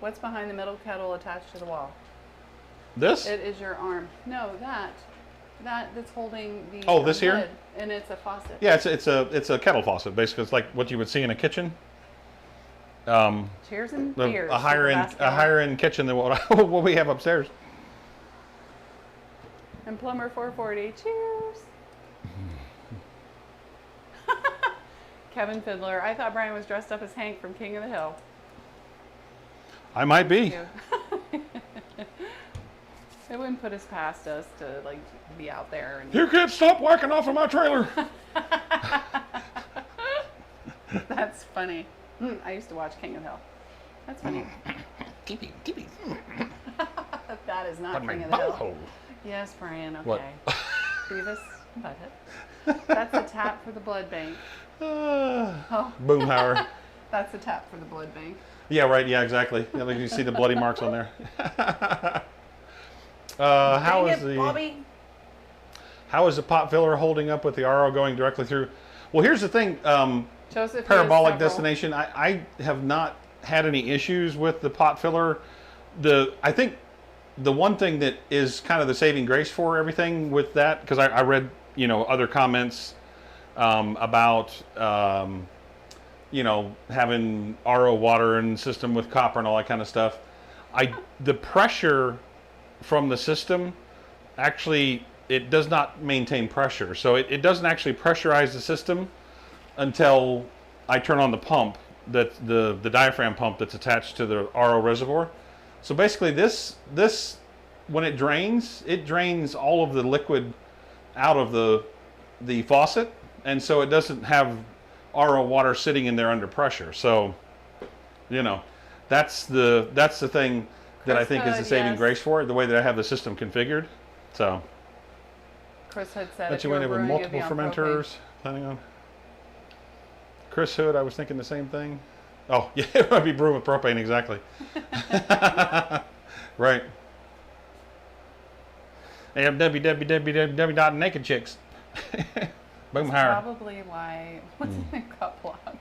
What's behind the middle kettle attached to the wall? This? It is your arm. No, that's holding the Oh, this here? lid, and it's a faucet. Yeah, it's a kettle faucet. Basically, it's like what you would see in a kitchen. Cheers and beers. A higher end kitchen than what we have upstairs. And Plumber 440. Cheers. Kevin Fiddler. I thought Brian was dressed up as Hank from King of the Hill. I might be. It wouldn't put us past us to like be out there. And You can't stop whacking off of my trailer. That's funny. I used to watch King of the Hill. That's funny. That is not King of the Hill. Yes, Brian. Okay. What? Beavis and Butthead. That's a tap for the blood bank. Boomhauer. That's a tap for the blood bank. Yeah, right. Yeah, exactly. Yeah, like you see the bloody marks on there. How is the pot filler holding up with the RO going directly through? Well, here's the thing. Joseph, parabolic destination. I have not had any issues with the pot filler. I think the one thing that is kind of the saving grace for everything with that, because I read other comments about having RO water and system with copper and all that kind of stuff. The pressure from the system actually, it does not maintain pressure, so it doesn't actually pressurize the system until I turn on the pump, that the diaphragm pump that's attached to the RO reservoir. So basically this when it drains all of the liquid out of the faucet, and so it doesn't have RO water sitting in there under pressure. So that's the thing that I think is the saving grace for it, the way that I have the system configured. So Chris had said that you went in with multiple fermenters, planning on. Chris Hood, I was thinking the same thing. Oh, yeah, it might be brewing with propane, exactly. Right. www.nakedchicks. Boom, That's probably why. What's in the cup blocked?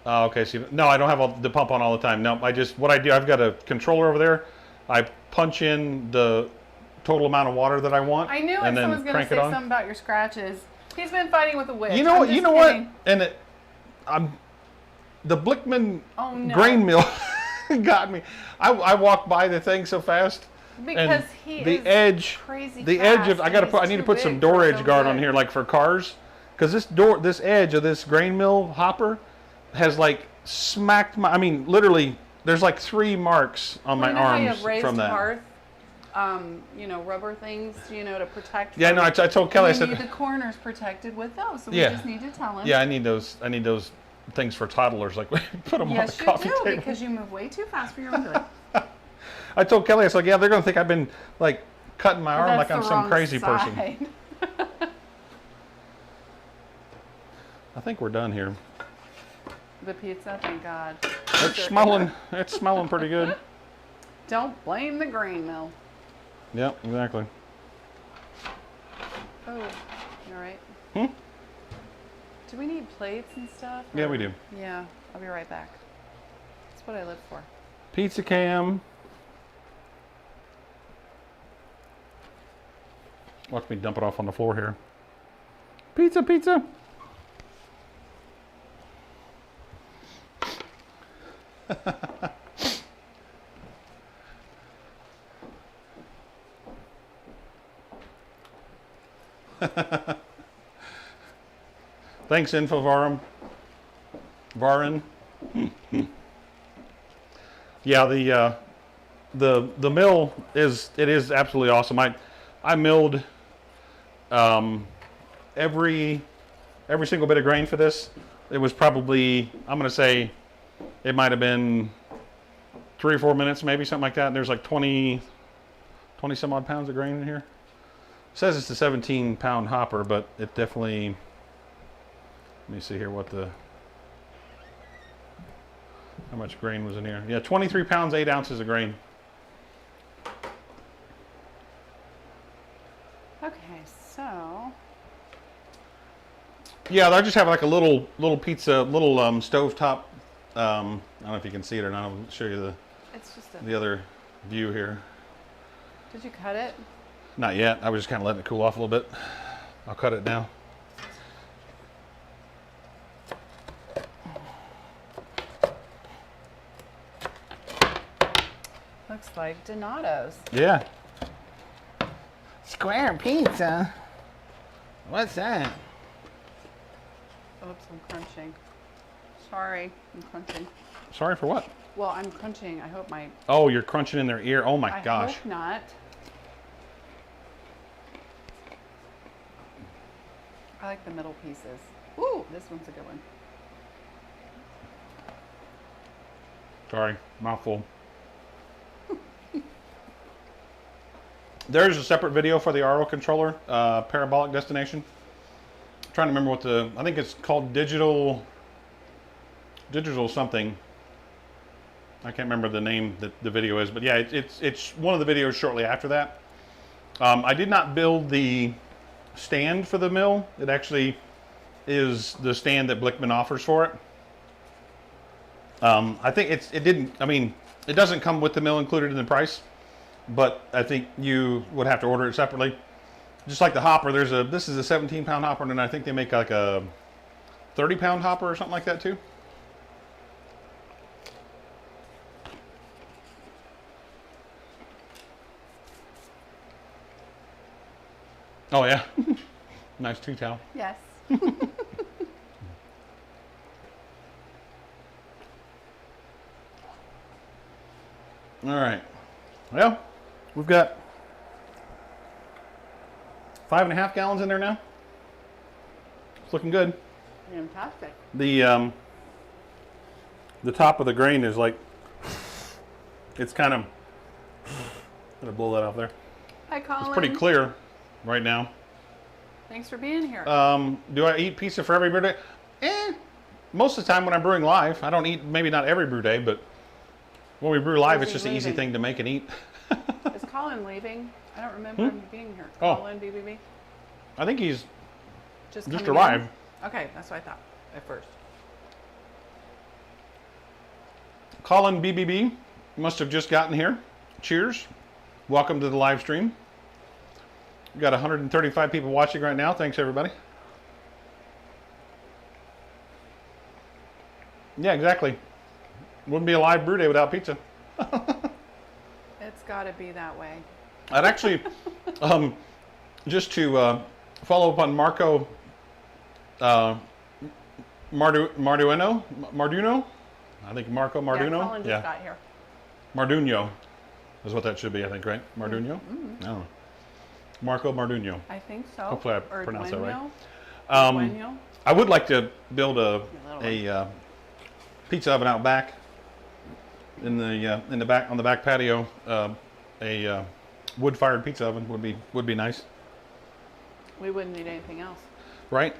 Oh, okay. So no, I don't have the pump on all the time. No, what I do, I've got a controller over there. I punch in the total amount of water that I want. I knew and if then someone's going to say something about your scratches. He's been fighting with a witch. You know what? And the Blichmann grain mill got me. I walked by the thing so fast. Because the edge of I need to put some door edge guard on here, like for cars, because this edge of this grain mill hopper has like smacked my. I mean, literally, there's like 3 marks on my arms from that. Hearth, rubber things, to protect. Yeah, no, I told Kelly. I said need the corners protected with those. So we just need to tell him. Yeah, I need those things for toddlers. Like put them on the coffee table. Yes, you do, because you move way too fast for your own good. I told Kelly, I was like, yeah, they're going to think I've been like cutting my arm like I'm some crazy person. I think we're done here. The pizza, thank God. It's smelling pretty good. Don't blame the grain mill. Yep, exactly. Oh, you all right? Do we need plates and stuff? Yeah, we do. Yeah, I'll be right back. That's what I live for. Pizza cam. Watch me dump it off on the floor here. Pizza, pizza. Thanks, Infovarum. Varin. Yeah, the mill is absolutely awesome. I milled every single bit of grain for this. It was probably, I'm going to say, it might have been 3 or 4 minutes, maybe something like that. And there's like 20 some odd pounds of grain in here. It says it's a 17-pound hopper, but it definitely. Let me see here what the. how much grain was in here. Yeah, 23 pounds, 8 ounces of grain. Okay, so. Yeah, I just have like a little pizza, little stovetop. I don't know if you can see it or not. I'll show you It's just the other view here. Did you cut it? Not yet. I was just kind of letting it cool off a little bit. I'll cut it now. Looks like Donato's. Yeah. Square pizza. What's that? Oops, I'm crunching. Sorry, I'm crunching. Sorry for what? Well, I'm crunching. I hope my. Oh, you're crunching in their ear. Oh my gosh. I hope not. I like the middle pieces. Ooh, this one's a good one. Sorry, mouthful. There's a separate video for the RO controller, parabolic destination. I'm trying to remember what I think it's called digital something. I can't remember the name that the video is, but yeah, it's one of the videos shortly after that. I did not build the stand for the mill. It actually is the stand that Blichmann offers for it. I think it doesn't come with the mill included in the price, but I think you would have to order it separately. Just like the hopper, this is a 17-pound hopper, and then I think they make like a 30-pound hopper or something like that too. Oh yeah, nice tea towel. Yes. All right. Well, we've got 5.5 gallons in there now. It's looking good. Fantastic. The top of the grain is like, it's kind of, I'm gonna blow that off there. Hi, Colin. It's pretty clear right now. Thanks for being here. Do I eat pizza for every brew day? Most of the time when I'm brewing live, I don't eat, maybe not every brew day, but when we brew live, it's just an easy thing to make and eat. Is Colin leaving? I don't remember him being here. Oh. Colin, BBB? I think he's Just arrived. Okay, that's what I thought at first. Colin BBB must have just gotten here. Cheers. Welcome to the live stream. We've got 135 people watching right now. Thanks, everybody. Yeah, exactly. Wouldn't be a live brew day without pizza. It's got to be that way. I'd actually, just to follow up on Marco Marduno. I think Marco Marduno. Yeah, Colin just got here. Marduno is what that should be, I think, right? Marduno? Mm-hmm. No. Marco Marduno. I think so. Hopefully I pronounced that right. Dueño. I would like to build a pizza oven out back in the back on the back patio. A wood-fired pizza oven would be nice. We wouldn't need anything else. Right.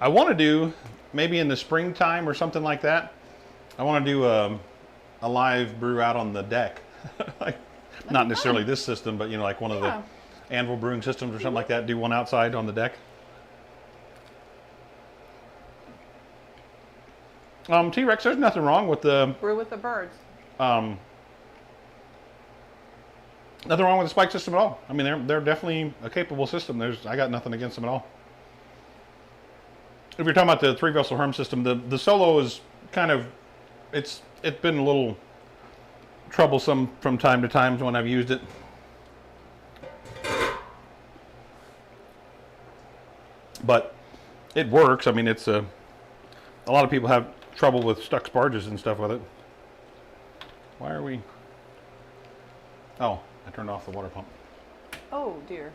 I want to do maybe in the springtime or something like that. I want to do a live brew out on the deck. Like, not necessarily this system, but like one of the Anvil Brewing systems or something like that. Do one outside on the deck. T-Rex, there's nothing wrong with the Brew with the birds. nothing wrong with the spike system at all. I mean, they're definitely a capable system. I got nothing against them at all. If you're talking about the 3-vessel HERMS system, the solo is kind of it's been a little troublesome from time to time when I've used it. But it works. I mean, it's a lot of people have trouble with stuck sparges and stuff with it. Why are we? Oh, I turned off the water pump. Oh dear.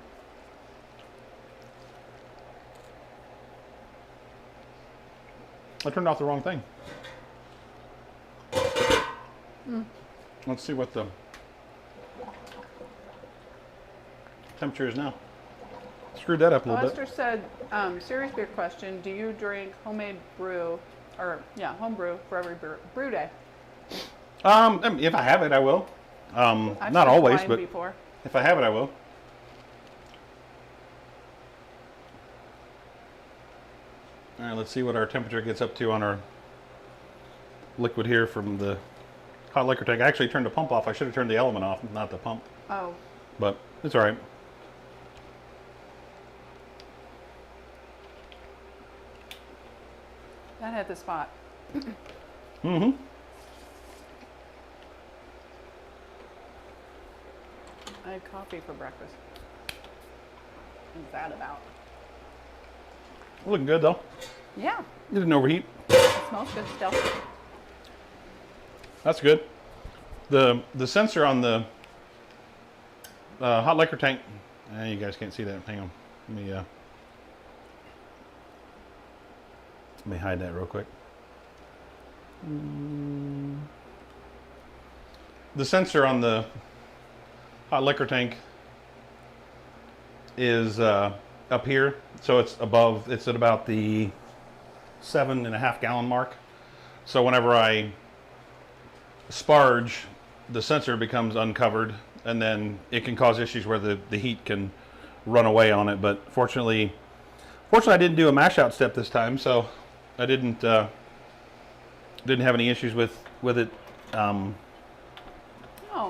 I turned off the wrong thing. Let's see what the temperature is now. Screwed that up a little bit. Lester said, serious beer question, do you drink homemade brew home brew for every brew day. I mean, if I have it, I will. I've Not seen always, wine but before. if I have it, I will. All right, let's see what our temperature gets up to on our liquid here from the hot liquor tank. I actually turned the pump off. I should have turned the element off, not the pump. Oh. But it's all right. That hit the spot. Mm-hmm. I had coffee for breakfast. What's that about? Looking good though. Yeah. It didn't overheat. It smells good still. That's good. The sensor on the hot liquor tank. You guys can't see that. Hang on. Let me hide that real quick. The sensor on the hot liquor tank is up here, so it's above. It's at about the 7.5 gallon mark. So whenever I sparge, the sensor becomes uncovered, and then it can cause issues where the heat can run away on it. But fortunately I didn't do a mash out step this time, so I didn't have any issues with it. Oh,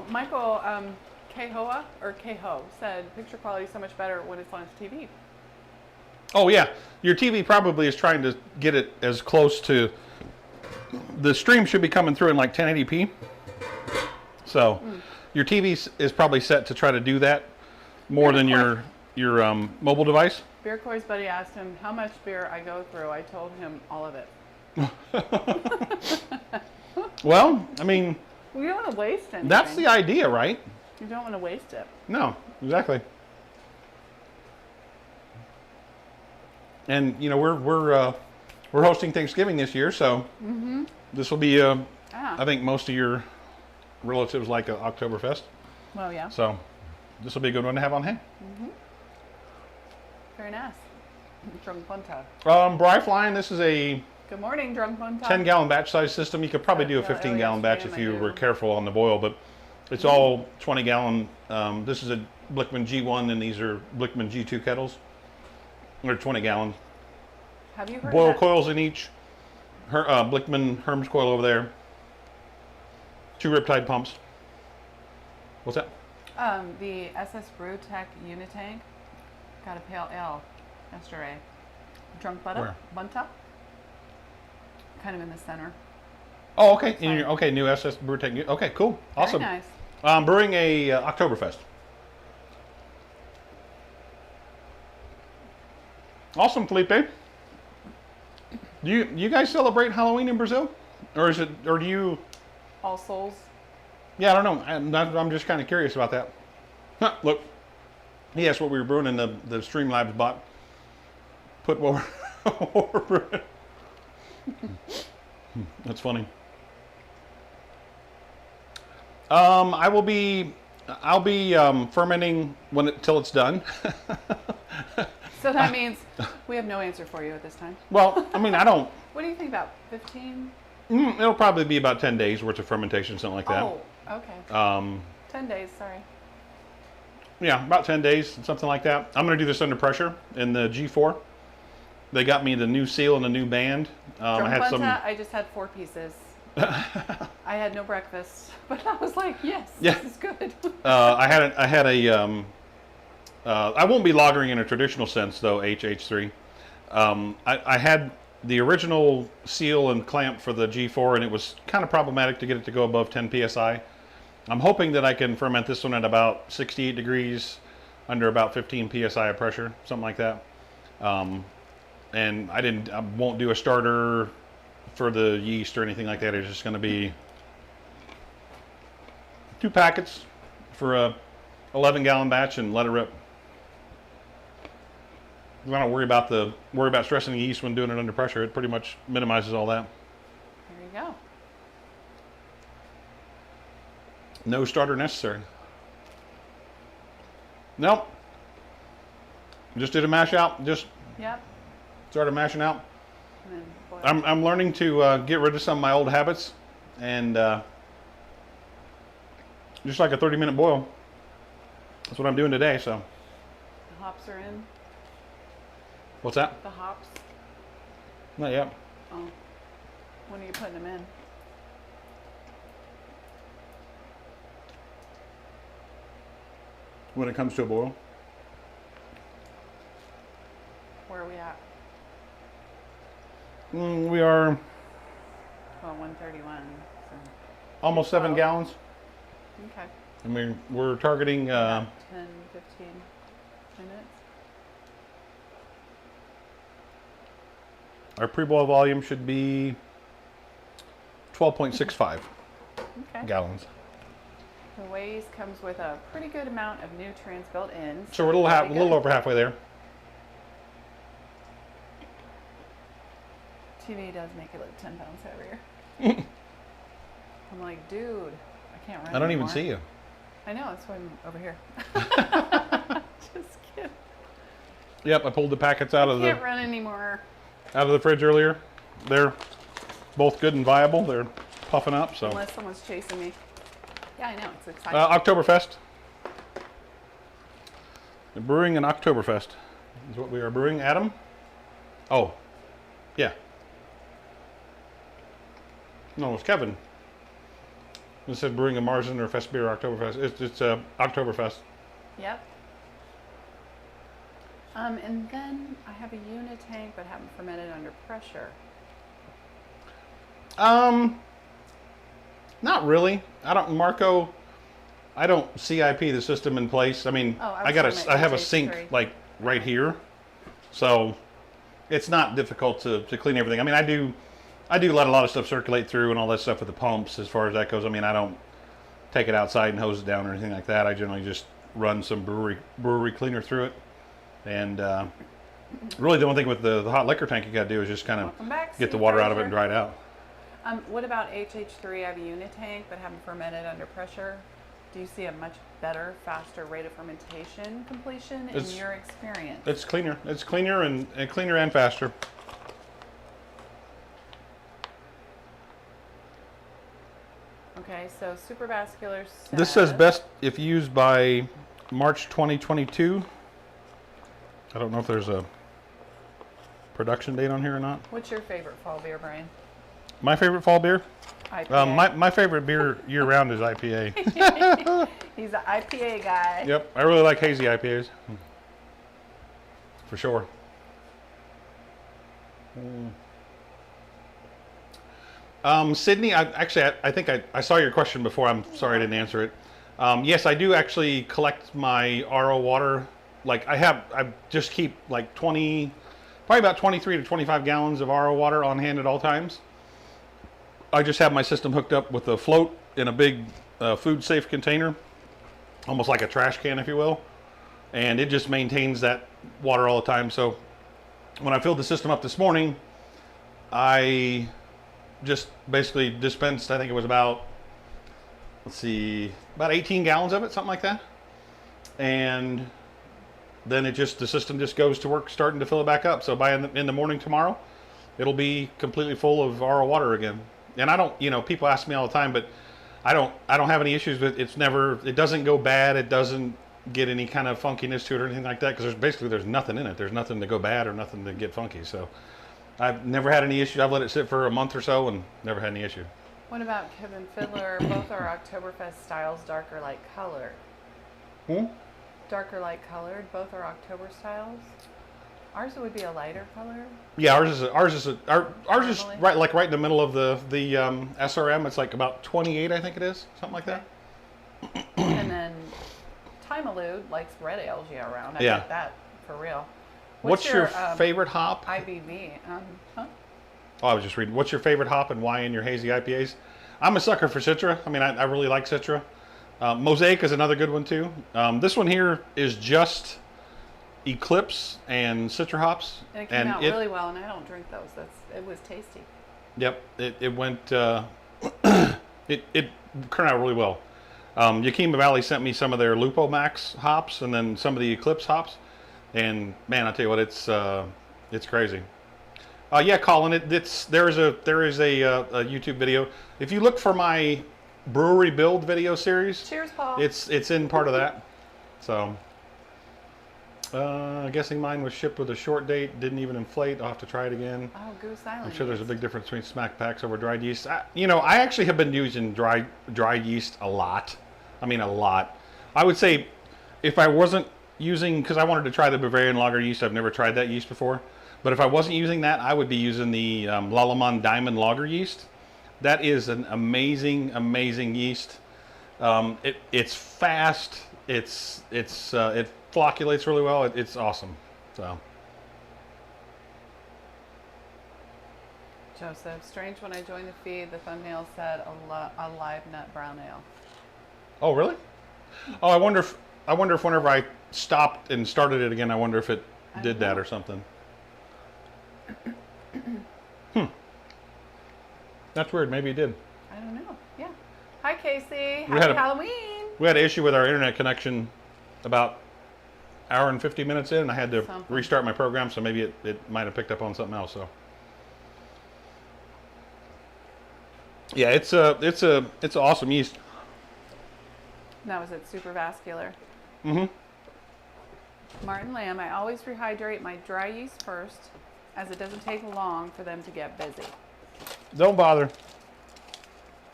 Michael Kehoa or Keho said picture quality is so much better when it's on his TV. Oh yeah, your TV probably is trying to get it as close to. The stream should be coming through in like 1080p. So your TV is probably set to try to do that more than your mobile device. Beer Coy's buddy asked him how much beer I go through. I told him all of it. Well, I mean, we don't want to waste anything. That's the idea, right? You don't want to waste it. No, exactly. And you know we're hosting Thanksgiving this year, so this will be I think most of your relatives like Oktoberfest. Well, yeah. So this will be a good one to have on hand. Very nice. Drunk Punta. Bryfline, this is a Good morning, Drunk Punta. 10-gallon batch size system. You could probably do a 15-gallon batch if you were careful on the boil, but it's all 20-gallon. This is a Blichmann G1, and these are Blichmann G2 kettles. They're 20 gallons. Have you heard boil that? coils in each. Blichmann HERMS coil over there. 2 Riptide pumps. What's that? The SS Brew Tech Unitank got a pale ale yesterday. Drunk Where? Bunta. Kind of in the center. Oh, okay. New SS Brew Tech. Okay, cool. Awesome. Very nice. Brewing a Oktoberfest. Awesome, Felipe. Do you guys celebrate Halloween in Brazil, or do you? All Souls. Yeah, I don't know. I'm just kind of curious about that. Huh, look, he asked what we were brewing, and the Streamlabs bot put what we're brewing. That's funny. I'll be fermenting till it's done. So that means we have no answer for you at this time. Well, I mean, I don't. What do you think about 15? It'll probably be about 10 days worth of fermentation, something like that. Oh, okay. 10 days, sorry. Yeah, about 10 days, something like that. I'm going to do this under pressure in the G4. They got me the new seal and a new band. I just had 4 pieces. I had no breakfast, but I was like, yes, this is good. I won't be lagering in a traditional sense, though, HH3. I had the original seal and clamp for the G4, and it was kind of problematic to get it to go above 10 PSI. I'm hoping that I can ferment this one at about 68 degrees, under about 15 PSI of pressure, something like that. And I won't do a starter for the yeast or anything like that. It's just going to be 2 packets for a 11-gallon batch and let it rip. I don't worry about stressing the yeast when doing it under pressure. It pretty much minimizes all that. There you go. No starter necessary. Nope. Just did a mash out. Just Yep. started mashing out. And then boil. I'm learning to get rid of some of my old habits, and just like a 30-minute boil. That's what I'm doing today. So. The hops are in. What's that? The hops. Not yet. Oh. When are you putting them in? When it comes to a boil. Where are we at? We are Well, 131. So. almost 7 12. gallons. Okay. I mean, we're targeting 10, 15 minutes. our pre-boil volume should be 12.65 Okay. gallons. The Waze comes with a pretty good amount of nutrients built in. So we're a little over halfway there. TV does make it look 10 pounds heavier. I'm like, dude, I can't run I don't anymore. even see you. I know, that's why I'm over here. Just kidding. Yep, I pulled the packets out of Can't run anymore. the fridge earlier. They're both good and viable. They're puffing up. So Unless someone's chasing me. Yeah, I know, it's exciting. Oktoberfest. The brewing an Oktoberfest is what we are brewing. Adam? Oh, yeah. No, it's Kevin. It said brewing a Marzen or Fest beer Oktoberfest. It's Oktoberfest. Yep. And then I have a unit tank, but haven't fermented under pressure. Not really. Marco, I don't CIP the system in place. I mean, Oh, I have a sink like right here. So it's not difficult to clean everything. I mean, I do let a lot of stuff circulate through and all that stuff with the pumps as far as that goes. I mean, I don't take it outside and hose it down or anything like that. I generally just run some brewery cleaner through it. And really the only thing with the hot liquor tank you got to do is just kind of get the water out of it and dry it out. What about HH3? I have a unit tank, but haven't fermented under pressure. Do you see a much better, faster rate of fermentation completion in your experience? It's cleaner. It's cleaner and faster. Okay, so supervascular says... This says best if used by March 2022. I don't know if there's a production date on here or not. What's your favorite fall beer, Brian? My favorite fall beer? IPA. My favorite beer year-round is IPA. He's an IPA guy. Yep, I really like hazy IPAs. For sure. Sydney, I think I saw your question before. I'm sorry I didn't answer it. Yes, I do actually collect my RO water. Like I just keep like probably about 23 to 25 gallons of RO water on hand at all times. I just have my system hooked up with a float in a big food safe container, almost like a trash can, if you will. And it just maintains that water all the time. So when I filled the system up this morning, I just basically dispensed, I think it was about, about 18 gallons of it, something like that. And then the system just goes to work starting to fill it back up. So by in the morning tomorrow, it'll be completely full of RO water again. And I don't, people ask me all the time, but I don't have any issues with it. It doesn't go bad. It doesn't get any kind of funkiness to it or anything like that, because there's nothing in it. There's nothing to go bad or nothing to get funky. So I've never had any issues. I've let it sit for a month or so and never had any issue. What about Kevin Fiddler? Both are Oktoberfest styles, darker light colored. Darker light colored. Both are October styles. Ours would be a lighter color. Yeah, ours is right in the middle of the SRM. It's like about 28, I think it is, something like that. And then Timalud likes red ales year round. I get that for real. What's your favorite hop? IBV. Oh, I was just reading. What's your favorite hop and why in your hazy IPAs? I'm a sucker for Citra. I mean, I really like Citra. Mosaic is another good one too. This one here is just Eclipse and Citra hops. And it came out really well, and I don't drink those. It was tasty. Yep, it went. It turned out really well. Yakima Valley sent me some of their Lupo Max hops and then some of the Eclipse hops, and man, I tell you what, it's crazy. Yeah, Colin. There is a YouTube video. If you look for my brewery build video series, Cheers, Paul. it's in part of that. So, guessing mine was shipped with a short date, didn't even inflate. I'll have to try it again. Oh, Goose Island. I'm sure there's a big difference between smack packs over dried yeast. I actually have been using dried yeast a lot. I mean, a lot. I would say if I wasn't using, because I wanted to try the Bavarian lager yeast, I've never tried that yeast before. But if I wasn't using that, I would be using the Lallemand Diamond lager yeast. That is an amazing, amazing yeast. It's fast. It flocculates really well. It's awesome. So. Joseph, strange when I joined the feed, the thumbnail said a live nut brown ale. Oh, really? Oh, I wonder if whenever I stopped and started it again, I wonder if it did that or something. That's weird. Maybe it did. I don't know. Yeah. Hi, Casey. We Happy Halloween. We had an issue with our internet connection about an hour and 50 minutes in, and I had to restart my program, so maybe it might have picked up on something else. So. Yeah, it's an awesome yeast. That was it, super vascular. Mm-hmm. Martin Lamb, I always rehydrate my dry yeast first, as it doesn't take long for them to get busy. Don't bother.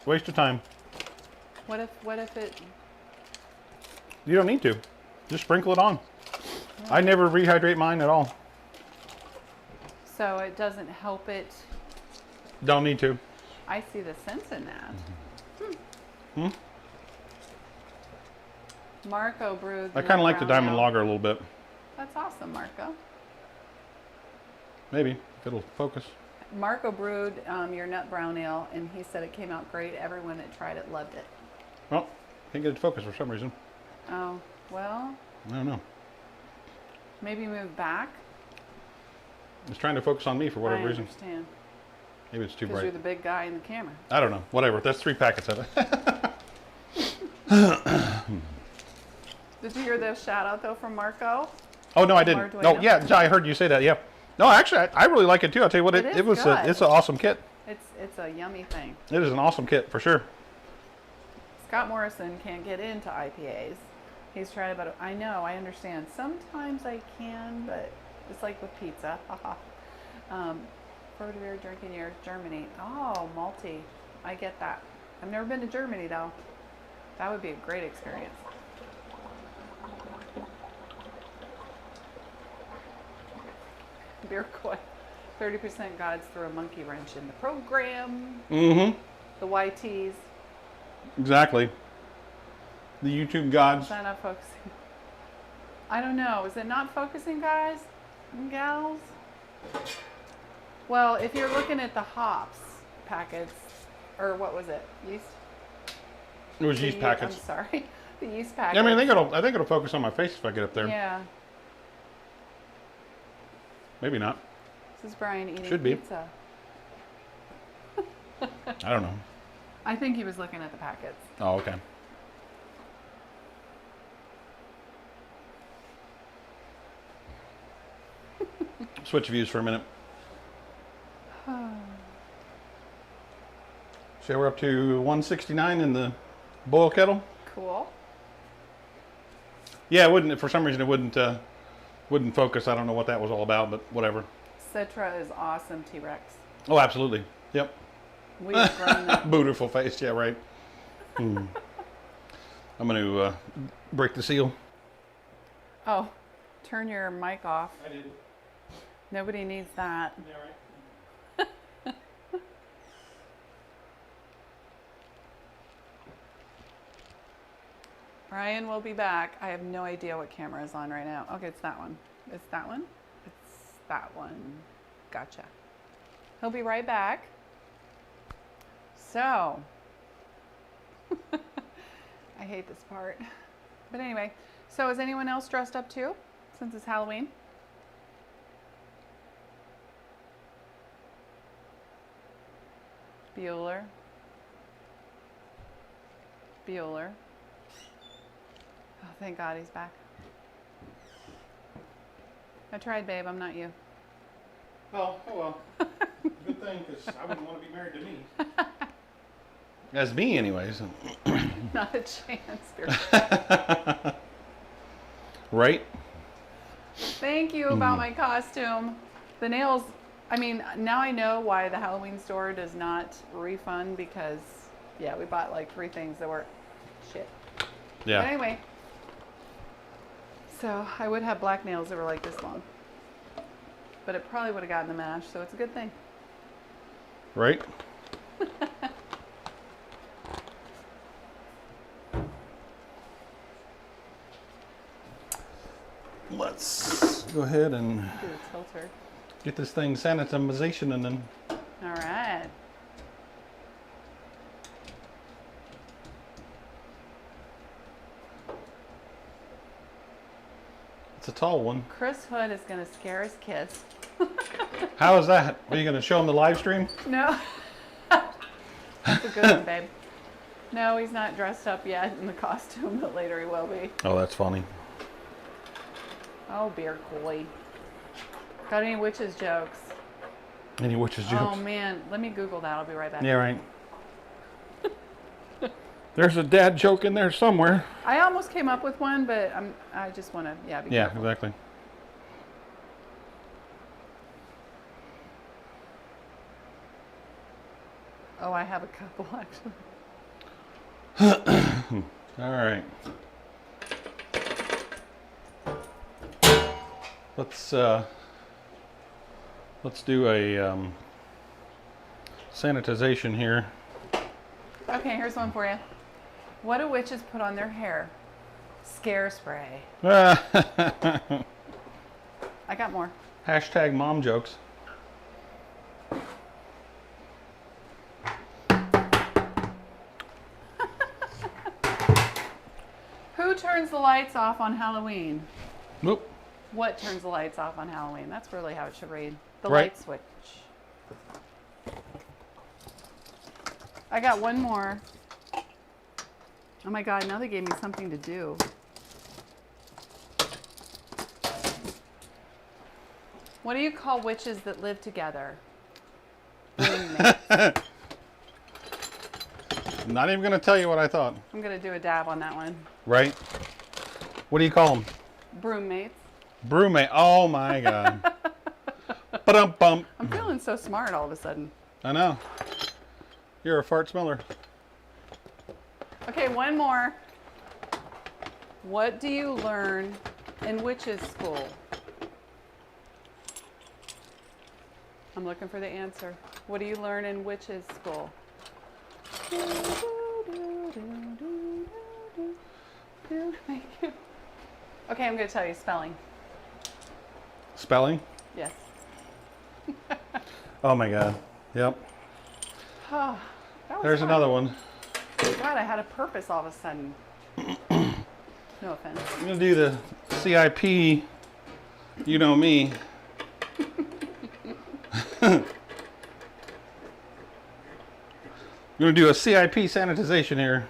Waste of time. What if it... You don't need to. Just sprinkle it on. Yeah. I never rehydrate mine at all. So it doesn't help it... Don't need to. I see the sense in that. Hmm? Marco brewed... I kind of like the Diamond Lager a little bit. That's awesome, Marco. Maybe, if it'll focus. Marco brewed your nut brown ale, and he said it came out great. Everyone that tried it loved it. Well, can't get it to focus for some reason. Oh, well... I don't know. Maybe move back? It's trying to focus on me for whatever reason. I understand. Maybe it's too bright. Because you're the big guy in the camera. I don't know. Whatever. That's 3 packets of it. Did you hear the shout out though from Marco? Oh no, I didn't. Oh yeah, I heard you say that. Yeah. No, actually, I really like it too. I'll tell you what, it was. It's an awesome kit. It's a yummy thing. It is an awesome kit for sure. Scott Morrison can't get into IPAs. He's tried about it. I know. I understand. Sometimes I can, but it's like with pizza. Further drinking years, Germany. Oh, malty. I get that. I've never been to Germany though. That would be a great experience. Beer Coy, 30% gods threw a monkey wrench in the program. Mm-hmm. The YTs. Exactly. The YouTube gods. Is that not focusing? I don't know. Is it not focusing, guys and gals? Well, if you're looking at the hops packets, or what was it? Yeast? It was yeast packets. I'm sorry. The yeast packets. Yeah, I mean, I think it'll focus on my face if I get up there. Yeah. Maybe not. This is Brian eating Should be. pizza. I don't know. I think he was looking at the packets. Oh, okay. Switch views for a minute. So we're up to 169 in the boil kettle. Cool. Yeah, it wouldn't. For some reason, it wouldn't focus. I don't know what that was all about, but whatever. Citra is awesome, T-Rex. Oh, absolutely. Yep. We've grown that. Beautiful face. Yeah, right. I'm going to break the seal. Oh, turn your mic off. I did. Nobody needs that. Yeah, right. Brian will be back. I have no idea what camera is on right now. Okay, it's that one. It's that one? It's that one. Gotcha. He'll be right back. So, I hate this part. But anyway, so is anyone else dressed up too, since it's Halloween? Bueller. Bueller. Oh, thank God he's back. I tried, babe. I'm not you. Oh well. good thing, because I wouldn't want to be married to me. As me, anyways. Not a chance. Right? Thank you about my costume. The nails, I mean, now I know why the Halloween store does not refund, because, yeah, we bought like 3 things that were shit. Yeah. But anyway, so I would have black nails that were like this long. But it probably would have gotten the mash, so it's a good thing. Right? Let's go ahead and Do the tilter. get this thing sanitization and then. All right. It's a tall one. Chris Hood is going to scare his kids. How is that? Are you going to show them the live stream? No. That's a good one, babe. No, he's not dressed up yet in the costume, but later he will be. Oh, that's funny. Oh, beer coy. Got any witches jokes? Any witches jokes? Oh, man. Let me Google that. I'll be right back. Yeah, right. There's a dad joke in there somewhere. I almost came up with one, but I just want to, be Yeah, careful. exactly. Oh, I have a couple, actually. All right. Let's do a sanitization here. Okay, here's one for you. What do witches put on their hair? Scare spray. Hashtag I got more. mom jokes. Who turns the lights off on Halloween? Whoop. What turns the lights off on Halloween? That's really how it should read. The Right. light switch. I got one more. Oh my God, now they gave me something to do. What do you call witches that live together? Roommates. Not even going to tell you what I thought. I'm going to do a dab on that one. Right? What do you call them? Broommates. Brewmate. Oh my God. Ba-dum-bum. I'm feeling so smart all of a sudden. I know. You're a fart smeller. Okay, one more. What do you learn in witches school? I'm looking for the answer. What do you learn in witches school? Thank you. Okay, I'm going to tell you spelling. Spelling? Yes. Oh my God. Yep. Oh, that was There's fun. another one. God, I had a purpose all of a sudden. No offense. I'm going to do the CIP. You know me. I'm going to do a CIP sanitization here.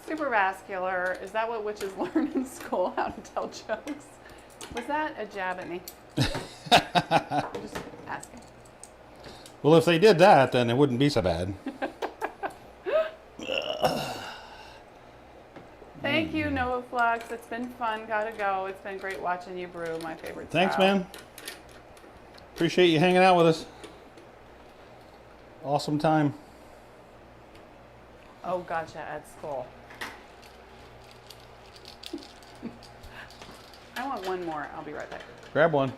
Supervascular. Is that what witches learn in school? How to tell jokes? Was that a jab at me? I'm just asking. Well, if they did that, then it wouldn't be so bad. Thank you, Nova Flux. It's been fun. Gotta go. It's been great watching you brew. My favorite Thanks, style. man. Appreciate you hanging out with us. Awesome time. Oh, gotcha. At school. I want one more. I'll be right back. Grab one.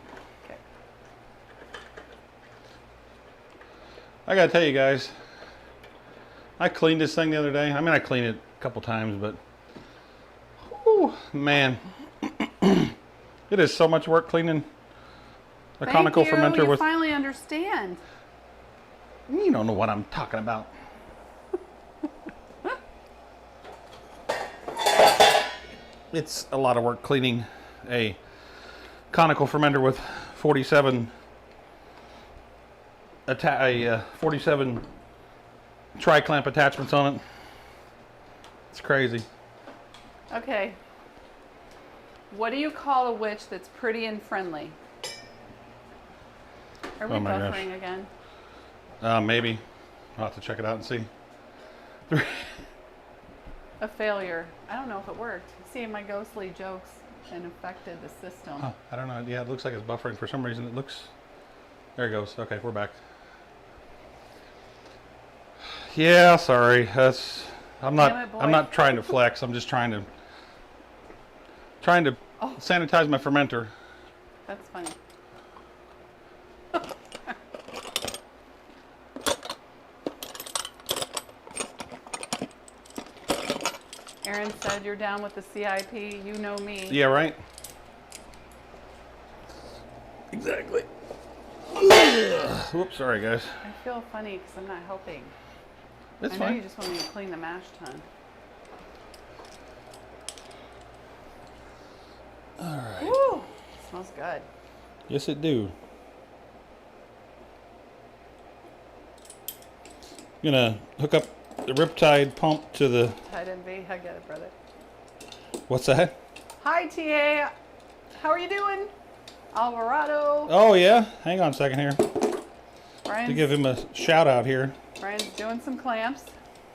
Okay. I gotta tell you guys, I cleaned this thing the other day. I mean, I cleaned it a couple times, but whew, man, it is so much work cleaning a conical fermenter you with. finally understand. You don't know what I'm talking about. It's a lot of work cleaning a conical fermenter with 47 47 tri-clamp attachments on it. It's crazy. Okay. What do you call a witch that's pretty and friendly? Are we Oh my buffering again? Maybe. I'll have to check it out and see. A failure. I don't know if it worked. See, my ghostly jokes and affected the system. Huh, I don't know. Yeah, it looks like it's buffering for some reason. It looks. There it goes. Okay, we're back. Yeah, sorry. That's. I'm not trying to flex. I'm just trying to sanitize my fermenter. That's funny. Aaron said you're down with the CIP. You know me. Yeah, right? Exactly. Whoops, sorry guys. I feel funny because I'm not helping. It's I know fine. you just want me to clean the mash tun. All right. Woo! Smells good. Yes, it do. Gonna hook up the Riptide pump to the. Tight MV. I get it, brother. What's that? Hi, TA. How are you doing? Alvarado. Oh yeah. Hang on a second here. Brian's, To give him a shout out here. Brian's doing some clamps.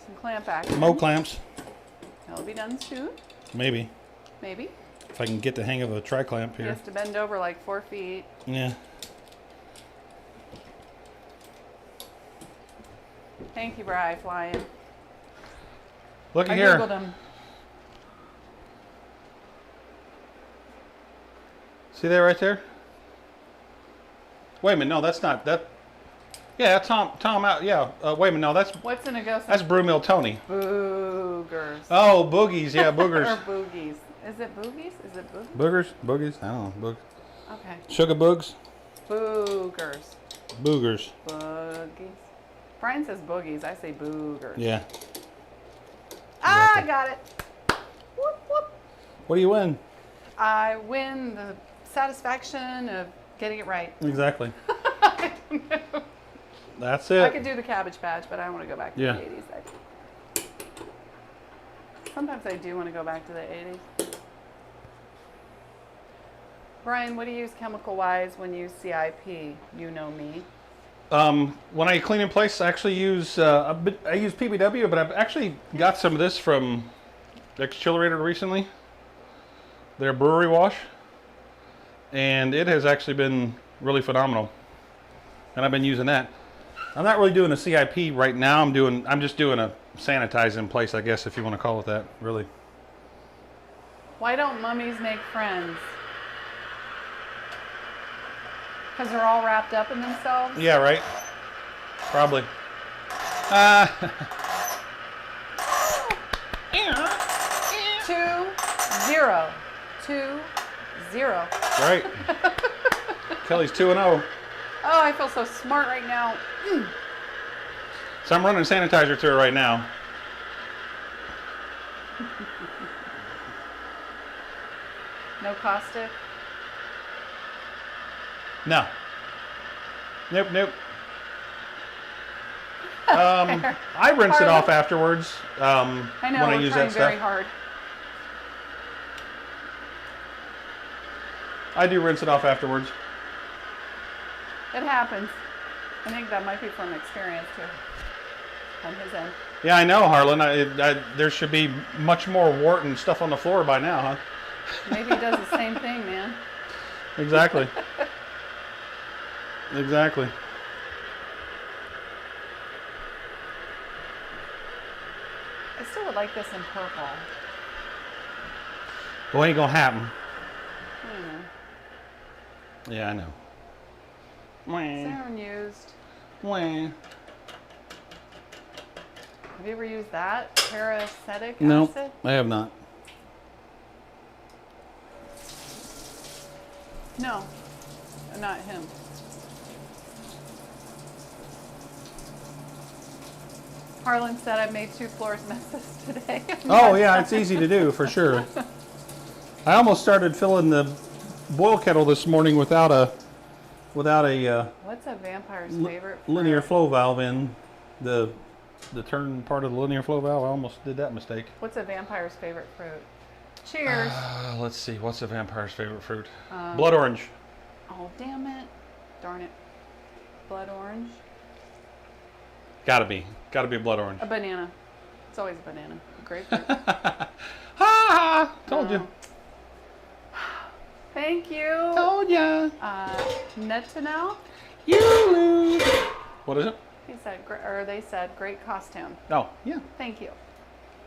Some clamp action. Mo clamps. That'll be done soon. Maybe. Maybe. If I can get the hang of a tri-clamp He here. has to bend over like 4 feet. Yeah. Thank you, Bri, flying. Looky I here. Googled him. See that right there? Wait a minute, no, that's not that. Yeah, Tom out. Yeah, wait a minute, no, that's What's in a ghost? Brew Mill Tony. Boogers. Oh, boogies, yeah, boogers. Or boogies. Is it boogies? Is it boogies? Boogers, boogies. I don't know, Okay. sugar boogs, Boogers. boogers. Boogies. Brian says boogies. I say boogers. Yeah. Ah, I Exactly. got it. Whoop, whoop. What do you win? I win the satisfaction of getting it right. Exactly. I don't know. That's I it. could do the Cabbage Patch, but I don't want to go back to Yeah. the 80s. Sometimes I do want to go back to the 80s. Brian, what do you use chemical-wise when you use CIP? You know me. When I clean in place, I actually use I use PBW, but I've actually got some of this from Echillerator recently. Their brewery wash, and it has actually been really phenomenal. And I've been using that. I'm not really doing a CIP right now. I'm just doing a sanitize in place, I guess, if you want to call it that. Really. Why don't mummies make friends? Because they're all wrapped up in themselves? Yeah, right. Probably. 2-0. 2-0. Right. Kelly's 2-0. Oh, I feel so smart right now. So I'm running sanitizer to her right now. No caustic? No. Nope, nope. I rinse it off afterwards I know, when I we're use trying that very stuff. hard. I do rinse it off afterwards. It happens. I think that might be from experience too, on his end. Yeah, I know, Harlan. There should be much more wort and stuff on the floor by now, huh? Maybe he does the same thing, man. Exactly. Exactly. I still would like this in purple. Well, ain't gonna happen. I don't know. Yeah, I know. Sarin used. Wah. Have you ever used that? Paracetic No, acid? I have not. No, not him. Harlan said I made 2 floors messes today. Oh yeah, it's easy to do for sure. I almost started filling the boil kettle this morning without a What's a vampire's favorite fruit? linear flow valve in the turn part of the linear flow valve. I almost did that mistake. What's a vampire's favorite fruit? Cheers. Let's see. What's a vampire's favorite fruit? Blood orange. Oh, damn it. Darn it. Blood orange. Gotta be blood orange. A banana. It's always a banana. Grapefruit. Ha! Told you. Thank you. Told ya. Netanel. You lose. What is it? He said, they said, great costume. Oh, yeah. Thank you.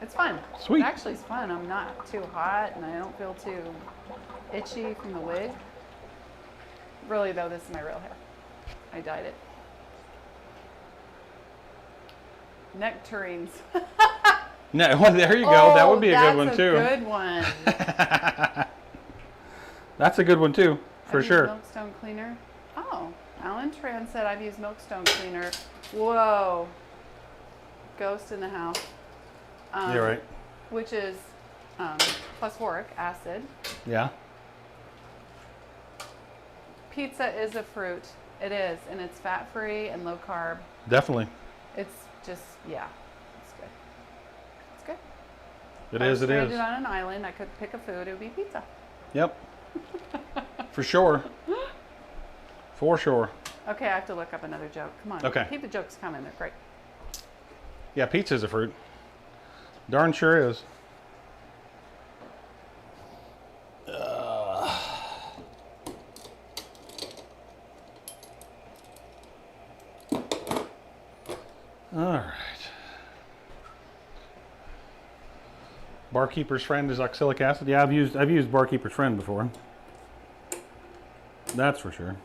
It's fun. Sweet. It actually is fun. I'm not too hot and I don't feel too itchy from the wig. Really though, this is my real hair. I dyed it. Nectarines. No, well, there you go. That would be a good one too. That's a good one. That's a good one too, for sure. Milkstone cleaner. Oh, Alan Tran said I've used Milkstone cleaner. Whoa. Ghost in the house. You're right. Which is phosphoric acid. Yeah. Pizza is a fruit. It is, and it's fat-free and low carb. Definitely. It's just, yeah, it's good. It's good. It is. If I was stranded on an island, I could pick a food. It would be pizza. Yep. For sure. For sure. Okay, I have to look up another joke. Come on. Okay. Keep the jokes coming. They're great. Yeah, pizza's a fruit. Darn sure is. All right. Barkeeper's Friend is oxalic acid. Yeah, I've used Barkeeper's Friend before. That's for sure.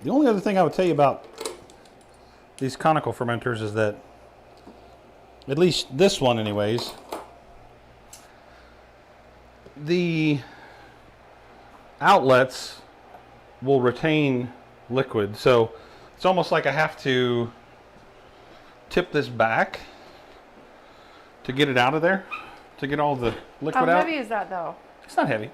The only other thing I would tell you about these conical fermenters is that, at least this one anyways, the outlets will retain liquid. So it's almost like I have to tip this back to get it out of there, to get all the liquid out. How heavy is that though? It's not heavy.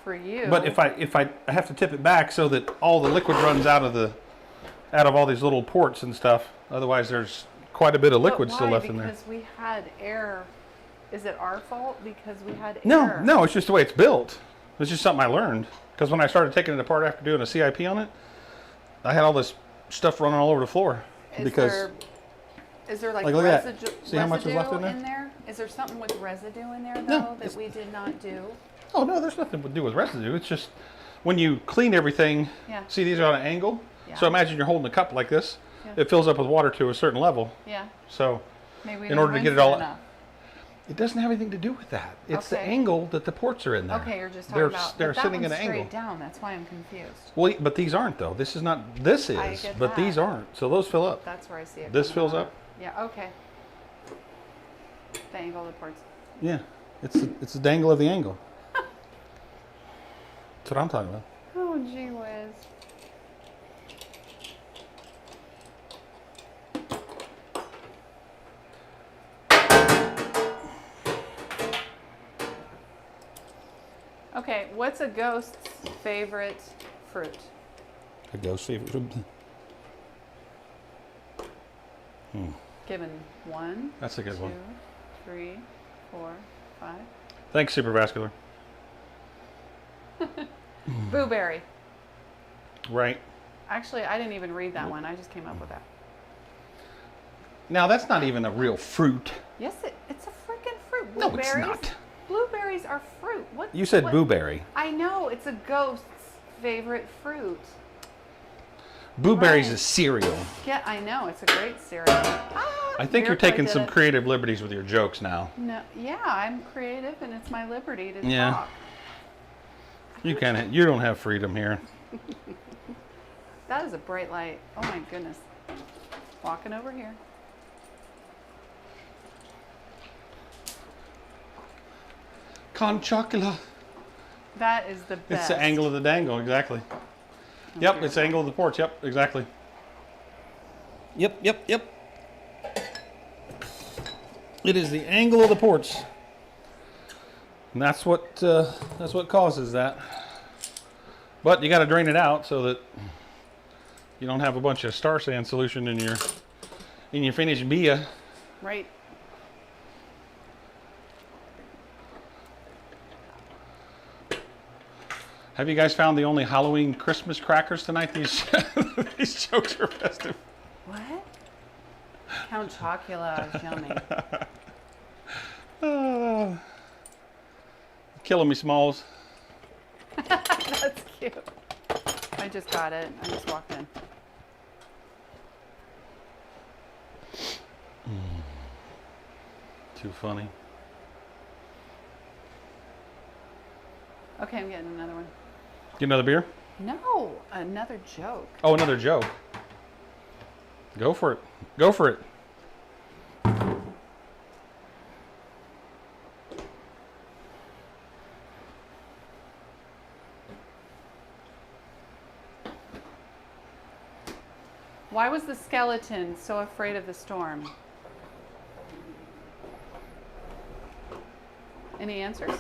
For you. But if I have to tip it back so that all the liquid runs out of all these little ports and stuff. Otherwise there's quite a bit of liquid still left in there. Because we had air. Is it our fault because we had air? No, it's just the way it's built. It's just something I learned. Because when I started taking it apart after doing a CIP on it, I had all this stuff running all over the floor. Is there like look at residue, that. See how much is left in there? Is there something with residue in there though No, that we did not do? Oh no, there's nothing to do with residue. It's just when you clean everything, Yeah. see these are on an angle? Yeah. So imagine you're holding a cup like this. Yeah. It fills up with water to a certain level. Yeah. So Maybe we in order to didn't get it rinse all enough. it doesn't have anything to do with that. It's the Okay. angle that the ports are in there. Okay, you're just talking about. They're but that sitting one's at an angle. straight down. That's why I'm confused. Well, but these aren't though. This is not. This is, I get but that. these aren't. So those fill up. That's where I see it. This coming fills out. up. Yeah. Okay. The angle of the ports. Yeah, it's the dangle of the angle. That's what I'm talking about. Oh gee whiz. Okay, what's a ghost's favorite fruit? A ghost favorite fruit. Given 1, That's a good 2, one. 3, 4, 5. Thanks, Supervascular. Blueberry. Right. Actually, I didn't even read that one. I just came up with that. Now that's not even a real fruit. Yes, it's a freaking fruit. No, it's Blueberries. not. Blueberries are fruit. What? You said what? blueberry. I know it's a ghost's favorite fruit. Blueberries Right. is cereal. Yeah, I know it's a great cereal. Ah, I think you're Miracle, I taking did some it. creative liberties with your jokes now. No, yeah, I'm creative, and it's my liberty to Yeah. talk. You can't. You don't have freedom here. That is a bright light. Oh my goodness. Walking over here. Con chocolate. That is the best. It's the angle of the dangle, exactly. Yep, Okay. it's the angle of the porch. Yep, exactly. Yep. It is the angle of the porch. And that's what causes that. But you got to drain it out so that you don't have a bunch of star sand solution in your finished beer. Right. Have you guys found the only Halloween Christmas crackers tonight? These these jokes are festive. What? Count Chocula is yummy. Killing me, Smalls. That's cute. I just got it. I just walked in. Too funny. Okay, I'm getting another one. Get another beer? No, another joke. Oh, another joke. Go for it. Go for it. Why was the skeleton so afraid of the storm? Any answers?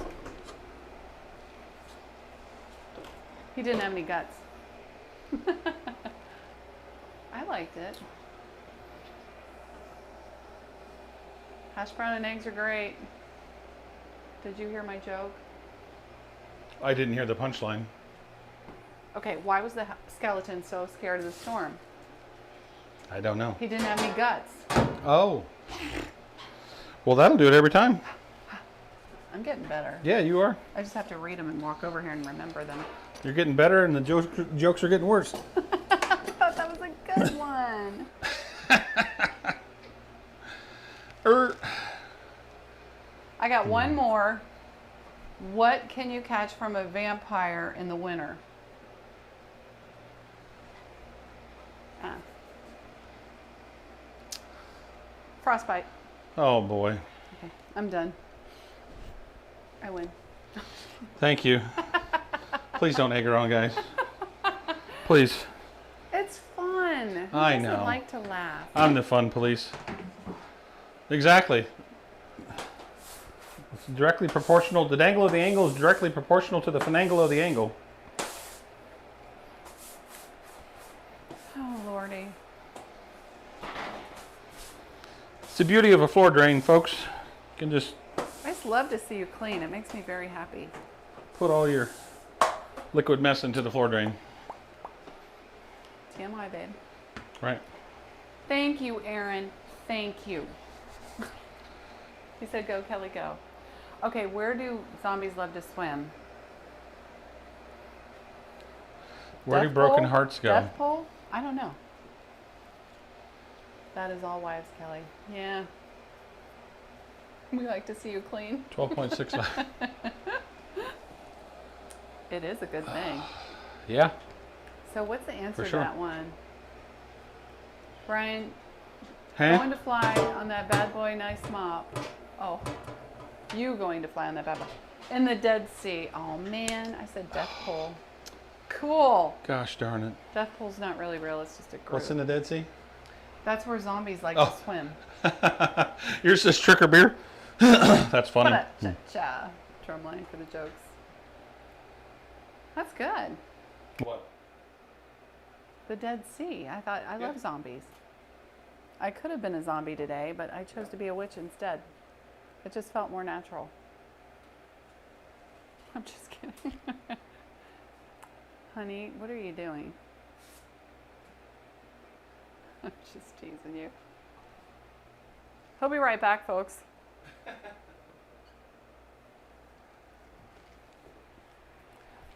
He didn't have any guts. I liked it. Hash brown and eggs are great. Did you hear my joke? I didn't hear the punchline. Okay, why was the skeleton so scared of the storm? I don't know. He didn't have any guts. Oh. Well, that'll do it every time. I'm getting better. Yeah, you are. I just have to read them and walk over here and remember them. You're getting better, and the jokes are getting worse. I thought that was a good one. I got one more. What can you catch from a vampire in the winter? Frostbite. Oh, boy. Okay, I'm done. I win. Thank you. Please don't egg her on, guys. Please. It's fun. Who I doesn't know. like to laugh? I'm the fun police. Exactly. It's directly proportional. The dangle of the angle is directly proportional to the finagle of the angle. Oh, Lordy. It's the beauty of a floor drain, folks. You can just I just love to see you clean. It makes me very happy. put all your liquid mess into the floor drain. TMI, babe. Right. Thank you, Aaron. Thank you. He said, go, Kelly, go. Okay, where do zombies love to swim? Where do Death broken pole? hearts go? Death pole? I don't know. That is all wives, Kelly. Yeah. We like to see you clean. 12.65. It is a good thing. Yeah. So what's the answer For sure. to that one? Brian, Huh? going to fly on that bad boy nice mop. Oh, you going to fly on that bad boy. In the Dead Sea. Oh man, I said death pole. Cool. Gosh darn it. Death pole's not really real, it's just a group. What's in the Dead Sea? That's where zombies like Oh. to swim. Yours says tricker beer? That's funny. Cha-cha. Drumline for the jokes. That's good. What? The Dead Sea. I love zombies. I could have been a zombie today, but I chose to be a witch instead. It just felt more natural. I'm just kidding. Honey, what are you doing? I'm just teasing you. He'll be right back, folks.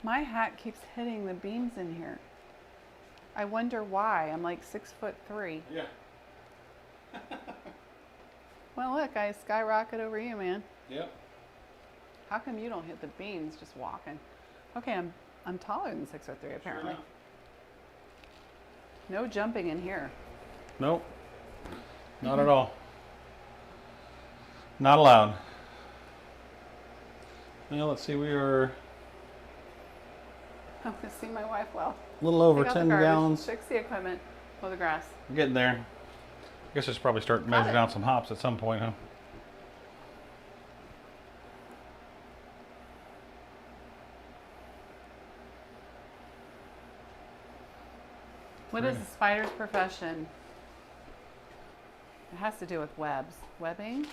My hat keeps hitting the beams in here. I wonder why. I'm like 6'3". Yeah. Well, look, I skyrocket over you, man. Yep. How come you don't hit the beams just walking? Okay, I'm taller than 6'3", apparently. enough. No jumping in here. Nope. Not at all. Not allowed. Well, let's see, we are I want to see my wife well. a little over Take out the 10 garbage, gallons. Fix the equipment. Mow the grass. We're getting there. I guess I should probably start measuring out some hops at some point, huh? What is a spider's profession? It has to do with webs. Webbing?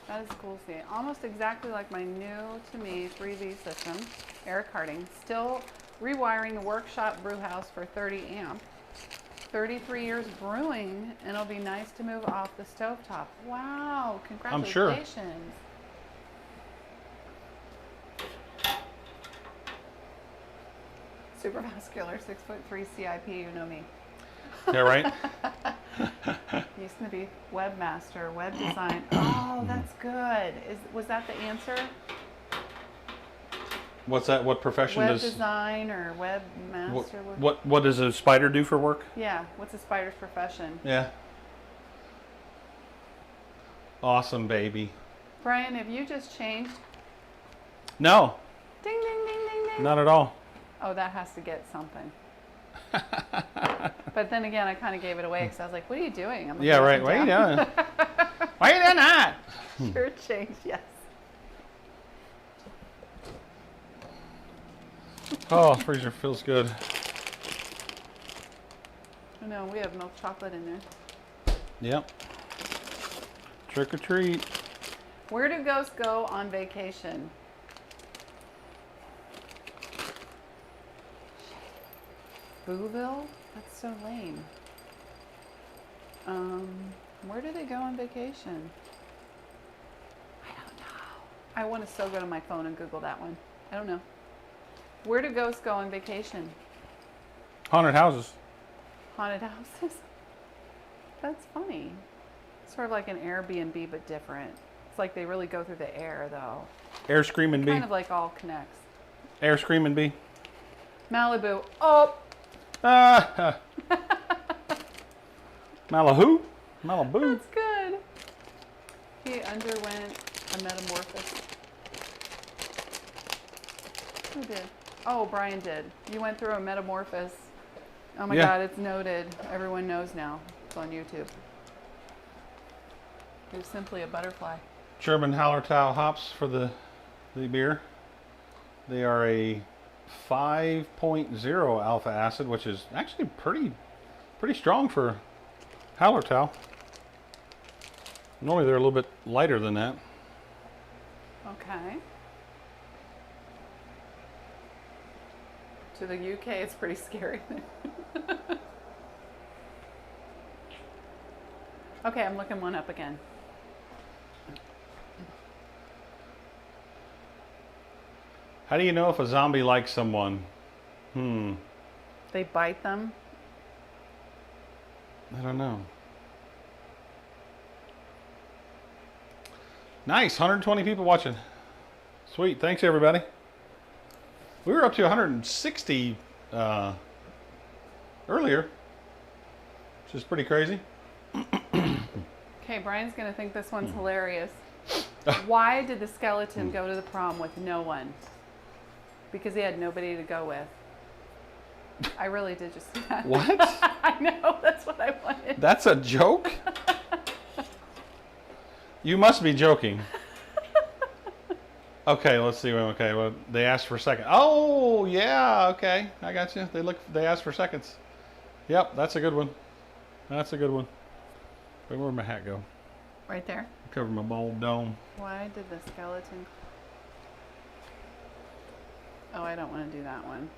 That is cool to see. Almost exactly like my new to me 3V system, Eric Harding. Still rewiring the workshop brew house for 30 amp. 33 years brewing, and it'll be nice to move off the stovetop. Wow, I'm sure. congratulations. Supervascular, 6'3" CIP, you know me. Yeah, right? Used to be webmaster, web design. Oh, that's good. Was that the answer? What's that? What profession Web does... design or webmaster? What does a spider do for work? Yeah, what's a spider's profession? Yeah. Awesome, baby. Brian, have you just changed? No, Ding, ding, ding, ding, ding. not at all. Oh, that has to get something. But then again, I kind of gave it away because I was like, what are you doing? I'm like, Yeah, right. What are you doing? Why are you doing that? Sure changed, yes. Oh, freezer feels good. Oh no, we have milk chocolate in there. Yep. Trick or treat. Where do ghosts go on vacation? Booville? That's so lame. Where do they go on vacation? I don't know. I want to so go to my phone and Google that one. I don't know. Where do ghosts go on vacation? Haunted houses. Haunted houses? That's funny. Sort of like an Airbnb, but different. It's like they really go through the air, though. Air screaming bee. Kind of like all connects. Air screaming bee. Malibu. Oh! Malibu? Malibu? That's good. He underwent a metamorphosis. Who did? Oh, Brian did. You went through a metamorphosis. Oh my Yeah. God, it's noted. Everyone knows now. It's on YouTube. It was simply a butterfly. German Hallertau hops for the beer. They are a 5.0 alpha acid, which is actually pretty strong for Hallertau. Normally they're a little bit lighter than that. Okay. To the UK, it's pretty scary. Okay, I'm looking one up again. How do you know if a zombie likes someone? They bite them. I don't know. Nice, 120 people watching. Sweet, thanks everybody. We were up to 160 earlier, which is pretty crazy. Okay, Brian's gonna think this one's hilarious. Why did the skeleton go to the prom with no one? Because he had nobody to go with. I really did just see that. What? I know, that's what I wanted. That's a joke? You must be joking. Okay, let's see. Okay, well, they asked for seconds. Oh, yeah, okay. I got you. They asked for seconds. Yep, that's a good one. That's a good one. Wait, where'd my hat go? Right there. Cover my bald dome. Why did the skeleton... Oh, I don't want to do that one.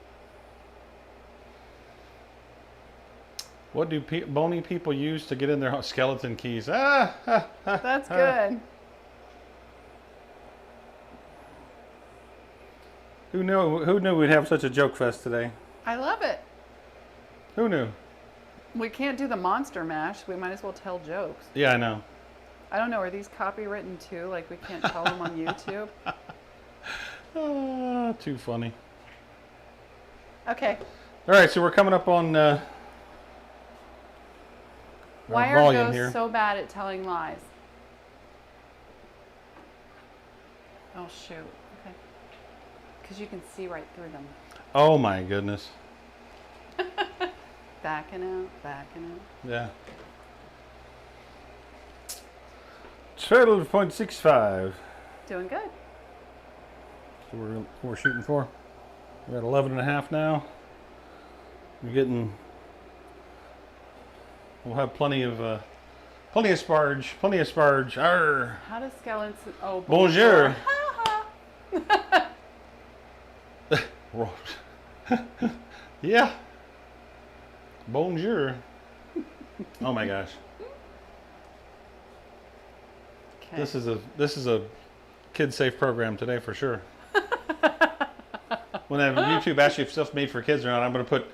What do bony people use to get in their skeleton keys? That's good. Who knew we'd have such a joke fest today? I love it. Who knew? We can't do the monster mash. We might as well tell jokes. Yeah, I know. I don't know. Are these copywritten too? Like we can't tell them on YouTube? Too funny. Okay. All right, so we're coming up on Why our are volume ghosts here. so bad at telling lies? Oh shoot. Okay. Because you can see right through them. Oh my goodness. Backing out, backing out. Yeah. 12.65. Doing good. So we're shooting for. We're at 11.5 now. We're getting. We'll have plenty of Plenty of sparge. Plenty of sparge. Arr. How does skeletons? Oh, Bonjour. Yeah. Bonjour. Oh my gosh. Okay. This is a kid safe program today for sure. When YouTube asks you if stuff's made for kids or not, I'm going to put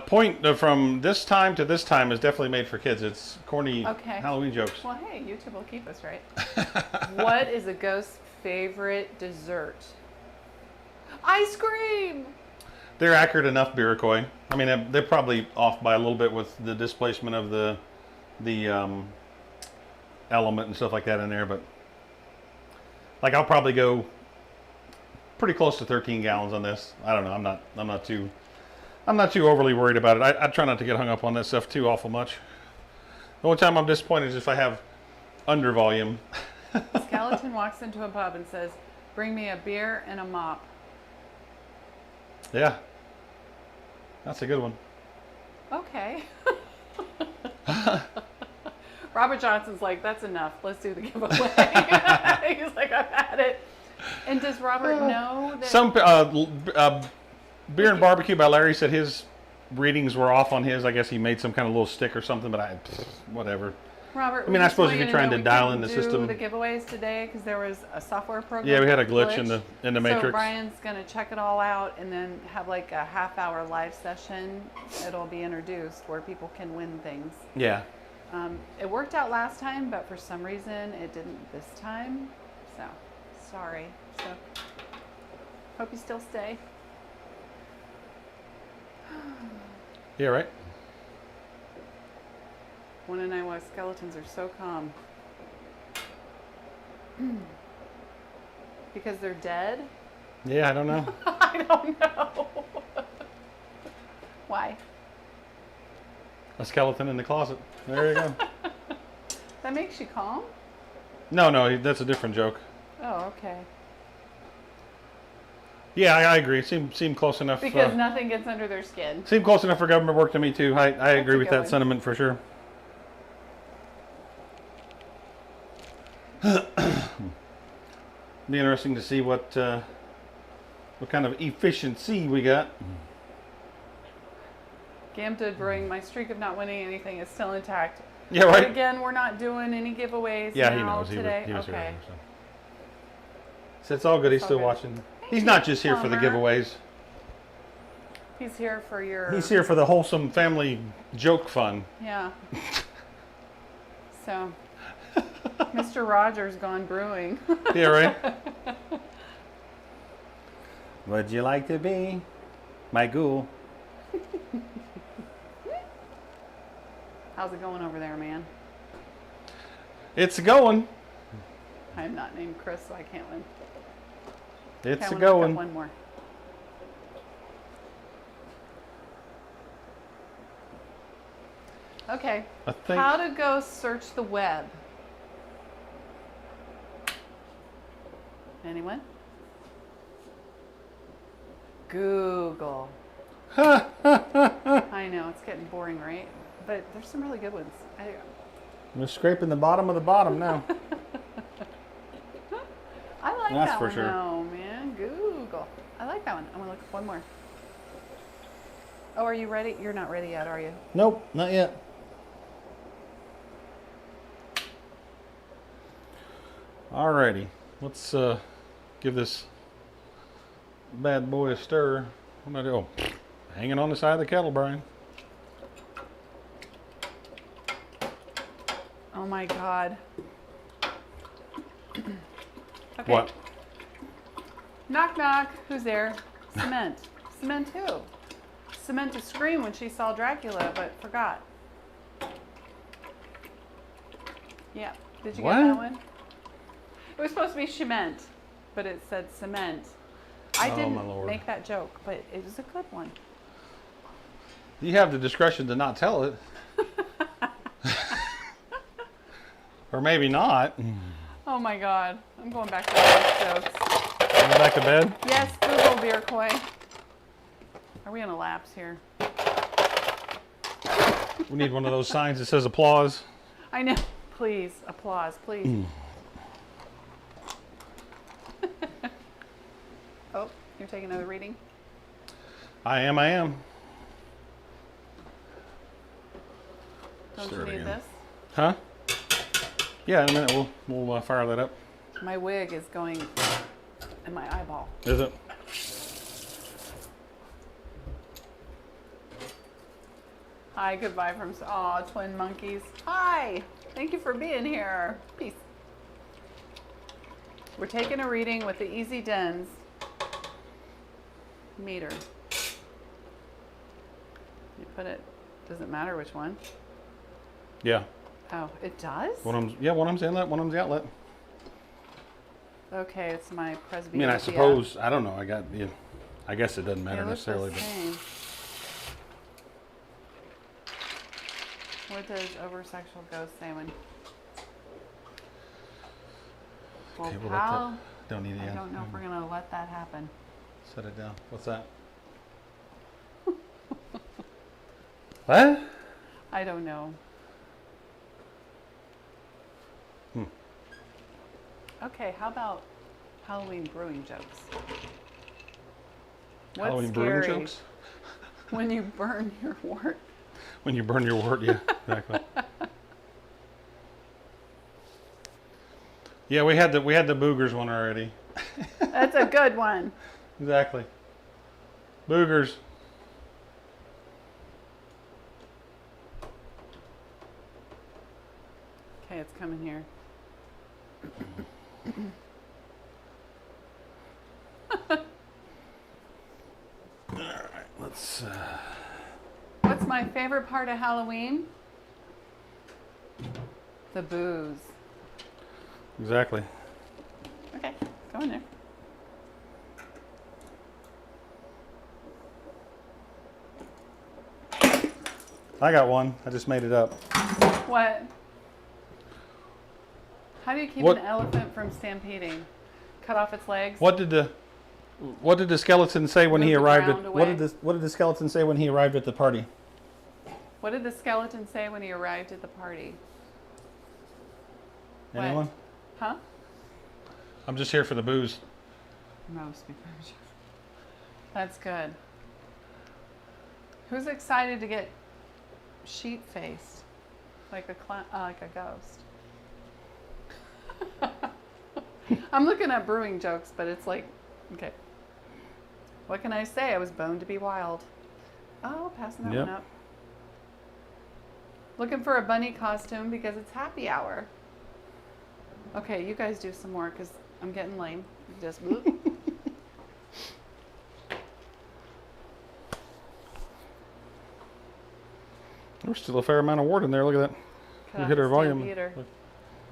point from this time to this time is definitely made for kids. It's corny Halloween jokes. Well, hey, YouTube will keep us right. What is a ghost's favorite dessert? Ice cream. They're accurate enough, Biracoy. I mean, they're probably off by a little bit with the displacement of the element and stuff like that in there, but like I'll probably go pretty close to 13 gallons on this. I don't know. I'm not too overly worried about it. I try not to get hung up on that stuff too awful much. The only time I'm disappointed is if I have under volume. Skeleton walks into a pub and says, "Bring me a beer and a mop." Yeah, that's a good one. Okay. Robert Johnson's like, "That's enough. Let's do the giveaway." He's like, "I've had it." And does Robert know that? Some Beer and Barbecue by Larry said his readings were off on his. I guess he made some kind of little stick or something, but whatever. Robert, I mean, I suppose if you're trying to dial in the system. The giveaways today because there was a software program. Yeah, we had a glitch in the matrix. So Brian's gonna check it all out and then have like a half-hour live session. It'll be introduced where people can win things. Yeah. It worked out last time, but for some reason it didn't this time. So sorry. So hope you still stay. Yeah, right. Want to know why skeletons are so calm? Because they're dead? Yeah, I don't know. I don't know. Why? A skeleton in the closet. There you go. That makes you calm? No, that's a different joke. Oh, okay. Yeah, I agree. Seem close enough. Because nothing gets under their skin. Seem close enough for government work to me too. I agree with that one. sentiment for sure. Be interesting to see what kind of efficiency we got. Jaded Brewing, my streak of not winning anything is still intact. Yeah, right. But again, we're not doing any giveaways. Yeah, now he knows. today. He was okay. here. So it's all good. He's all still good. watching. Thank He's you, not just here for the Plumber. giveaways. He's here for your. He's here for the wholesome family joke fun. Yeah. So, Mr. Rogers gone brewing. Yeah, right. Would you like to be my ghoul? How's it going over there, man? It's going. I'm not named Chris, so I can't win. It's Okay, I a wanna look up going. one more. Okay. I think. How to go search the web? Anyone? Google. I know, it's getting boring, right? But there's some really good ones. We're scraping the bottom of the bottom now. I like That's that for one sure. though, man. Google. I like that one. I'm gonna look up one more. Oh, are you ready? You're not ready yet, are you? Nope, not yet. Alrighty, let's give this bad boy a stir. What am I doing? Oh, hanging on the side of the kettle, Brian. Oh my God. Okay. What? Knock knock. Who's there? Cement. Cement who? Cement to scream when she saw Dracula, but forgot. Yeah. Did you What? get that one? It was supposed to be cement, but it said cement. I Oh, didn't my Lord. make that joke, but it was a good one. You have the discretion to not tell it. Or maybe not. Oh my God. I'm going back to those jokes. Go back to bed. Yes, Google beer koi. Are we in a lapse here? We need one of those signs that says applause. I know. Please, applause, please. Oh, you're taking another reading? I am. Don't Stir you it need again. this? Huh? Yeah, in a minute we'll fire that up. My wig is going in my eyeball. Is it? Hi, goodbye from twin monkeys. Hi, thank you for being here. Peace. We're taking a reading with the Easy Dens meter. You put it. Does it matter which one? Yeah. Oh, it does. One of them's the inlet, one of them's the outlet. Okay, it's my presbyopia. I mean, I suppose I don't know. I guess it doesn't matter They look necessarily, the but same. What does oversexual ghost say when? Well, okay, we'll pal, don't need it. I don't know if we're gonna let that happen. Set it down. What's that? What? I don't know. Okay, how about Halloween brewing jokes? What's Halloween scary brewing jokes? when you burn your wort? When you burn your wort, yeah, exactly. Yeah, we had the boogers one already. That's a good one. Exactly. Boogers. Okay, it's coming here. All right, let's. What's my favorite part of Halloween? The booze. Exactly. Okay, go in there. I got one. I just made it up. What? How do you keep What- an elephant from stampeding? Cut off its legs? What did the skeleton say when Move he the arrived ground at away. what did the skeleton say when he arrived at the party? What did the skeleton say when he arrived at the party? What? Anyone? Huh? I'm just here for the booze. Most people. That's good. Who's excited to get sheep-faced like a ghost? I'm looking at brewing jokes, but it's like, okay. What can I say? I was boned to be wild. Oh, passing that Yep. one up. Looking for a bunny costume because it's happy hour. Okay, you guys do some more because I'm getting lame. Just There's still a fair amount of wort in there. Look at that. cut We off hit our the volume. stampeder. Look,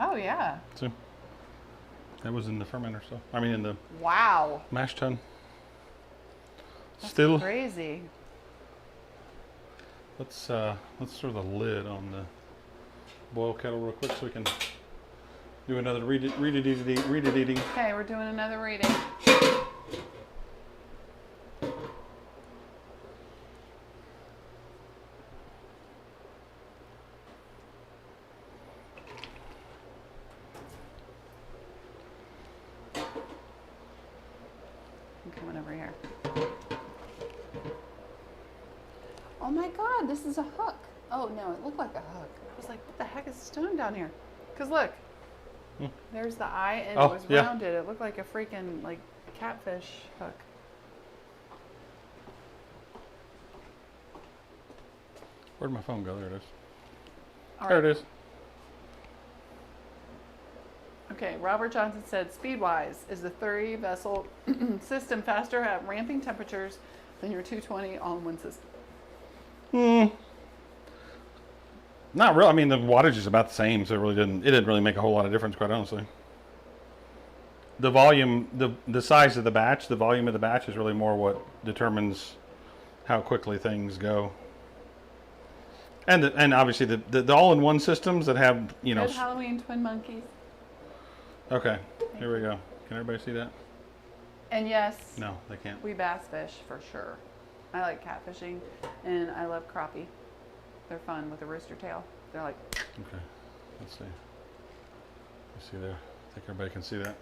Oh yeah. see? That was in the fermenter, so I mean in the Wow. mash tun. That's Still, crazy. let's throw the lid on the boil kettle real quick so we can do another read it eating. Okay, we're doing another reading. I'm coming over here. Oh my God, this is a hook. Oh no, it looked like a hook. I was like, what the heck is this doing down here? Because look, there's the eye and Oh, it was yeah. rounded. It looked like a freaking like catfish hook. Where'd my phone go? There it is. All There right. it is. Okay, Robert Johnson said, Speedwise is the 30-vessel system faster at ramping temperatures than your 220 all-in-one system. Not really. I mean, the wattage is about the same, so it didn't really make a whole lot of difference, quite honestly. The volume, the size of the batch, the volume of the batch is really more what determines how quickly things go. And obviously the all-in-one systems that have, you know. Good Halloween, twin monkeys. Okay, here we go. Can everybody see that? And yes, No, they can't. we bass fish for sure. I like catfishing, and I love crappie. They're fun with a rooster tail. They're like, Okay. Let's see. You see there? I think everybody can see that.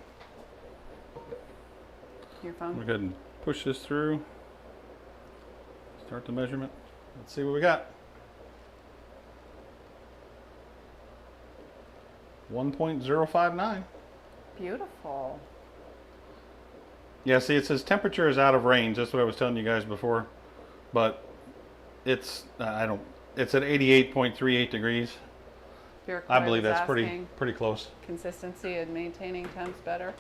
Your phone? We'll go ahead and push this through. Start the measurement. Let's see what we got. 1.059. Beautiful. Yeah, see, it says temperature is out of range. That's what I was telling you guys before. But it's, it's at 88.38 degrees. I believe that's pretty close. Consistency and maintaining temps better.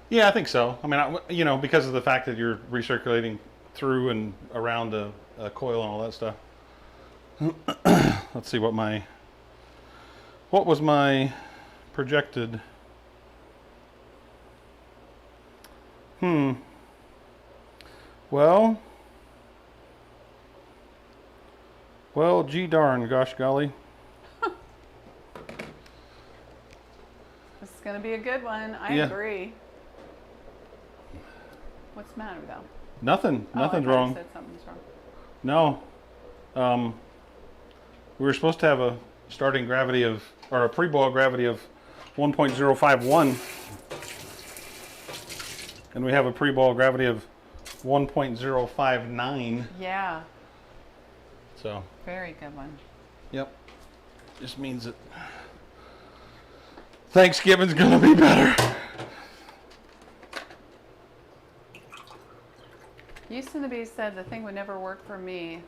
Yeah, I think so. I mean, you know, because of the fact that you're recirculating through and around a coil and all that stuff. Let's see what was my projected. Well, gee darn, gosh golly. This is going to be a good one. I agree. What's the matter, though? Nothing. Nothing's wrong. You said something's wrong. No. We were supposed to have a starting gravity of, or a pre-boil gravity of 1.051. And we have a pre-boil gravity of 1.059. Yeah. So. Very good one. Yep. Just means that Thanksgiving's gonna be better. Used to be said the thing would never work for me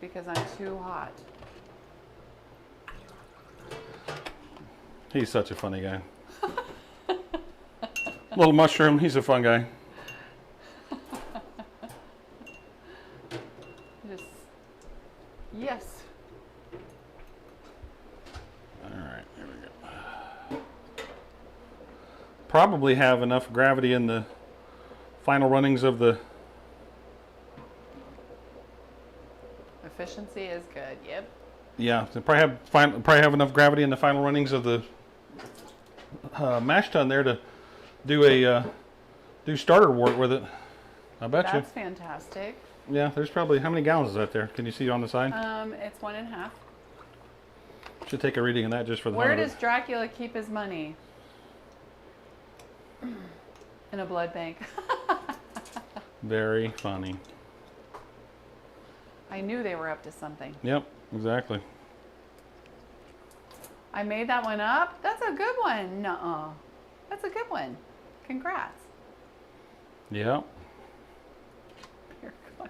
because I'm too hot. He's such a funny guy. Little mushroom, he's a fun guy. Just, yes. All right, here we go. Probably have enough gravity in the final runnings of the. Efficiency is good. Yep. Yeah, they probably have enough gravity in the final runnings of the mash tun there to do do starter wort with it. I bet you. That's fantastic. Yeah, there's probably, how many gallons is that there? Can you see on the side? It's 1.5. Should take a reading of that just for the Where fun of does it. Dracula keep his money? In a blood bank. Very funny. I knew they were up to something. Yep, exactly. I made that one up? That's a good one. Nuh-uh. That's a good one. Congrats. Yep. You're good.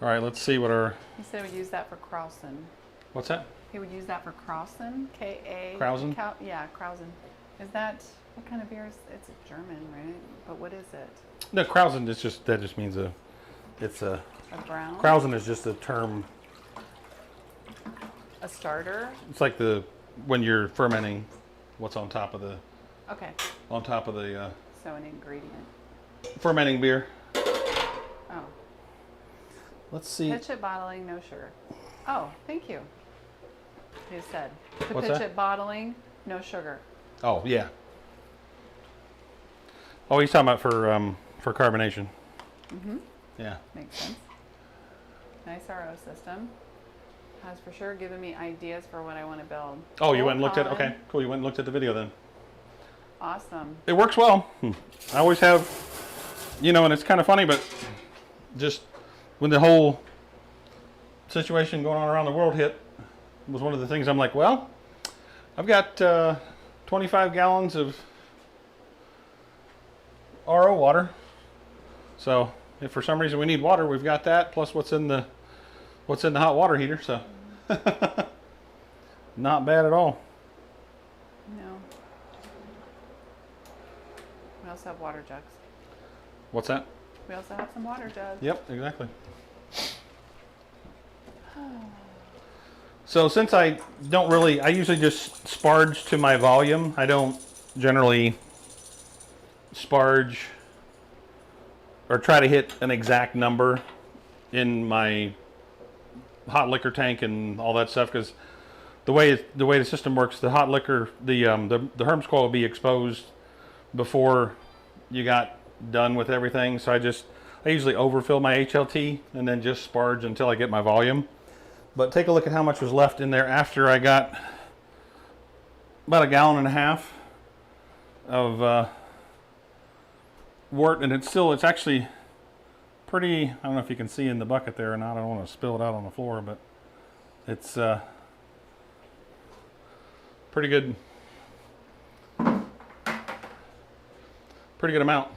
All right, let's see what our. He said he would use that for Krausen. What's that? He would use that for Krausen. K-A. Krausen? Yeah, Krausen. Is that, what kind of beer is, it's a German, right? But what is it? No, Krausen is just, that just means it's a. A brown? Krausen is just a term. A starter? It's like when you're fermenting, what's on top of the. Okay. On top of the. So an ingredient. Fermenting beer. Oh. Let's see. Pitch it bottling, no sugar. Oh, thank you. He said. To What's pitch that? it bottling, no sugar. Oh yeah. Oh, he's talking about for carbonation. Mm-hmm. Yeah. Makes sense. Nice RO system. Has for sure given me ideas for what I want to build. Oh, you went and looked at, Colin. okay, cool. You went and looked at the video then. Awesome. It works well. I always have, you know, and it's kind of funny, but just when the whole situation going on around the world hit, was one of the things I'm like, well, I've got 25 gallons of RO water. So if for some reason we need water, we've got that plus what's in the hot water heater. So not bad at all. No. We also have water jugs. What's that? We also have some water jugs. Yep, exactly. So since I don't really, I usually just sparge to my volume. I don't generally sparge or try to hit an exact number in my hot liquor tank and all that stuff, because the way the system works, the hot liquor, the HERMS coil will be exposed before you got done with everything. So I usually overfill my HLT and then just sparge until I get my volume. But take a look at how much was left in there after I got about 1.5 gallons of wort, and it's actually pretty. I don't know if you can see in the bucket there or not. I don't want to spill it out on the floor, but it's pretty good. Pretty good amount.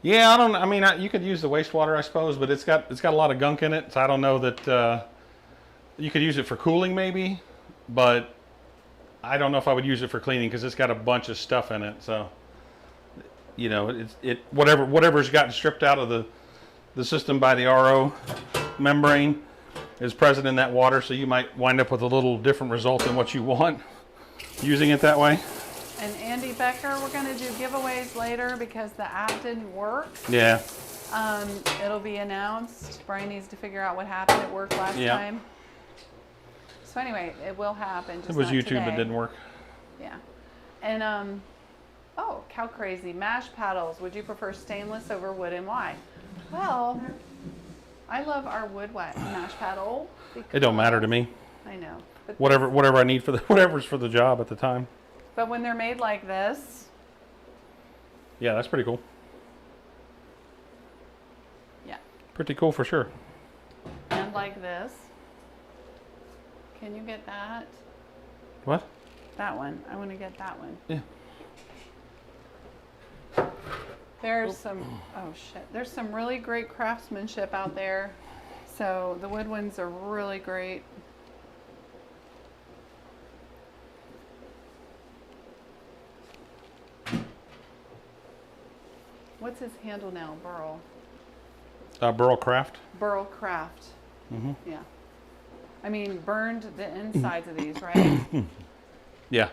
Yeah, I mean, you could use the wastewater, I suppose, but it's got a lot of gunk in it, so I don't know that you could use it for cooling maybe, but I don't know if I would use it for cleaning because it's got a bunch of stuff in it. So, you know, whatever's gotten stripped out of the system by the RO membrane is present in that water, so you might wind up with a little different result than what you want using it that way. And Andy Becker, we're going to do giveaways later because the app didn't work. Yeah. It'll be announced. Brian needs to figure out what happened. It worked last time. So anyway, it will happen. Just it was not YouTube today. that didn't work. Yeah. And oh, cow crazy. Mash paddles. Would you prefer stainless over wood and why? Well, I love our wood mash paddle. It don't matter to me. I know. But whatever I need for whatever's for the job at the time. But when they're made like this. Yeah, that's pretty cool. Yeah. Pretty cool for sure. And like this. Can you get that? What? That one. I want to get that one. Yeah. There's there's some really great craftsmanship out there. So the wood ones are really great. What's his handle now? Burl. Burl Craft. Burl Craft. Mm-hmm. Yeah. I mean, burned the insides of these, right? Yeah.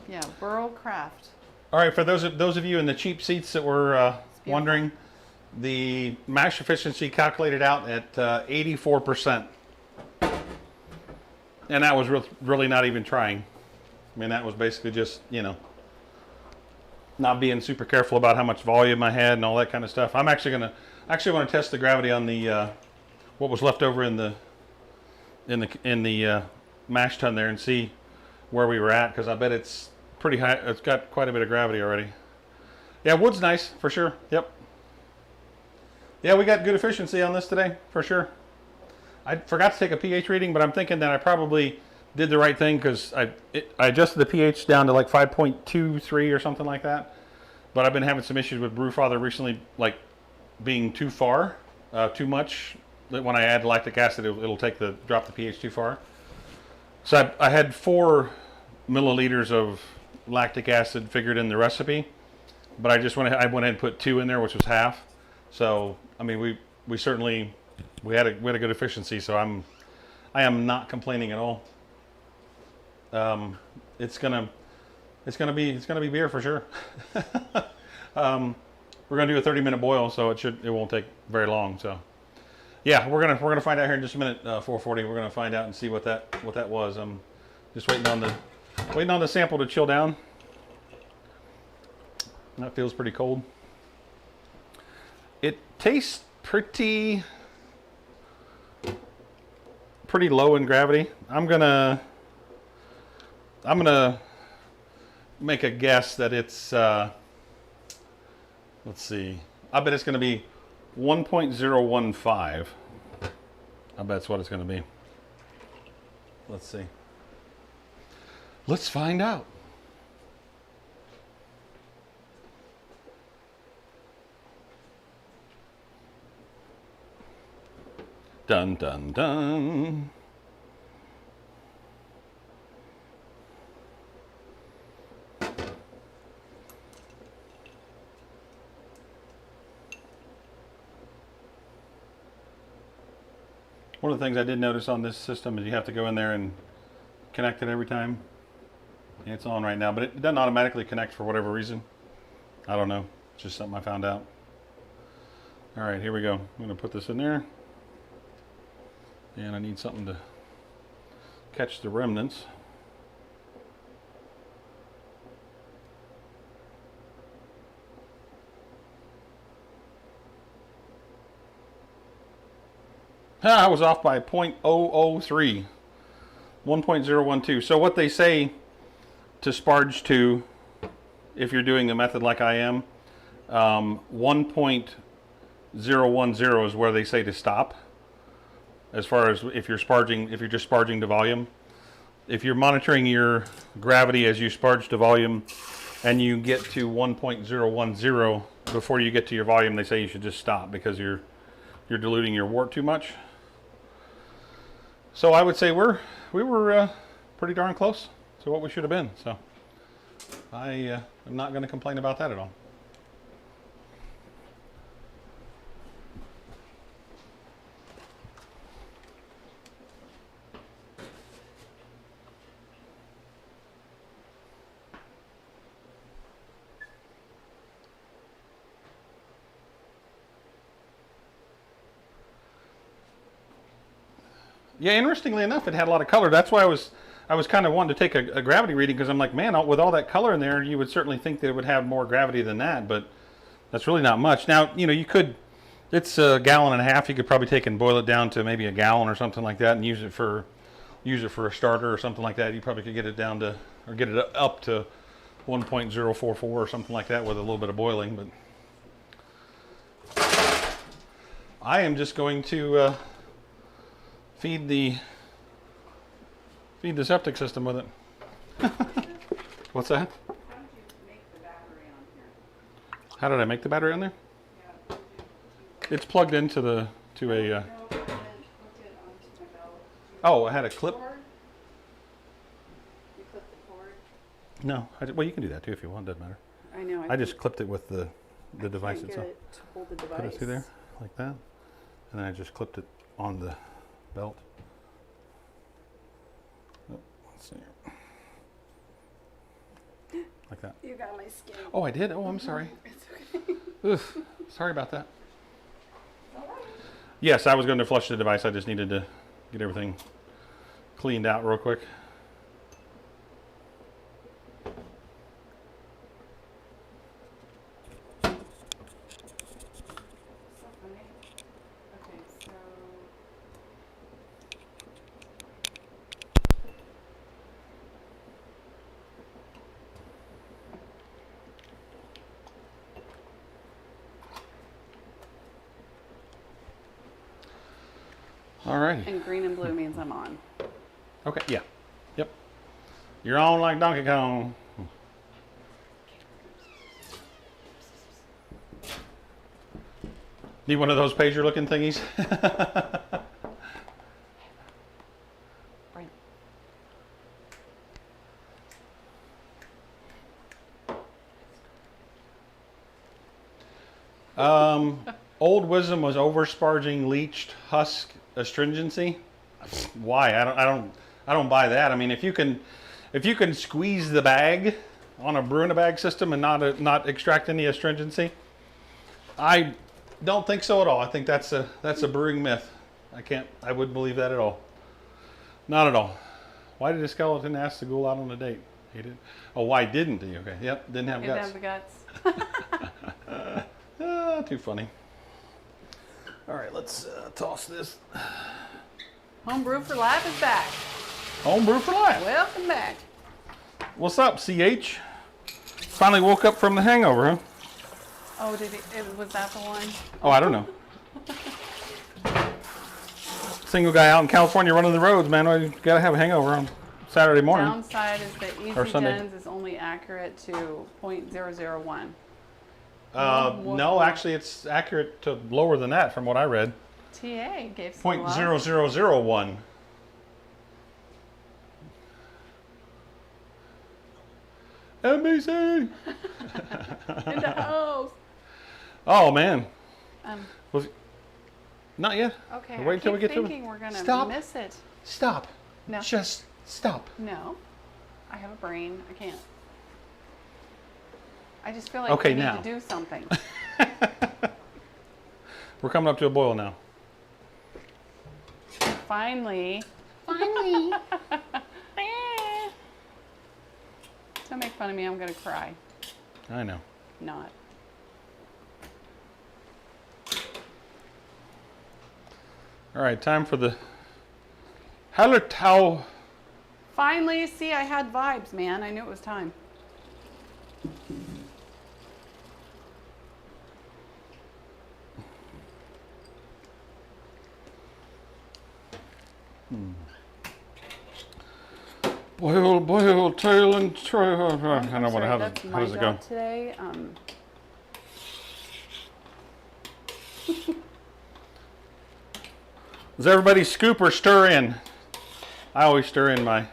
Yeah, Burl Craft. All right, for those of you in the cheap seats that were wondering, the mash efficiency calculated out at 84%. And that was really not even trying. I mean, that was basically just, you know, not being super careful about how much volume I had and all that kind of stuff. I'm actually want to test the gravity on the what was left over in the mash tun there and see where we were at, because I bet it's pretty high. It's got quite a bit of gravity already. Yeah, wood's nice for sure. Yep. Yeah, we got good efficiency on this today for sure. I forgot to take a pH reading, but I'm thinking that I probably did the right thing because I adjusted the pH down to like 5.23 or something like that. But I've been having some issues with Brewfather recently, like being too far, too much. When I add lactic acid, it'll drop the pH too far. So I had 4 milliliters of lactic acid figured in the recipe, but I went ahead and put 2 in there, which was half. So I mean, we certainly had a good efficiency. So I am not complaining at all. It's gonna be beer for sure. We're gonna do a 30-minute boil, so it won't take very long. So yeah, we're gonna find out here in just a minute. 440. We're gonna find out and see what that was. I'm just waiting on the sample to chill down. That feels pretty cold. It tastes pretty low in gravity. I'm gonna make a guess that it's let's see. I bet it's gonna be 1.015. I bet that's what it's gonna be. Let's see. Let's find out. Dun dun dun. One of the things I did notice on this system is you have to go in there and connect it every time. And it's on right now, but it doesn't automatically connect for whatever reason. I don't know. It's just something I found out. All right, here we go. I'm going to put this in there. And I need something to catch the remnants. I was off by 0.003. 1.012. So what they say to sparge to, if you're doing the method like I am, 1.010 is where they say to stop. As far as if you're sparging, if you're just sparging to volume. If you're monitoring your gravity as you sparge to volume and you get to 1.010 before you get to your volume, they say you should just stop because you're diluting your wort too much. So I would say we were pretty darn close to what we should have been. So I am not going to complain about that at all. Yeah, interestingly enough, it had a lot of color. That's why I was kind of wanting to take a gravity reading, because I'm like, man, with all that color in there, you would certainly think that it would have more gravity than that, but that's really not much. Now, you know, you could, it's a gallon and a half. You could probably take and boil it down to maybe a gallon or something like that, and use it for a starter or something like that. You probably could get it down to, or get it up to 1.044 or something like that with a little bit of boiling. But I am just going to feed the septic system with it. What's that? How did you make the battery on here? How did I make the battery on there? Yeah. It's plugged into a. No, I hooked it onto my belt. Oh, I had a clip. Cord? You clipped the cord? No, well, you can do that too if you want. Doesn't matter. I know. I just clipped it with the device can't itself. get it to hold the device. Put it through there like that, and then I just clipped it on the belt. Oh, let's see. Like that. You got my skin. Oh, I did? Oh, I'm sorry. It's okay. Oof, sorry about that. Yes, I was going to flush the device. I just needed to get everything cleaned out real quick. So funny. Okay, so All right. and green and blue means I'm on. Okay, yeah. Yep. You're on like Donkey Kong. Need one of those pager looking thingies? Right. Old wisdom was over sparging leached husk astringency. Why? I don't buy that. I mean, if you can squeeze the bag on a brew in a bag system and not extract any astringency, I don't think so at all. I think that's a brewing myth. I wouldn't believe that at all. Not at all. Why did a skeleton ask the ghoul out on a date? He did. Oh, why didn't he? Okay. Yep. Didn't have guts. Didn't have the guts. Too funny. All right, let's toss this. Homebrew for Life is back. Homebrew for life. Welcome back. What's up, CH? Finally woke up from the hangover, huh? Oh, was that the one? Oh, I don't know. Single guy out in California running the roads, man. You gotta have a hangover on Saturday morning. Downside is that Or Easy Sunday. Gens is only accurate to 0.001. No, actually, it's accurate to lower than that from what I read. TA gave some love. 0.0001. NBC. In the house. Oh man. Um, Not yet. okay. Wait till we get to thinking we're gonna Stop. miss it. Stop. No. Just stop. No. I have a brain. I can't. I just feel like Okay, we need now. to do something. We're coming up to a boil now. Finally. Don't make fun of me. I'm gonna cry. I know. Not. All right, time for the Hallertau Finally, see, I had vibes, man. I knew it was time. Boil, tail, and trail. I don't know how does it go? Today. Does everybody scoop or stir in? I always stir in my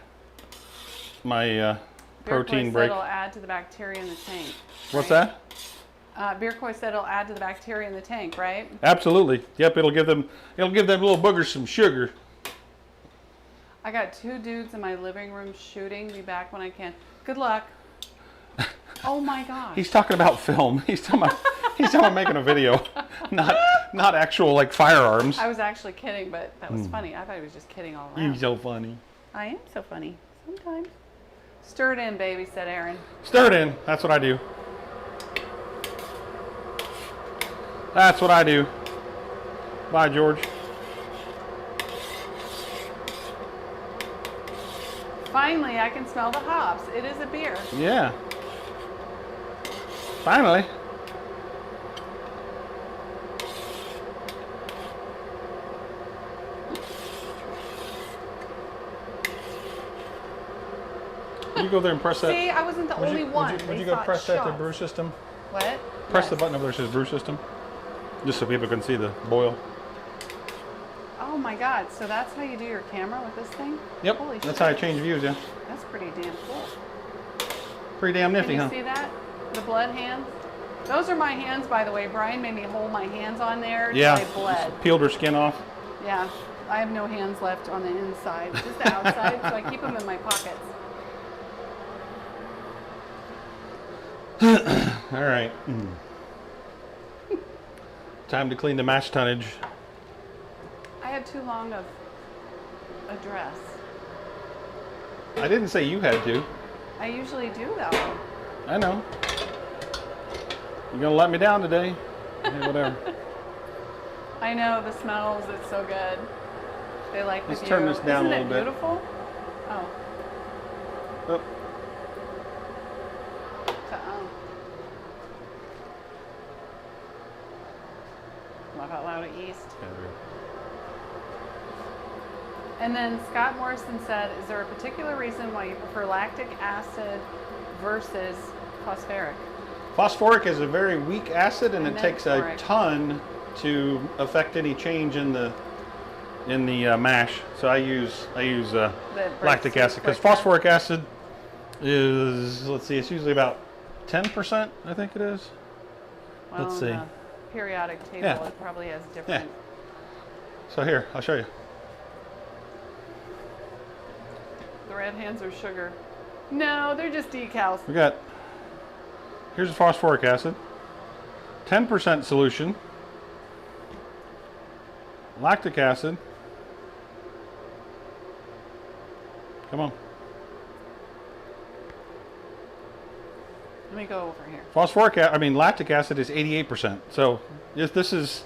protein break. It'll add to the bacteria in the tank. What's right? that? Beer Coy said it'll add to the bacteria in the tank, right? Absolutely. Yep. It'll give them little boogers some sugar. I got 2 dudes in my living room shooting. Be back when I can. Good luck. Oh my gosh. He's talking about film. He's talking about making a video, not actual like firearms. I was actually kidding, but that was funny. I thought he was just kidding all around. You're so funny. I am so funny. Sometimes. Stir it in, baby, said Aaron. Stir it in. That's what I do. That's what I do. Bye, George. Finally, I can smell the hops. It is a beer. Yeah. Finally. You go there and press that. See, I wasn't the only one. Would you go press that to brew system? What? Press the button over there that says brew system. Just so people can see the boil. Oh my God, so that's how you do your camera with this thing? Yep, Holy that's shit. how I change views, yeah. That's pretty damn cool. Pretty damn nifty, Can you huh? see that? The blood hands? Those are my hands, by the way. Brian made me hold my hands on there until they bled. Peeled her skin off. Yeah, I have no hands left on the inside, just the outside, so I keep them in my pockets. All right. Time to clean the mash tonnage. I had too long of a dress. I didn't say you had to. I usually do though. I know. You're gonna let me down today. Yeah, whatever. I know, the smells, it's so good. They like the Let's view. turn this down a little bit. Isn't it beautiful? Oh. Oh. Laugh out loud at yeast. And then Scott Morrison said, is there a particular reason why you prefer lactic acid versus phosphoric? Phosphoric is a very weak acid, and it takes a phosphoric. ton to affect any change in the mash. So I use lactic acid because phosphoric acid is, let's see, it's usually about 10%. I think it is. Well, let's see. On the periodic table, Yeah. it probably has different. So here, I'll show you. The red hands are sugar. No, they're just decals. We got, here's the phosphoric acid, 10% solution, lactic acid, come on, Let me go over here. lactic acid is 88%. So this is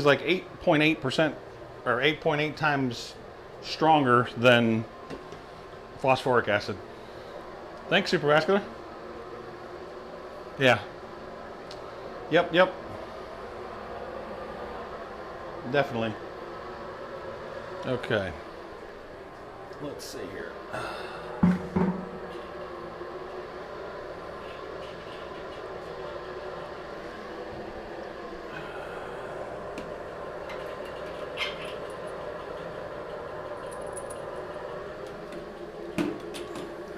like 8.8% or 8.8 times stronger than phosphoric acid. Thanks, Supervascular. Yeah. Yep. Definitely. Okay. Let's see here.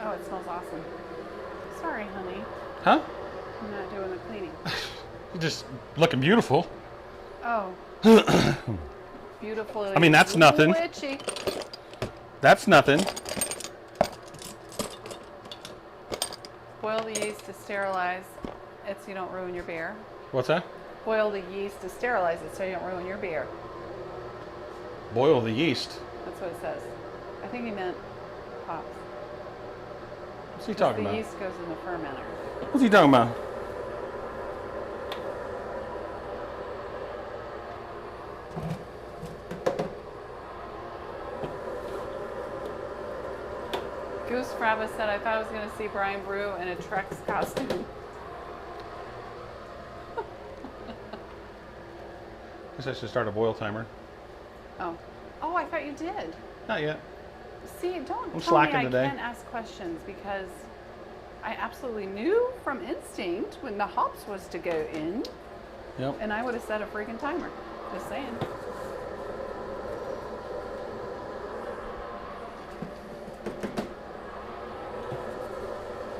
Oh, it smells awesome. Sorry, honey. Huh? I'm not doing the cleaning. You're just looking beautiful. Oh. Beautiful. I mean, that's nothing. Witchy. That's nothing. Boil the yeast to sterilize it so you don't ruin your beer. What's that? Boil the yeast to sterilize it so you don't ruin your beer. Boil the yeast. That's what it says. I think he meant hops. What's he talking The about? yeast goes in the fermenter. What's he talking about? Goose Fravis said, I thought I was going to see Brian Brew in a Trex costume. Guess I should start a boil timer. Oh. Oh, I thought you did. Not yet. See, don't I'm tell me slacking today. I can't ask questions because I absolutely knew from instinct when the hops was to go in. Yep. And I would have set a freaking timer. Just saying.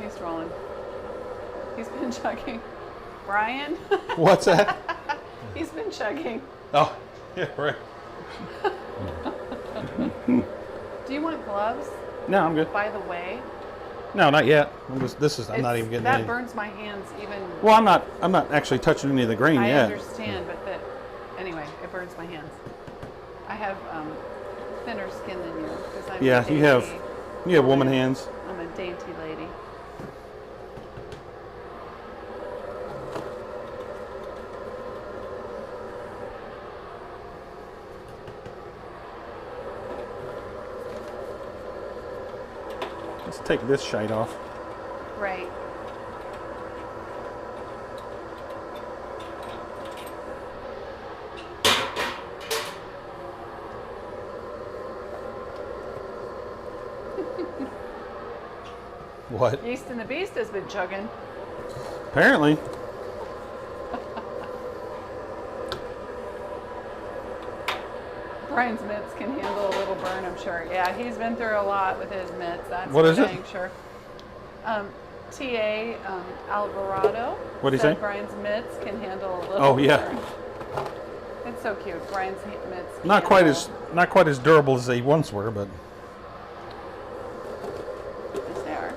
He's rolling. He's been chugging. Brian? What's that? He's been chugging. Oh, yeah, right. Do you want gloves, No, I'm good. by the way? No, not yet. I'm not even getting that any. burns my hands even. Well, I'm not actually touching any of the grain I yet. understand, but anyway, it burns my hands. I have thinner skin than you because I'm Yeah, a you have dainty- woman hands. I'm a dainty lady. Let's take this shite off. Right. What? Yeast and the Beast has been chugging. Apparently. Brian's mitts can handle a little burn, I'm sure. Yeah, he's been through a lot with his mitts. That's What for is it? dang sure. TA Alvarado. What'd he said say? Brian's mitts can handle a little. Oh, yeah. burn. It's so cute. Brian's mitts. Not quite as durable as they once were, but Yes, they are.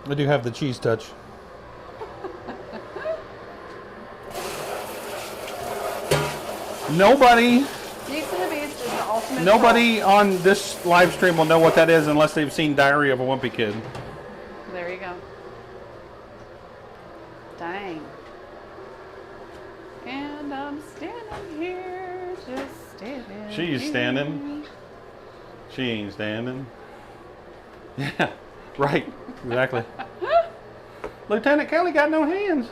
I do have the cheese touch. Nobody Yeast and the Beast is the ultimate. Nobody on this live stream will know what that is unless they've seen Diary of a Wimpy Kid. troll. There you go. Dang. And I'm standing here, just standing. She's here. standing. She ain't standing. Yeah, right. Exactly. Lieutenant Kelly got no hands.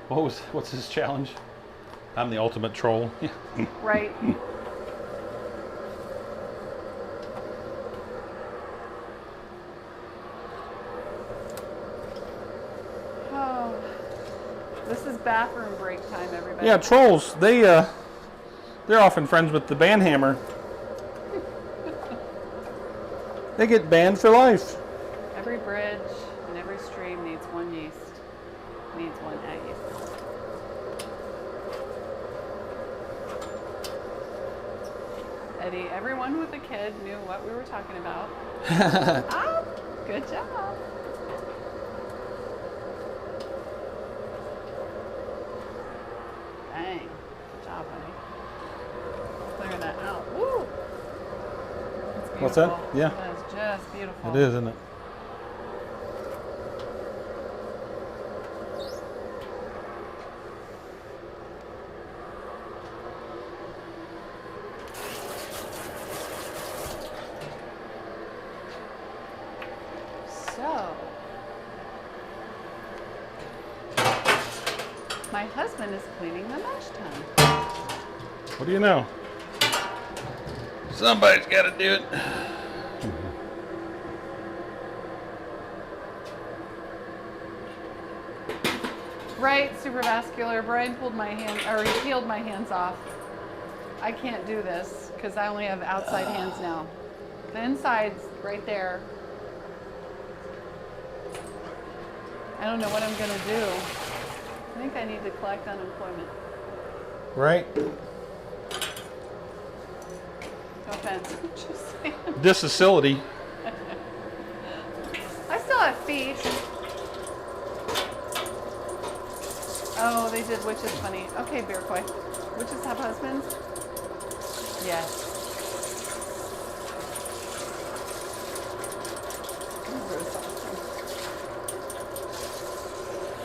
What's his challenge? I'm the ultimate troll. Right. Oh, this is bathroom break time, everybody. Yeah, trolls. They're often friends with the banhammer. They get banned for life. Every bridge and every stream needs one yeast. Needs one at yeast. Eddie, everyone with a kid knew what we were talking about. Ah, good job. Dang. Good job, honey. Clearing that out. Woo! It's What's that? beautiful. Yeah. That is just beautiful. It is, isn't it? So, my husband is cleaning the mash tun. What do you know? Somebody's got to do it. Right, supervascular. Brian pulled my hand, or he peeled my hands off. I can't do this because I only have outside hands now. The inside's right there. I don't know what I'm gonna do. I think I need to collect unemployment. Right? No offense. Just saying. Disfacility. I still have feet. Oh, they did Witches funny. Okay, Beer Koi. Witches have husbands? Yes.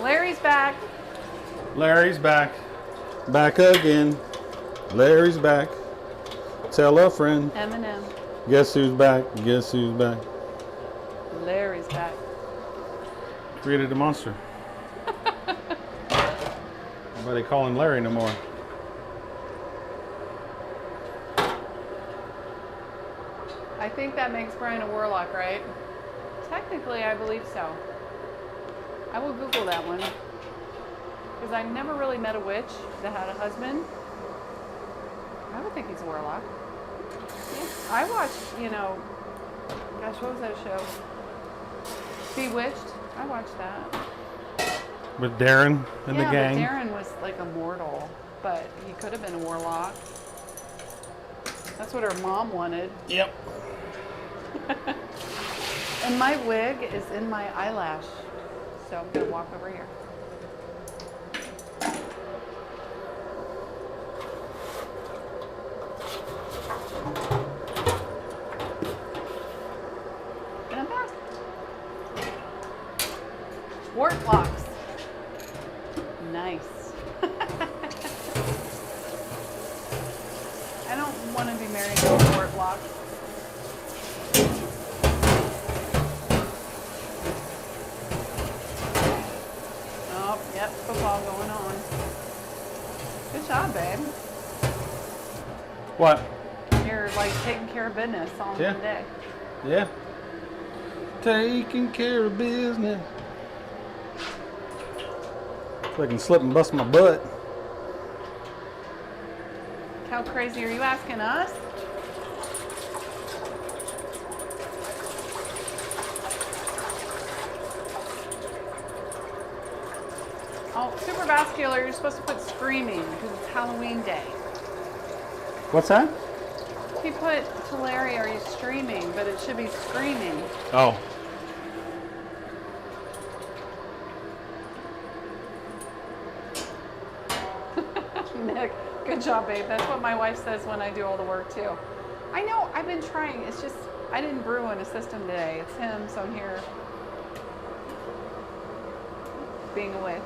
Larry's back. Larry's back. Back again. Larry's back. Tell a friend. Eminem. Guess who's back? Guess who's back? Larry's back. Created a monster. Nobody calling Larry no more. I think that makes Brian a warlock, right? Technically, I believe so. I will Google that one. Because I've never really met a witch that had a husband. I would think he's a warlock. Yeah. I watched, gosh, what was that show? Bewitched. I watched that. With Darren and the gang. Yeah, but Darren was like immortal, but he could have been a warlock. That's what her mom wanted. Yep. And my wig is in my eyelash, so I'm gonna walk over here. And I'm back. Wart locks. Nice. I don't want to be married to a wart lock. Oh, yep, football going on. Good job, babe. What? You're like taking care of business all Yeah. day. Yeah. Taking care of business. So I can slip and bust my butt. How crazy are you asking us? Oh, super vascular, you're supposed to put screaming because it's Halloween day. What's that? He put to Larry, are you streaming? But it should be screaming. Oh. Nick, good job, babe. That's what my wife says when I do all the work too. I know, I've been trying. It's just, I didn't brew in a system today. It's him, so I'm here being a witch.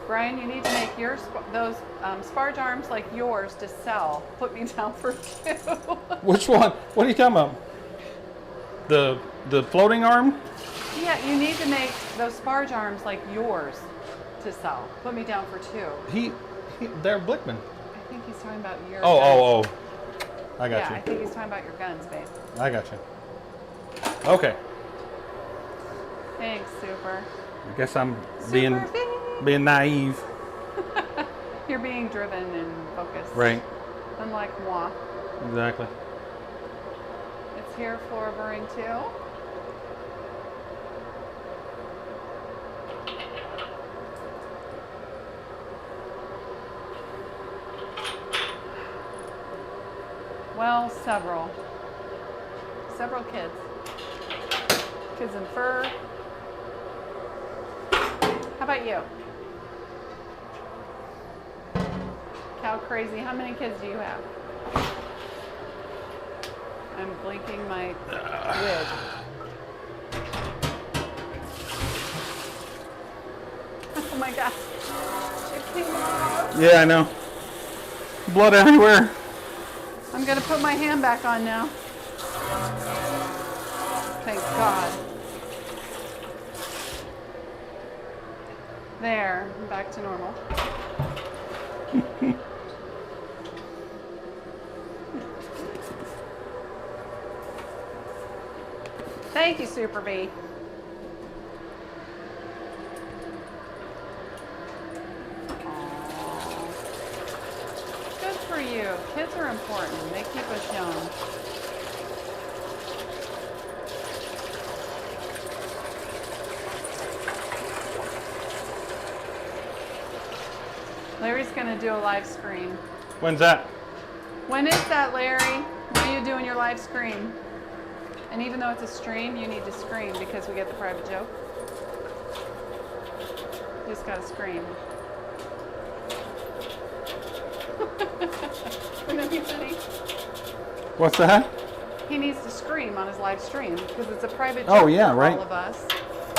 Brian, you need to make your those Sparge arms like yours to sell. Put me down for 2. Which one? What are you talking about? The floating arm? Yeah, you need to make those Sparge arms like yours to sell. Put me down for 2. They're Blichmann. I think he's talking about your Oh. guns. I got Yeah, you. I think he's talking about your guns, babe. I got you. Okay. Thanks, super. I guess I'm Super being naive. You're being driven and focused. Right. Unlike moi. Exactly. It's here for brewing too. Well, several kids. Kids in fur. How about you? Cow crazy. How many kids do you have? I'm blinking my wig. Oh my gosh. It came off. Yeah, I know. Blood everywhere. I'm gonna put my hand back on now. Thank God. There, I'm back to normal. Thank you, Super B. Aww. Good for you. Kids are important. They keep us young. Larry's gonna do a live stream. When's that? When is that, Larry? When are you doing your live stream? And even though it's a stream, you need to scream because we get the private joke. You just gotta scream. Wouldn't that be funny? What's that? he needs to scream on his live stream because it's a private Oh, joke yeah, for right. all of us.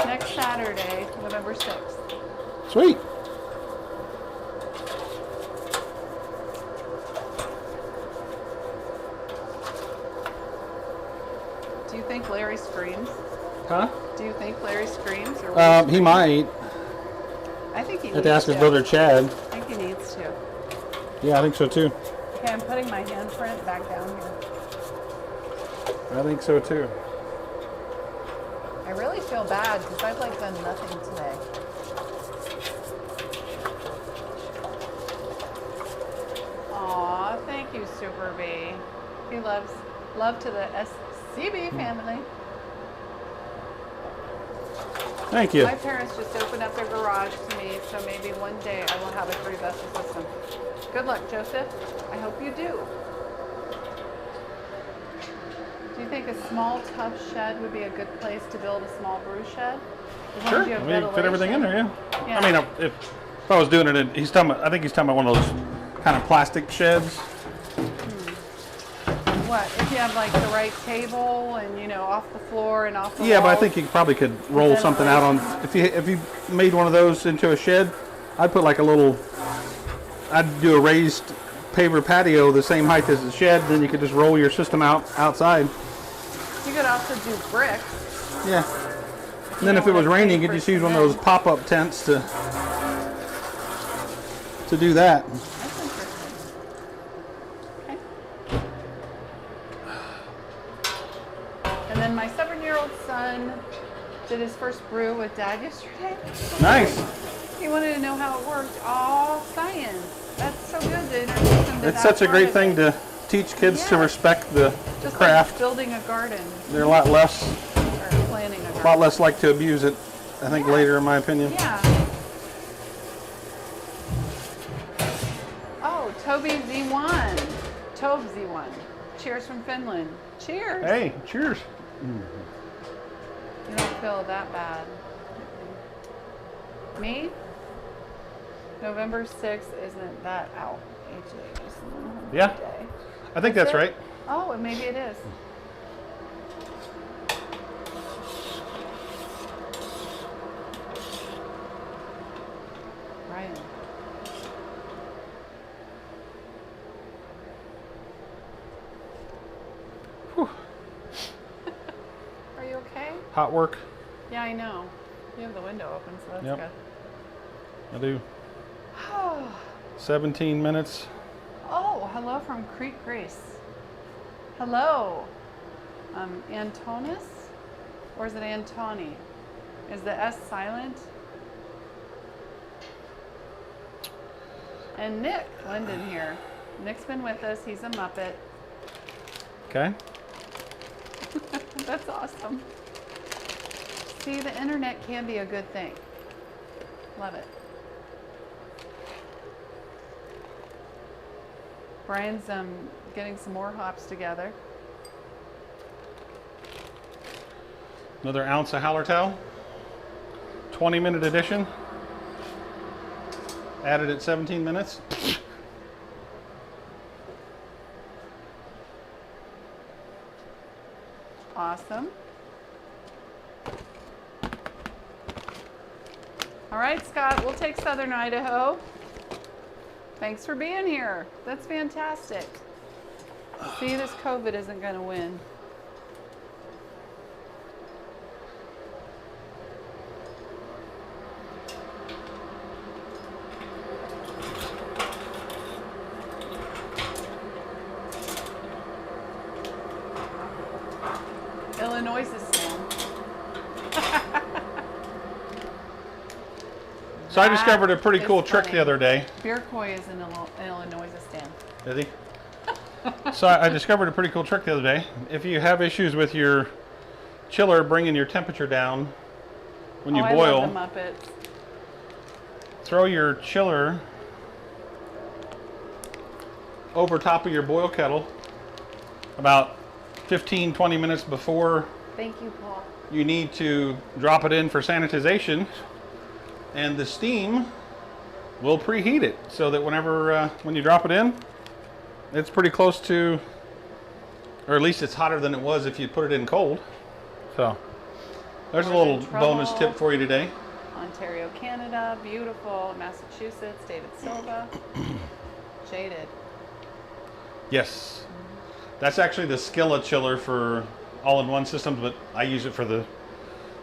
Next Saturday, November 6th. Sweet. Do you think Larry screams? Huh? Do you think Larry screams? Or He might. I think he needs Have to ask his to. brother Chad. I think he needs to. Yeah, I think so too. Okay, I'm putting my handprint back down here. I think so too. I really feel bad because I've like done nothing today. Aw, thank you, Super B. He loves love to the SCB family. Thank you. My parents just opened up their garage to me, so maybe one day I will have a 3-vessel system. Good luck, Joseph. I hope you do. Do you think a small, tough shed would be a good place to build a small brew shed? As long Sure. as you have I mean, you can fit everything in ventilation. there, yeah. Yeah. I mean, if I was doing it, he's talking about, I think he's talking about one of those kind of plastic sheds. What, if you have like the right table and, you know, off the floor and off the Yeah, but I walls? think you probably could roll something out on, if you made one of those into a shed, I'd put like a little, I'd do a raised paver patio the same height as the shed, then you could just roll your system out outside. You could also do bricks. Yeah. And then if it was raining, you could just use one of those pop-up tents to do that. That's interesting. Okay. And then my 7-year-old son did his first brew with Dad yesterday. Nice. He wanted to know how it worked. All science. That's so good to introduce him to It's that such a part great of thing it. to teach kids to Yeah. respect the Just craft. like building a garden They're a lot less or planting a garden. like to abuse it, I think, Yeah. later, in my opinion. Yeah. Oh, Toby Z1. Tobe Z1. Cheers from Finland. Cheers. Hey, cheers. You don't feel that bad. Me? November 6th isn't that out? Yeah. I think that's it? right. Oh, and maybe it is. Ryan. Whew. Are you okay? Hot work. Yeah, I know. You have the window open, so that's Yep. good. I do. 17 minutes. Oh, hello from Creek Grace. Hello. Antonis? Or is it Antoni? Is the S silent? And Nick Linden here. Nick's been with us. He's a Muppet. Okay. That's awesome. See, the internet can be a good thing. Love it. Brian's getting some more hops together. Another ounce of Hallertau. 20-minute edition. Added at 17 minutes. Awesome. All right, Scott, we'll take Southern Idaho. Thanks for being here. That's fantastic. See, this COVID isn't going to win. Illinois is stand. So I discovered a pretty That cool is trick funny. the other day. Beer Koi is in Illinois stand. Is he? So I discovered a pretty cool trick the other day. If you have issues with your chiller bringing your temperature down when you I boil, love the Muppets. throw your chiller over top of your boil kettle about 15-20 minutes before Thank you, Paul. you need to drop it in for sanitization, and the steam will preheat it so that when you drop it in, it's pretty close to Or at least it's hotter than it was if you put it in cold. So there's a Northern little bonus Trouble. tip for you today. Ontario, Canada, beautiful. Massachusetts, David Silva. Jaded. Yes. That's actually the skillet chiller for all-in-one systems, but I use it for the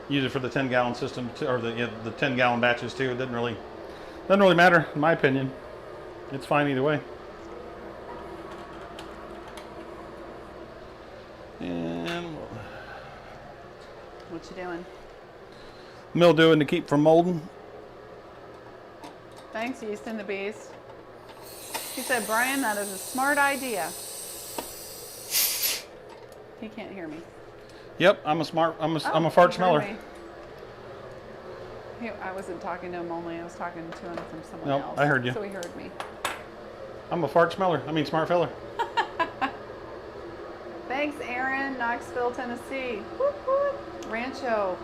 10-gallon system too, or the 10-gallon batches too. It doesn't really matter in my opinion. It's fine either way. And What you doing? mildewing to keep from molding. Thanks, Yeast and the Beast. He said, Brian, that is a smart idea. He can't hear me. Yep, I'm a fart he heard smeller. me. I wasn't talking to him only. I was talking to him from someone Nope, else. I heard you. So he heard me. I'm a fart smeller. I mean smart feller. Thanks, Aaron, Knoxville, Tennessee. Whoop, whoop. Rancho.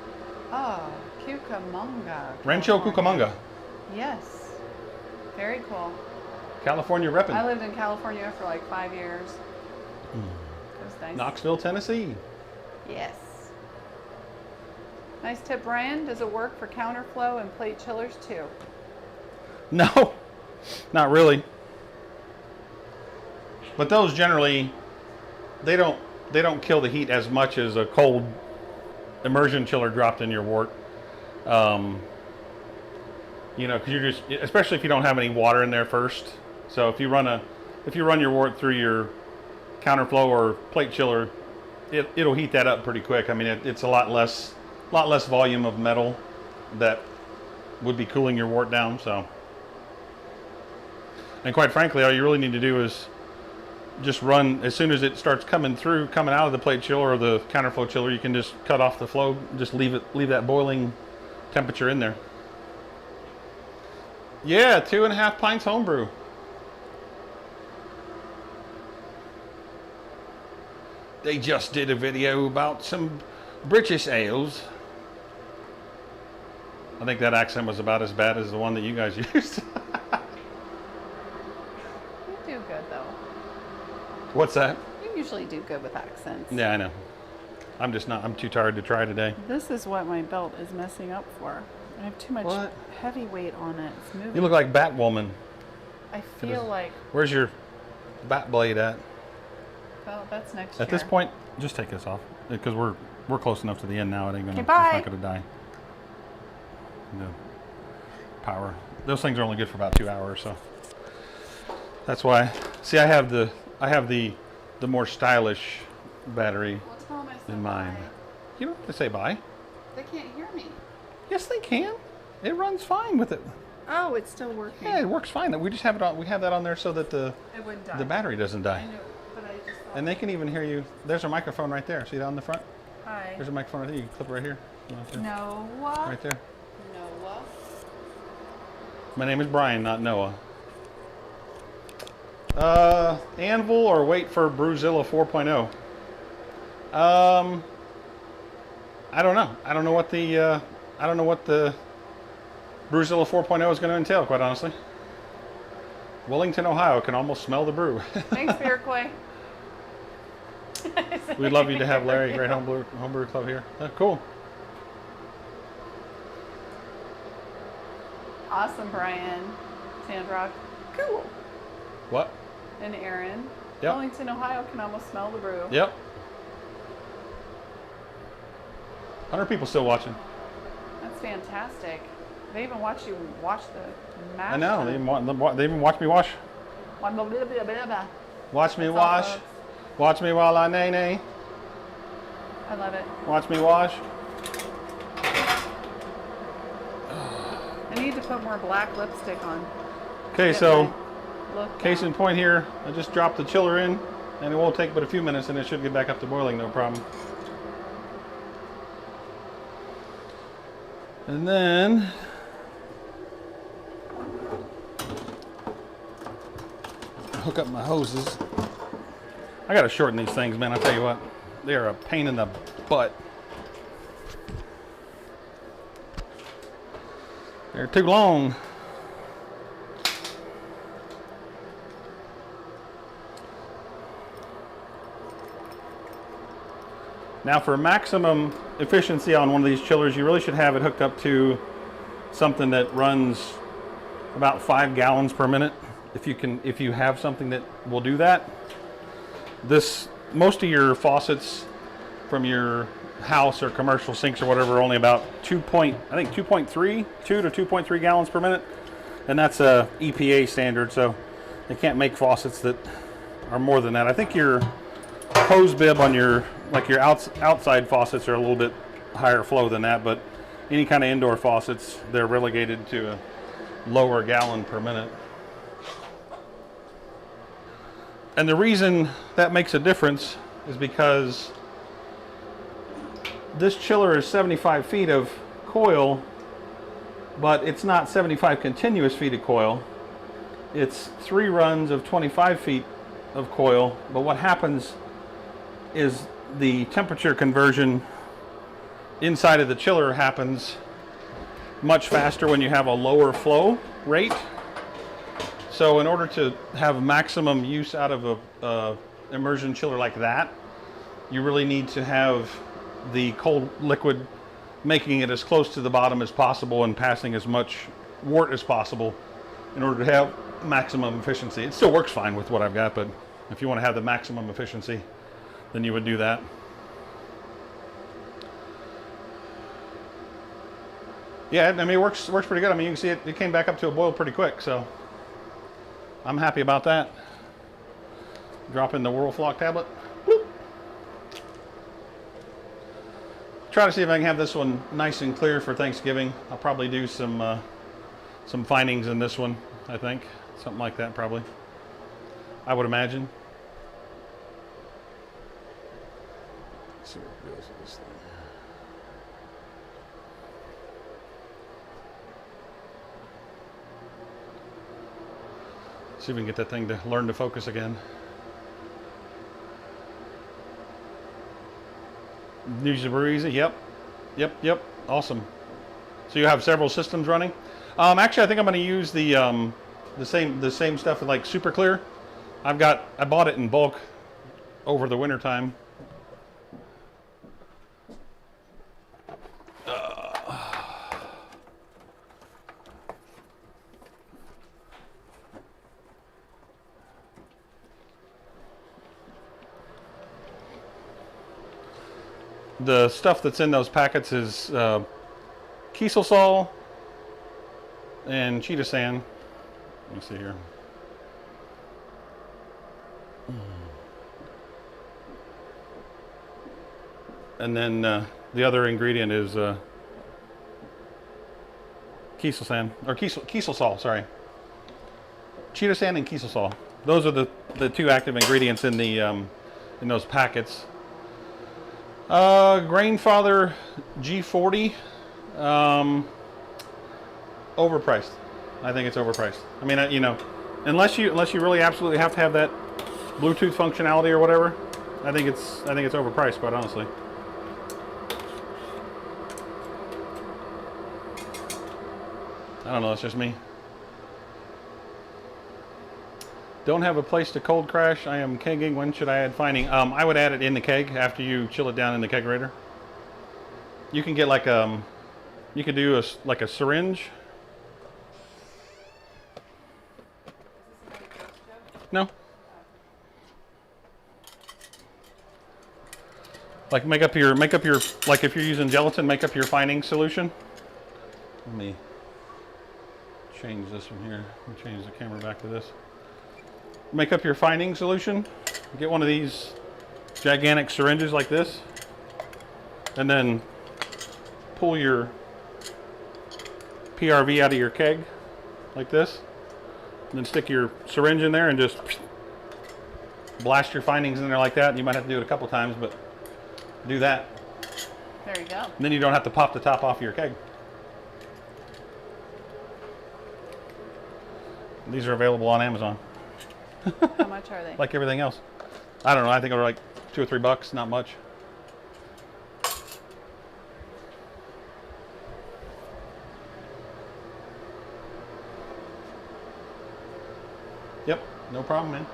Oh, Cucamonga. Rancho California. Cucamonga. Yes. Very cool. California reppin'. I lived in California for like 5 years. It was nice. Knoxville, Tennessee. Yes. Nice tip, Brian. Does it work for counterflow and plate chillers too? No, not really. But those generally, they don't kill the heat as much as a cold immersion chiller dropped in your wort. You know, because you're just, especially if you don't have any water in there first. So if you run your wort through your counterflow or plate chiller, it'll heat that up pretty quick. I mean, it's a lot less volume of metal that would be cooling your wort down. So, and quite frankly, all you really need to do is just run as soon as it starts coming out of the plate chiller or the counterflow chiller. You can just cut off the flow, just leave that boiling temperature in there. Yeah, 2.5 pints homebrew. They just did a video about some British ales. I think that accent was about as bad as the one that you guys used. You do good though. What's that? You usually do good with accents. Yeah, I know. I'm too tired to try today. This is what my belt is messing up for. I have too much What? heavy weight on it. It's moving. You look like Batwoman. I feel like, Where's your bat blade at? well, that's next year. At this point, just take this off because we're close enough to the end now. It ain't gonna. Okay, It's bye. not gonna die. No power. Those things are only good for about 2 hours, so that's why. See, I have the more stylish battery Well, tell them I said in mind. bye. You don't have to say bye. They can't hear me. Yes, they can. It runs fine with it. Oh, it's still working. Yeah, it works fine. We just have it on. We have that on there so that the It wouldn't die. battery doesn't die. I know, but I just thought. And they can even hear you. There's a microphone right there. See that on the front? Hi. There's a microphone right there. You can clip it right here. Right there. Noah. Right there. Noah. My name is Brian, not Noah. Anvil or wait for Brewzilla 4.0? I don't know. I don't know what the Brewzilla 4.0 is going to entail, quite honestly. Wellington, Ohio can almost smell the brew. Thanks, Beer Koi. We'd love you to have Larry, great homebrew club here. Cool. Awesome, Brian. Sandrock. Cool. What? And Aaron. Yep. Wellington, Ohio can almost smell the brew. Yep. 100 people still watching. That's fantastic. They even watch you wash the mash. I know. tun. They even watch me wash. Watch me That's all, wash. folks. Watch me while I nay. I love it. Watch me wash. I need to put more black lipstick on. Okay, Get so my look case down. in point here, I just dropped the chiller in, and it won't take but a few minutes, and it should get back up to boiling, no problem. And then hook up my hoses. I gotta shorten these things, man. I tell you what, they are a pain in the butt. They're too long. Now for maximum efficiency on one of these chillers, you really should have it hooked up to something that runs about 5 gallons per minute. If you have something that will do that. Most of your faucets from your house or commercial sinks or whatever are only about 2.3 to 2.3 gallons per minute, and that's a EPA standard, so they can't make faucets that are more than that. I think your hose bib on your outside faucets are a little bit higher flow than that, but any kind of indoor faucets, they're relegated to a lower gallon per minute. And the reason that makes a difference is because this chiller is 75 feet of coil, but it's not 75 continuous feet of coil. It's 3 runs of 25 feet of coil, but what happens is the temperature conversion inside of the chiller happens much faster when you have a lower flow rate. So in order to have maximum use out of a immersion chiller like that, you really need to have the cold liquid making it as close to the bottom as possible and passing as much wort as possible in order to have maximum efficiency. It still works fine with what I've got, but if you want to have the maximum efficiency, then you would do that. Yeah, I mean, it works pretty good. I mean, you can see it came back up to a boil pretty quick, so I'm happy about that. Drop in the Whirlflock tablet. Bloop. Try to see if I can have this one nice and clear for Thanksgiving. I'll probably do some findings in this one, I think. Something like that, probably. I would imagine. Let's see what it goes with this thing. See if we can get that thing to learn to focus again. Use the Brew easy. Yep. Awesome. So you have several systems running. Actually, I think I'm going to use the same stuff like Super Clear. I bought it in bulk over the winter time. The stuff that's in those packets is Kieselsaal and cheetah sand. Let me see here. And then the other ingredient is Kieselsaal, sorry. Cheetah sand and Kieselsaal. Those are the 2 active ingredients in the in those packets. Grainfather G40, overpriced. I think it's overpriced. I mean, you know, unless you really absolutely have to have that Bluetooth functionality or whatever, I think it's overpriced, quite honestly. I don't know. That's just me. Don't have a place to cold crash. I am kegging. When should I add fining? I would add it in the keg after you chill it down in the kegerator. You can get like you could do like a syringe. No. Like make up your like if you're using gelatin, make up your fining solution. Let me change this one here. Let me change the camera back to this. Make up your fining solution. Get one of these gigantic syringes like this, and then pull your PRV out of your keg like this, and then stick your syringe in there and just blast your findings in there like that. You might have to do it a couple times, but do that. There you go. And then you don't have to pop the top off your keg. These are available on Amazon. How much are they? Like everything else. I don't know. I think they were like $2 or $3, not much. Yep, no problem, man.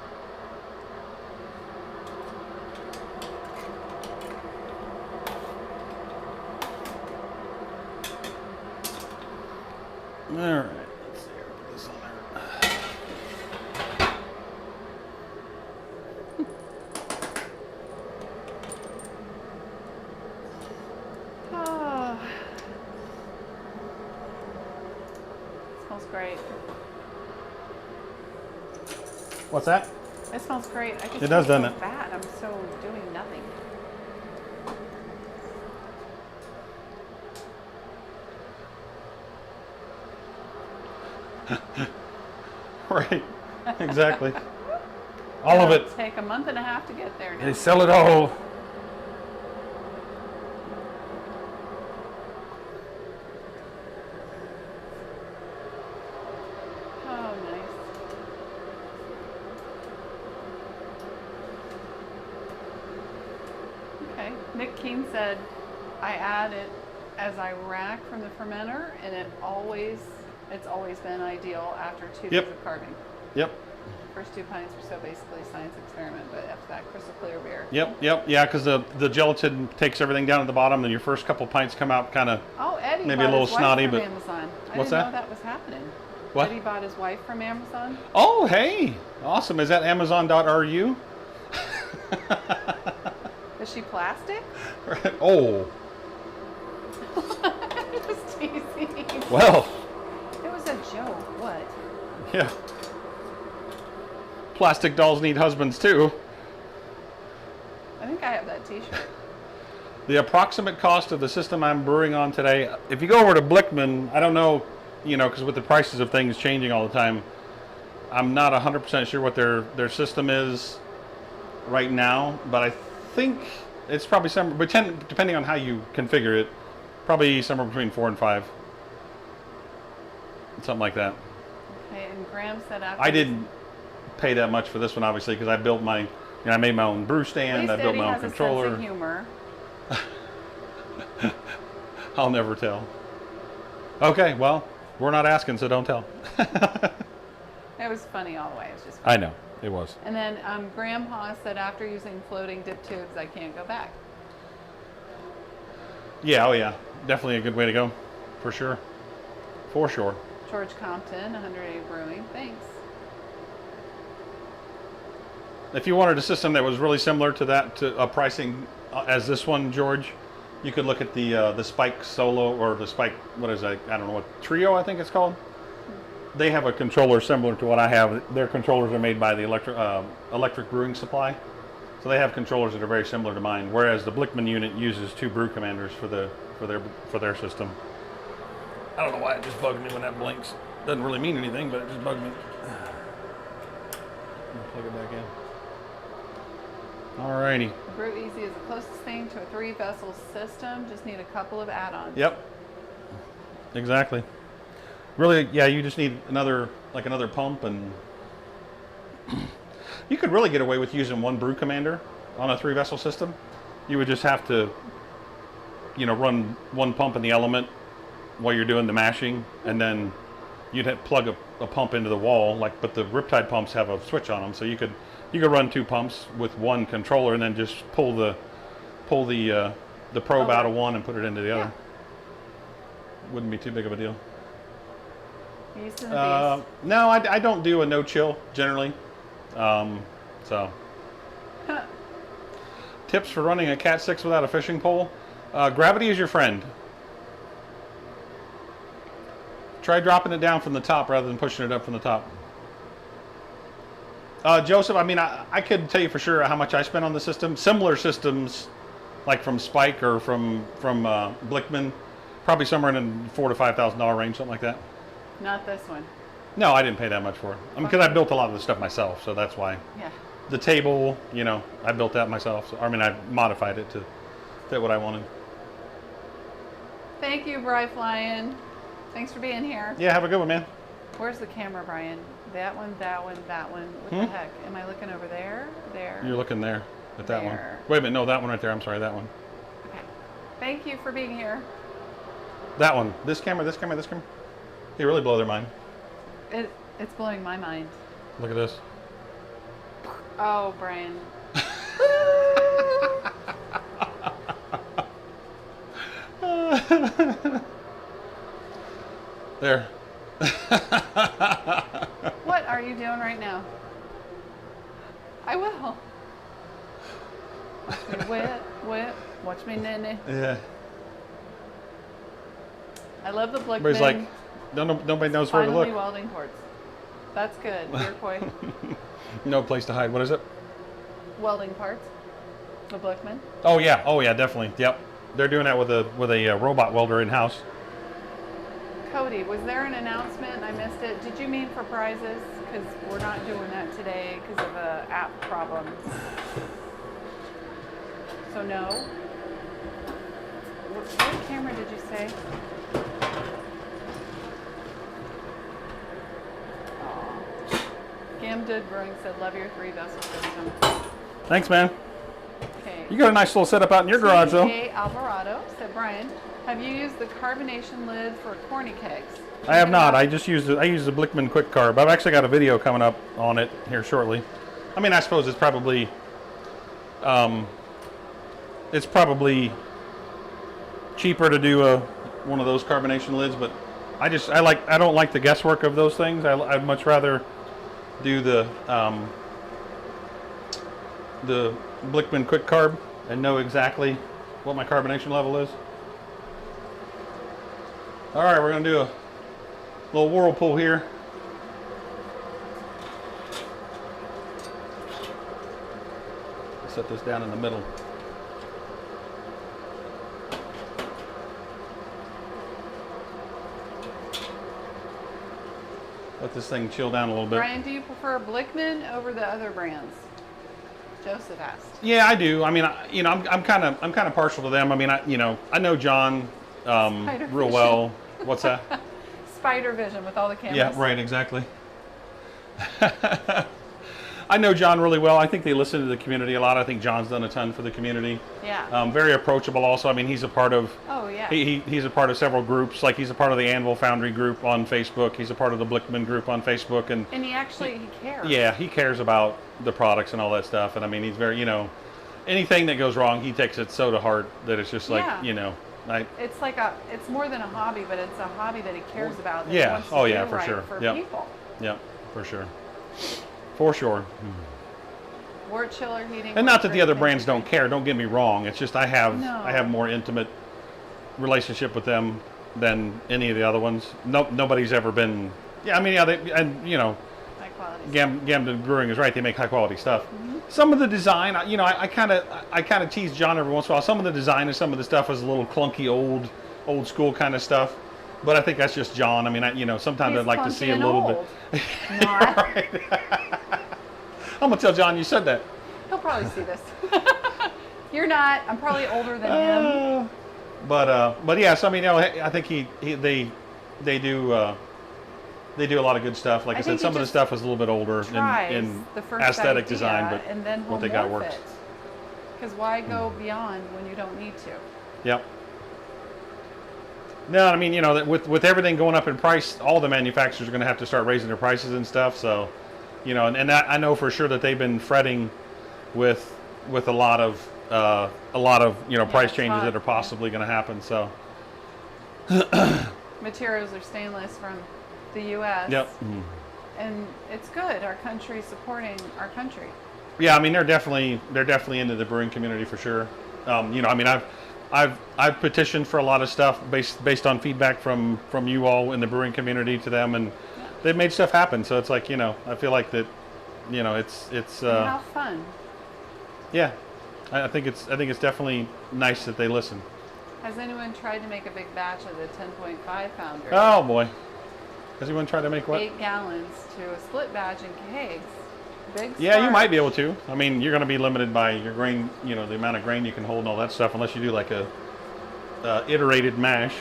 All right. Let's see. Put this on there. Oh. Smells great. What's that? It smells great. I just It does, feel doesn't so it? bad. I'm so doing nothing. Right. Exactly. All of it. It'll take a month and a half to get there now. They sell it all. Oh, nice. Okay. Nick Keene said, I add it as I rack from the fermenter, and it's always been ideal after 2 days Yep. of carving. Yep. First 2 pints were so basically a science experiment, but after that, crystal clear beer. Yep. Yep. Yeah, because the gelatin takes everything down at the bottom, and your first couple pints come out kind of. Oh, Eddie Maybe a bought little his wife snotty, from but- Amazon. I What's didn't that? know that was happening. What? Eddie bought his wife from Amazon. Oh, hey. Awesome. Is that Amazon.ru? Is she plastic? Oh. Just teasing. Well. It was a joke. What? Yeah. Plastic dolls need husbands too. I think I have that T-shirt. The approximate cost of the system I'm brewing on today, if you go over to Blichmann, I don't know, because with the prices of things changing all the time, I'm not 100% sure what their system is right now, but I think it's probably somewhere, depending on how you configure it, probably somewhere between 4 and 5. Something like that. Okay, and Graham said after. I didn't pay that much for this one, obviously, because I built I made my own brew At stand, least I built Eddie my own has a sense controller. of humor. I'll never tell. Okay, well, we're not asking, so don't tell. It was funny all the way. It was just funny. I know, it was. And then Graham Haas said after using floating dip tubes, I can't go back. Yeah, oh yeah, definitely a good way to go, for sure. For sure. George Compton, 180 Brewing. Thanks. If you wanted a system that was really similar to that, to pricing as this one, George, you could look at the Spike Solo or the Spike, what is that? I don't know what, Trio, I think it's called. They have a controller similar to what I have. Their controllers are made by the electric brewing supply. So they have controllers that are very similar to mine, whereas the Blichmann unit uses 2 brew commanders for their system. I don't know why it just bugged me when that blinks. Doesn't really mean anything, but it just bugged me. Plug it back in. Alrighty. Brew Easy is the closest thing to a 3-vessel system. Just need a couple of add-ons. Yep. Exactly. Really, yeah, you just need another pump, and you could really get away with using 1 brew commander on a 3-vessel system. You would just have to, run 1 pump in the element while you're doing the mashing, and then you'd have to plug a pump into the wall, but the Riptide pumps have a switch on them, so you could run 2 pumps with 1 controller, and then just pull the probe out of one and put it into the other. Wouldn't be too big of a deal. Yeast in the beast. No, I don't do a no chill generally. So tips for running a Cat 6 without a fishing pole. Gravity is your friend. Try dropping it down from the top rather than pushing it up from the top. Joseph, I mean, I could tell you for sure how much I spent on the system. Similar systems, like from Spike or from Blichmann, probably somewhere in the $4,000 to $5,000 range, something like that. Not this one. No, I didn't pay that much for it. Because I built a lot of the stuff myself, so that's why. Yeah. The table, I built that myself. So, I modified it to fit what I wanted. Thank you, Bri Flyin. Thanks for being here. Yeah, have a good one, man. Where's the camera, Brian? That one, that one, that one. What the heck? Am I looking over there? There. You're looking there at that one. There. Wait a minute, no, that one right there. I'm sorry, that one. Okay. Thank you for being here. That one. This camera, this camera, this camera. You really blow their mind. It's blowing my mind. Look at this. Oh, Brian. There. What are you doing right now? I will. Watch me whip. Watch me nene. Yeah. I love the Blichmann. Everybody's like, nobody knows where to Finally look. welding ports. That's good. Beer koi. No place to hide. What is it? Welding parts. The Blichmann. Oh yeah, definitely. Yep. They're doing that with a robot welder in house. Cody, was there an announcement? I missed it. Did you mean for prizes? Because we're not doing that today because of app problems. So no. What camera did you say? Jaded Brewing said, love your 3-vessel system. Thanks, man. Okay. You got a nice little setup out in your garage, though. T.A. Alvarado said, Brian, have you used the carbonation lid for corny kegs? I have not. I just used I use the Blichmann Quick Carb. I've actually got a video coming up on it here shortly. I mean, I suppose it's probably cheaper to do one of those carbonation lids, but I don't like the guesswork of those things. I'd much rather do the Blichmann Quick Carb and know exactly what my carbonation level is. All right, we're gonna do a little whirlpool here. Set this down in the middle. Let this thing chill down a little bit. Brian, do you prefer Blichmann over the other brands? Joseph asked. Yeah, I do. I mean, I'm kind of partial to them. I mean, I know John real well. What's that? Spider vision with all the cameras. Yeah, right, exactly. I know John really well. I think they listen to the community a lot. I think John's done a ton for the community. Yeah. Very approachable also. I mean, he's a part of... Oh, yeah. He's a part of several groups. Like, he's a part of the Anvil Foundry group on Facebook. He's a part of the Blichmann group on Facebook. And he cares. Yeah, he cares about the products and all that stuff. And I mean, he's very, anything that goes wrong, he takes it so to heart that it's just like, it's like it's more than a hobby, but it's a hobby that he cares about. That yeah. He wants to Oh, do yeah, for right sure. For Yep. people. Yep, for sure. For sure. Wort chiller heating. And not that the other brands don't care. Don't get me wrong. It's just I have more intimate relationship with them than any of the other ones. Nobody's ever been. Yeah, I mean, High quality. Gamden Brewing is right. They make high quality stuff. Mm-hmm. Some of the design, I kind of tease John every once in a while. Some of the design and some of the stuff is a little clunky, old school kind of stuff. But I think that's just John. I mean, sometimes I'd like to see a little bit. Not. Right. I'm gonna tell John you said that. He'll probably see this. You're not. I'm probably older than him. But yes, I mean, I think they do a lot of good stuff. Like I said, some of the stuff is a little bit older in aesthetic design, but and then what they got works. Because why go beyond when you don't need to? Yep. No, I mean, with everything going up in price, all the manufacturers are going to have to start raising their prices and stuff. So, and that, I know for sure that they've been fretting with a lot of price changes that are possibly going to happen. So, materials are stainless from the U.S. Yep. And it's good. Our country supporting our country. Yeah, I mean, they're definitely into the brewing community for sure. I mean, I've petitioned for a lot of stuff based on feedback from you all in the brewing community to them, and they've made stuff happen. So it's like, I feel like that, it's have fun. Yeah, I think it's definitely nice that they listen. Has anyone tried to make a big batch of the 10.5 pounder? Oh boy, has anyone tried to make what? 8 gallons to a split batch in kegs. Big Yeah, Sparge. you might be able to. I mean, you're going to be limited by your grain, the amount of grain you can hold and all that stuff, unless you do like a iterated mash.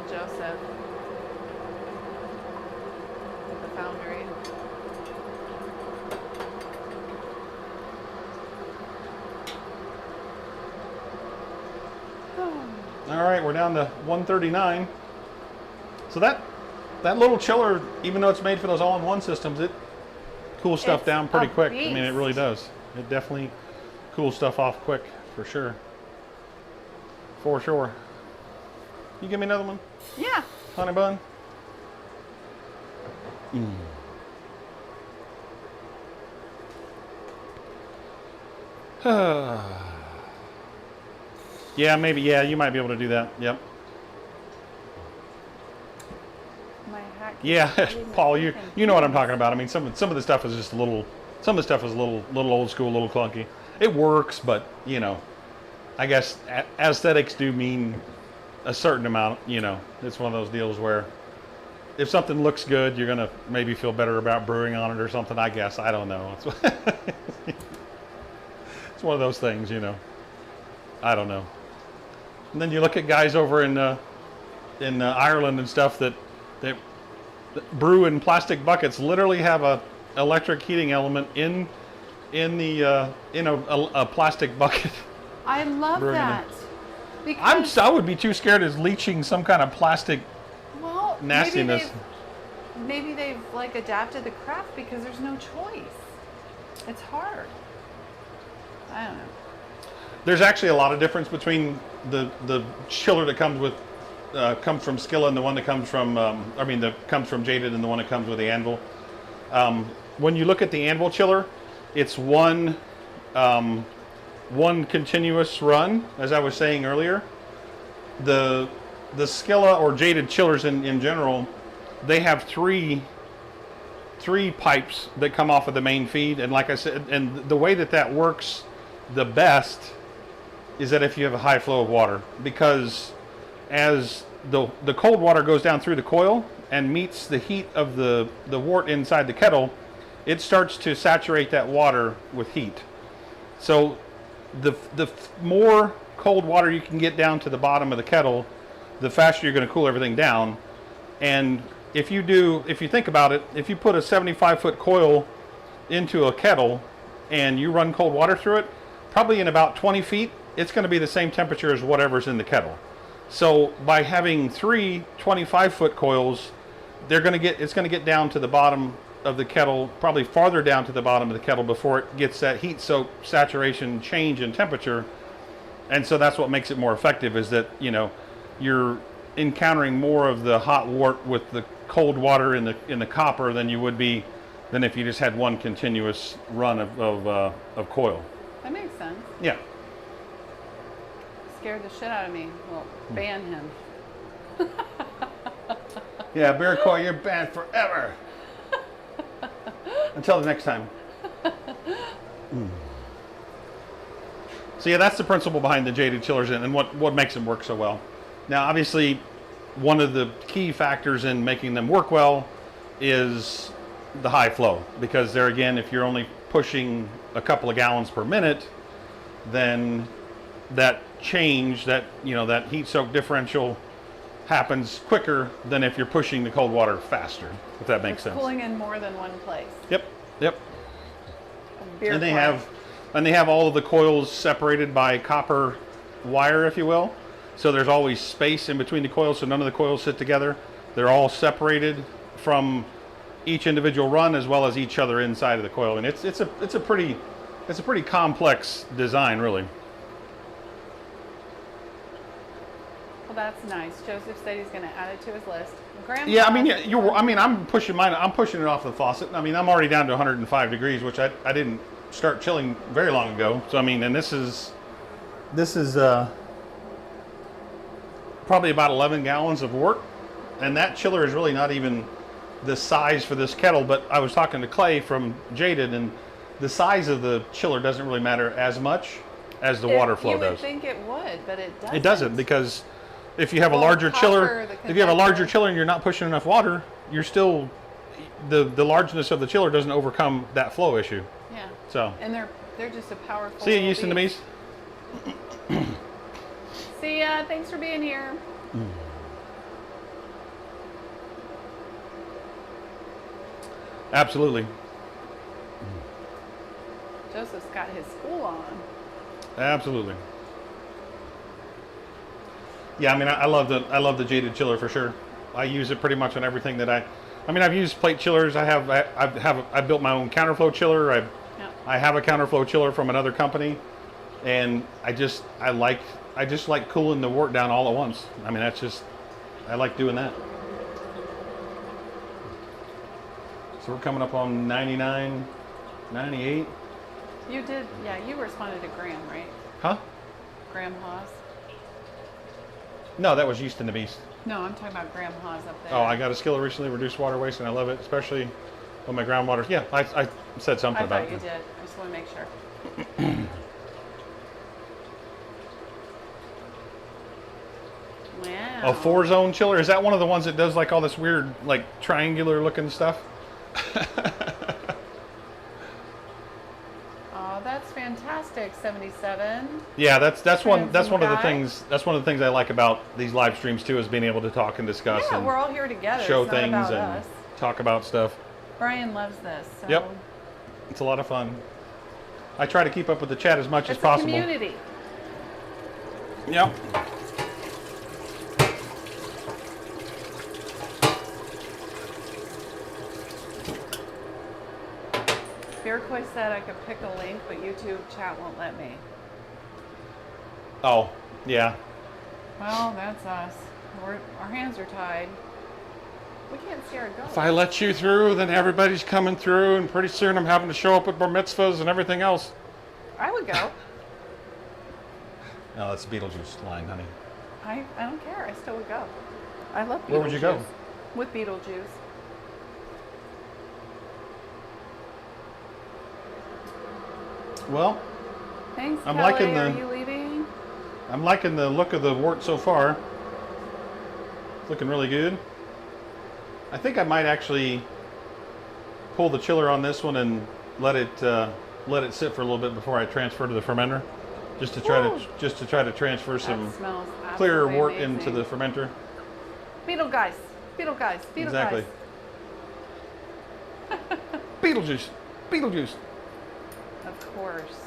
Joseph with the foundry. All right, we're down to 139. So that little chiller, even though it's made for those all-in-one systems, it cools stuff down pretty quick. Beast. I mean, it really does. It definitely cools stuff off quick, for sure. For sure. You give me another one? Yeah. honey bun? Yeah, maybe. Yeah, you might be able to do that. Yep. My hack. Yeah, Paul, you know what I'm talking about. I mean, some of the stuff is just a little. Some of the stuff is a little old school, a little clunky. It works, but you know, I guess aesthetics do mean a certain amount. You know, it's one of those deals where if something looks good, you're gonna maybe feel better about brewing on it or something. I guess I don't know. It's one of those things, you know. I don't know. And then you look at guys over in Ireland and stuff that brew in plastic buckets. Literally have a electric heating element in a plastic bucket. I love that. Because I would be too scared of leaching some kind of plastic nastiness. Maybe they've like adapted the craft because there's no choice. It's hard. I don't know. There's actually a lot of difference between the chiller that comes from Skilla and the one that comes from that comes from Jaded and the one that comes with the Anvil. When you look at the Anvil chiller, it's one continuous run, as I was saying earlier. The Skilla or Jaded chillers in general, they have three pipes that come off of the main feed, and like I said, and the way that works the best is that if you have a high flow of water, because as the cold water goes down through the coil and meets the heat of the wort inside the kettle, it starts to saturate that water with heat. So the more cold water you can get down to the bottom of the kettle, the faster you're going to cool everything down. And if you think about it, if you put a 75-foot coil into a kettle and you run cold water through it, probably in about 20 feet, it's going to be the same temperature as whatever's in the kettle. So by having three 25-foot coils, it's going to get down to the bottom of the kettle, probably farther down to the bottom of the kettle before it gets that heat soak saturation change in temperature. And so that's what makes it more effective, is that, you know, you're encountering more of the hot wort with the cold water in the copper than you would be than if you just had one continuous run of coil. That makes sense. Yeah. Scared the shit out of me. Well, ban him. Yeah, Beer Coy, you're banned forever. Until the next time. So yeah, that's the principle behind the Jaded chillers and what makes them work so well. Now, obviously, one of the key factors in making them work well is the high flow, because there again, if you're only pushing a couple of gallons per minute, then that change, that heat soak differential happens quicker than if you're pushing the cold water faster, if that makes sense. Cooling in more than one place. Yep. Beer and they have all of the coils separated by copper wire, if you will. So there's always space in between the coils, so none of the coils sit together. They're all separated from each individual run as well as each other inside of the coil, and it's a pretty complex design, really. Well, that's nice. Joseph said he's going to add it to his list. Grandpa. Yeah, I'm pushing mine. I'm pushing it off the faucet. I mean, I'm already down to 105 degrees, which I didn't start chilling very long ago. So I mean, and this is probably about 11 gallons of wort, and that chiller is really not even the size for this kettle. But I was talking to Clay from Jaded, and the size of the chiller doesn't really matter as much as the water flow does. You would think it would, but it doesn't. It doesn't, because if you have a larger chiller, and you're not pushing enough water, you're still the largeness of the chiller doesn't overcome that flow issue. Yeah. So. And they're just a powerful. See you, Houston, the Meese. See ya. Thanks for being here. Absolutely. Joseph's got his school on. Absolutely. Yeah, I mean, I love the Jaded chiller for sure. I use it pretty much on everything that I've used plate chillers. I built my own counterflow chiller. I have a counterflow chiller from another company, and I just like cooling the wort down all at once. I mean, I like doing that. So we're coming up on 99, 98. You did, yeah, you responded to Graham, right? Huh? Graham Haas? No, that was Yeast and the Beast. No, I'm talking about Graham Haas up there. Oh, I got a skillet recently, reduced water waste, and I love it, especially when my groundwater. Yeah, I said something about it. I thought you did. I just want to make sure. Wow. A 4-zone chiller? Is that one of the ones that does like all this weird, like triangular looking stuff? Oh, that's fantastic. 77. Yeah, that's one of the guy. things. That's one of the things I like about these live streams too, is being able to talk and discuss. Yeah, and we're all here together. show It's not things about and us. talk about stuff. Brian loves this. So Yep, it's a lot of fun. I try to keep up with the chat as much as it's a possible. community. Yep. Beercoy said I could pick a link, but YouTube chat won't let me. Oh, yeah. Well, that's us. Our hands are tied. We can't see our goals. If I let you through, then everybody's coming through, and pretty soon I'm having to show up at bar mitzvahs and everything else. I would go. No, that's Beetlejuice line, honey. I don't care. I still would go. I love Beetlejuice. Where would you go? With Beetlejuice. Well, Thanks, I'm Kelly. liking Are the- you leaving? I'm liking the look of the wort so far. It's looking really good. I think I might actually pull the chiller on this one and let it sit for a little bit before I transfer to the fermenter, just to try to transfer some That smells clearer absolutely wort amazing. into the fermenter. Beetle guys. Beetle guys. Beetle Exactly. guys. Beetlejuice. Beetlejuice. Of course.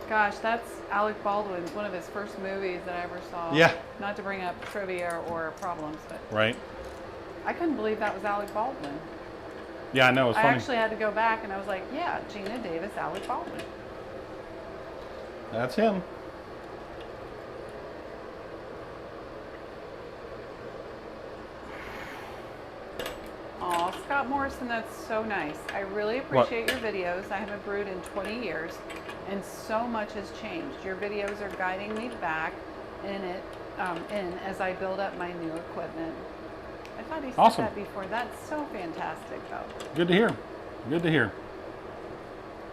Gosh, that's Alec Baldwin, one of his first movies that I ever saw. Yeah. Not to bring up trivia or problems, but Right. I couldn't believe that was Alec Baldwin. Yeah, I know. It's I funny. actually had to go back and I was like, yeah, Gina Davis, Alec Baldwin. That's him. Aw, Scott Morrison, that's so nice. I really appreciate your videos. I haven't brewed in 20 years, and so much has changed. Your videos are guiding me back in as I build up my new equipment. I thought he said Awesome. that before. That's so fantastic, though. Good to hear. Good to hear.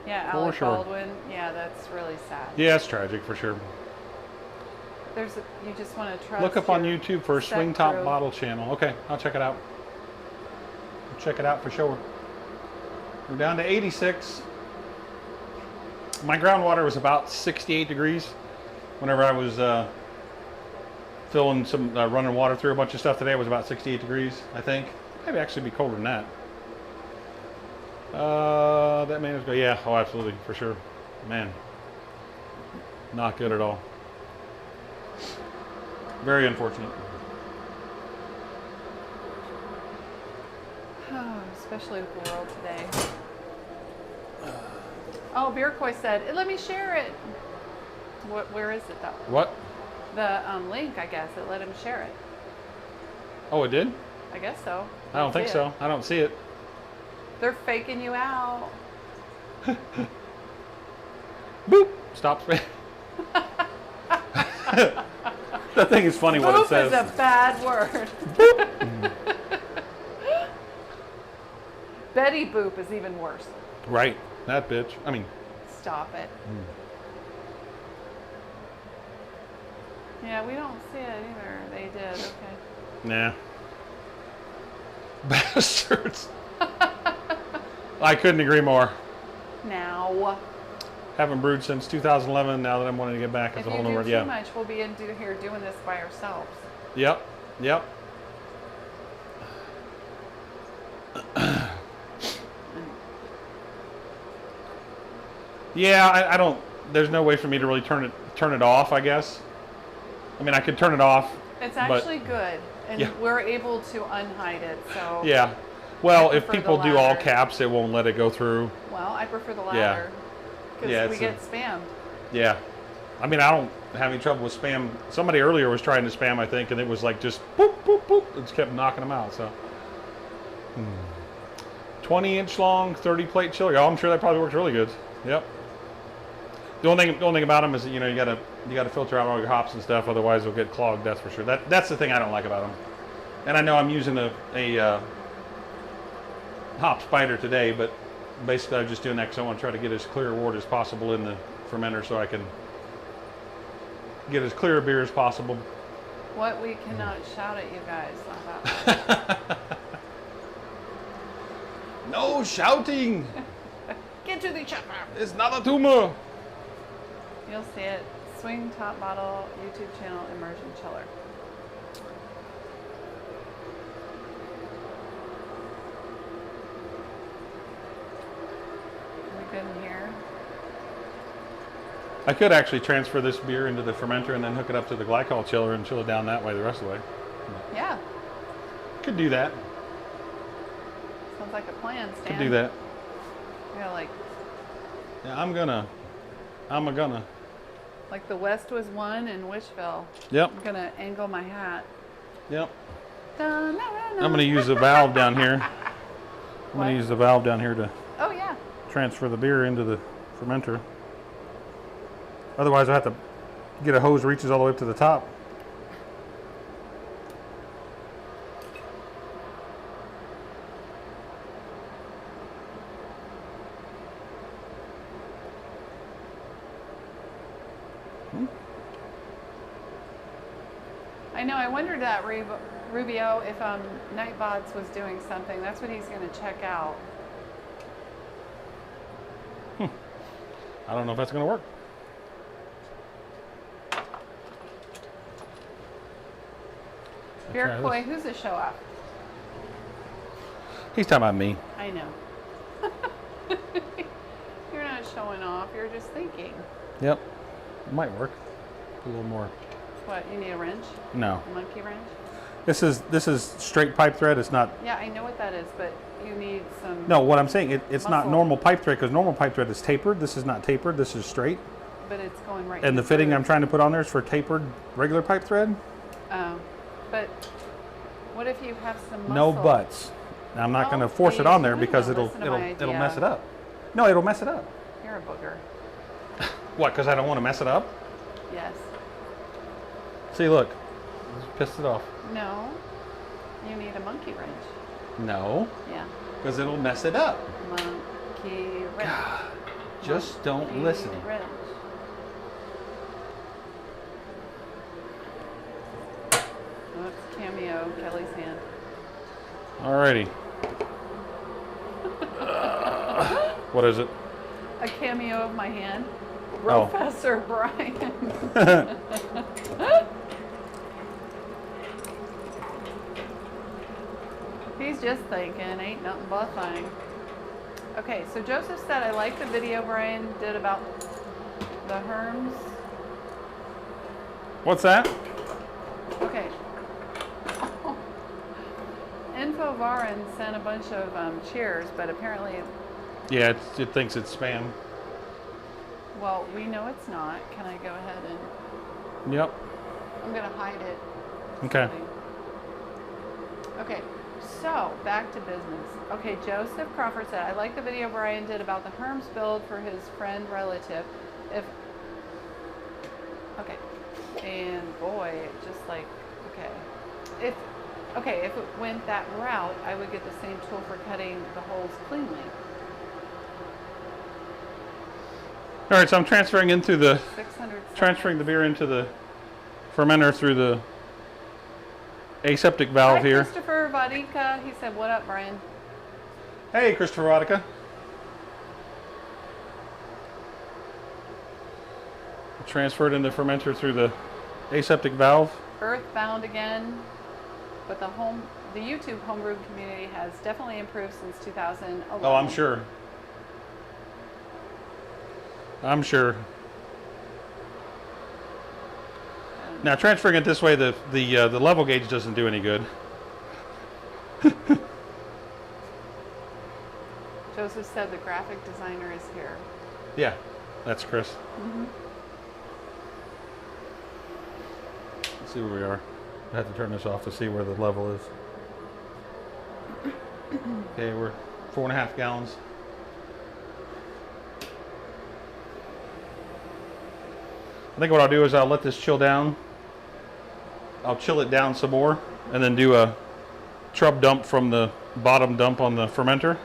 Yeah, For Alec sure. Baldwin. Yeah, that's really sad. Yeah, it's tragic for sure. You just want to trust. Look up on your YouTube for set Swing Top crew. Bottle channel. Okay, I'll check it out. Check it out for sure. We're down to 86. My groundwater was about 68 degrees whenever I was filling some running water through a bunch of stuff today. It was about 68 degrees, I think. Maybe actually be colder than that. That man is good. Yeah, oh, absolutely, for sure. Man, not good at all. Very unfortunate. Oh, especially with the world today. Oh, Beercoy said, let me share it. Where is it though? What? The link, I guess. It let him share it. Oh, it did? I guess so. I don't think see so. it. I don't see it. They're faking you out. Boop. Stop. That thing is funny what it Boop says. is a bad word. Betty Boop is even worse. Right. That bitch. I mean. Stop it. Yeah, we don't see it either. They did. Okay. Nah. Bastards. I couldn't agree more. Now, Haven't brewed since 2011. Now that I'm wanting to get back, if it's a you whole do new world. too Yeah. much, we'll be here doing this by ourselves. Yep. Yep. Yeah, I don't. There's no way for me to really turn it off, I guess. I mean, I could turn it off. It's but- actually good, and Yeah. we're able to unhide it. So Yeah. Well, I if prefer the people do all latter. caps, it won't let it go through. Well, I prefer the Yeah. latter because Yeah, we it's get spammed. Yeah. I mean, I don't have any trouble with spam. Somebody earlier was trying to spam, I think, and it was like just boop, boop, boop. It just kept knocking them out. So. 20-inch long, 30-plate chiller. Oh, I'm sure that probably works really good. Yep. The only thing about them is that, you know, you gotta filter out all your hops and stuff, otherwise they'll get clogged. That's for sure. That's the thing I don't like about them. And I know I'm using a hop spider today, but basically I'm just doing that because I want to try to get as clear a wort as possible in the fermenter, so I can get as clear a beer as possible. What we cannot shout at you guys about. No shouting. Get to the chopper. It's not a tumor. You'll see it. Swing Top Bottle YouTube channel immersion chiller. Are we good in here? I could actually transfer this beer into the fermenter and then hook it up to the glycol chiller and chill it down that way the rest of the way. Yeah. Could do that. Sounds like a plan, Stan. Could do that. Yeah, like. Yeah, I'm gonna. Like the West was one in Wishville. Yep. I'm gonna angle my hat. Yep. Dun, dun, dun, dun. I'm gonna use the valve down here. I'm What? gonna use the valve down here to Oh yeah. transfer the beer into the fermenter. Otherwise, I have to get a hose that reaches all the way up to the top. I know. I wondered that Rubio if Nightbots was doing something. That's what he's going to check out. I don't know if that's gonna work. Beer try Koi, this. who's a show off? He's talking about me. I know. You're not showing off. You're just thinking. Yep. It might work. A little more. What? You need a wrench? No. A monkey wrench? This is straight pipe thread. It's not. Yeah, I know what that is, but you need some. No, what I'm saying, it's not Muscle. normal pipe thread, because normal pipe thread is tapered. This is not tapered. This is straight. But it's going right. And the through fitting it. I'm trying to put on there is for tapered regular pipe thread. Oh, but what if you have some muscle? No buts. Now, I'm not Oh, going to force it please, on there you because wouldn't it'll listen to my mess it idea. up. No, it'll mess it up. You're a booger. What? Because I don't want to mess it up? Yes. See, look, just pissed it off. No. You need a monkey wrench. No, Yeah. because it'll mess it up. Monkey wrench. Just don't Monkey listen. Wrench. Oh, it's Cameo, Kelly's hand. Alrighty. What is it? A cameo of my hand. Oh. Professor Brian. He's just thinking, ain't nothing but a thing. Okay, so Joseph said, I like the video Brian did about the HERMS. What's that? Okay. Infovarin sent a bunch of cheers, but apparently, Yeah, it thinks it's spam. well, we know it's not. Can I go ahead and, Yep. I'm going to hide it. Okay. Okay, so back to business. Okay, Joseph Crawford said, I like the video Brian did about the HERMS build for his friend relative. Okay, and boy, it just like, if it went that route, I would get the same tool for cutting the holes cleanly. All right, so I'm transferring the 600 beer into the fermenter through the aseptic valve Hi, here. Christopher Vodika. He said, what up, Brian? Hey, Christopher Vodka. Transferred in the fermenter through the aseptic valve. Earthbound again, but the YouTube homebrew community has definitely improved since 2011. Oh, I'm sure. I'm sure. Now transferring it this way, the level gauge doesn't do any good. Joseph said the graphic designer is here. Yeah, that's Chris. Mm-hmm. Let's see where we are. I have to turn this off to see where the level is. Okay, we're 4.5 gallons. I think what I'll do is I'll let this chill down. I'll chill it down some more and then do a trub dump from the bottom dump on the fermenter.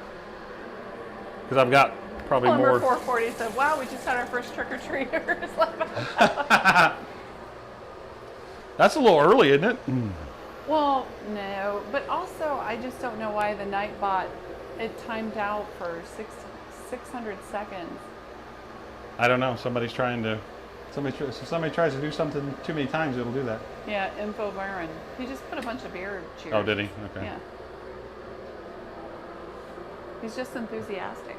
Because I've got probably Plumber more. 440 said, wow, we just had our first trick-or-treaters. That's a little early, isn't it? Well, no, but also I just don't know why the Nightbot, it timed out for 600 seconds. I don't know. Somebody's trying to. If somebody tries to do something too many times, it'll do that. Yeah, Info Byron. He just put a bunch of beer cheers. Oh, did he? Okay. Yeah. He's just enthusiastic.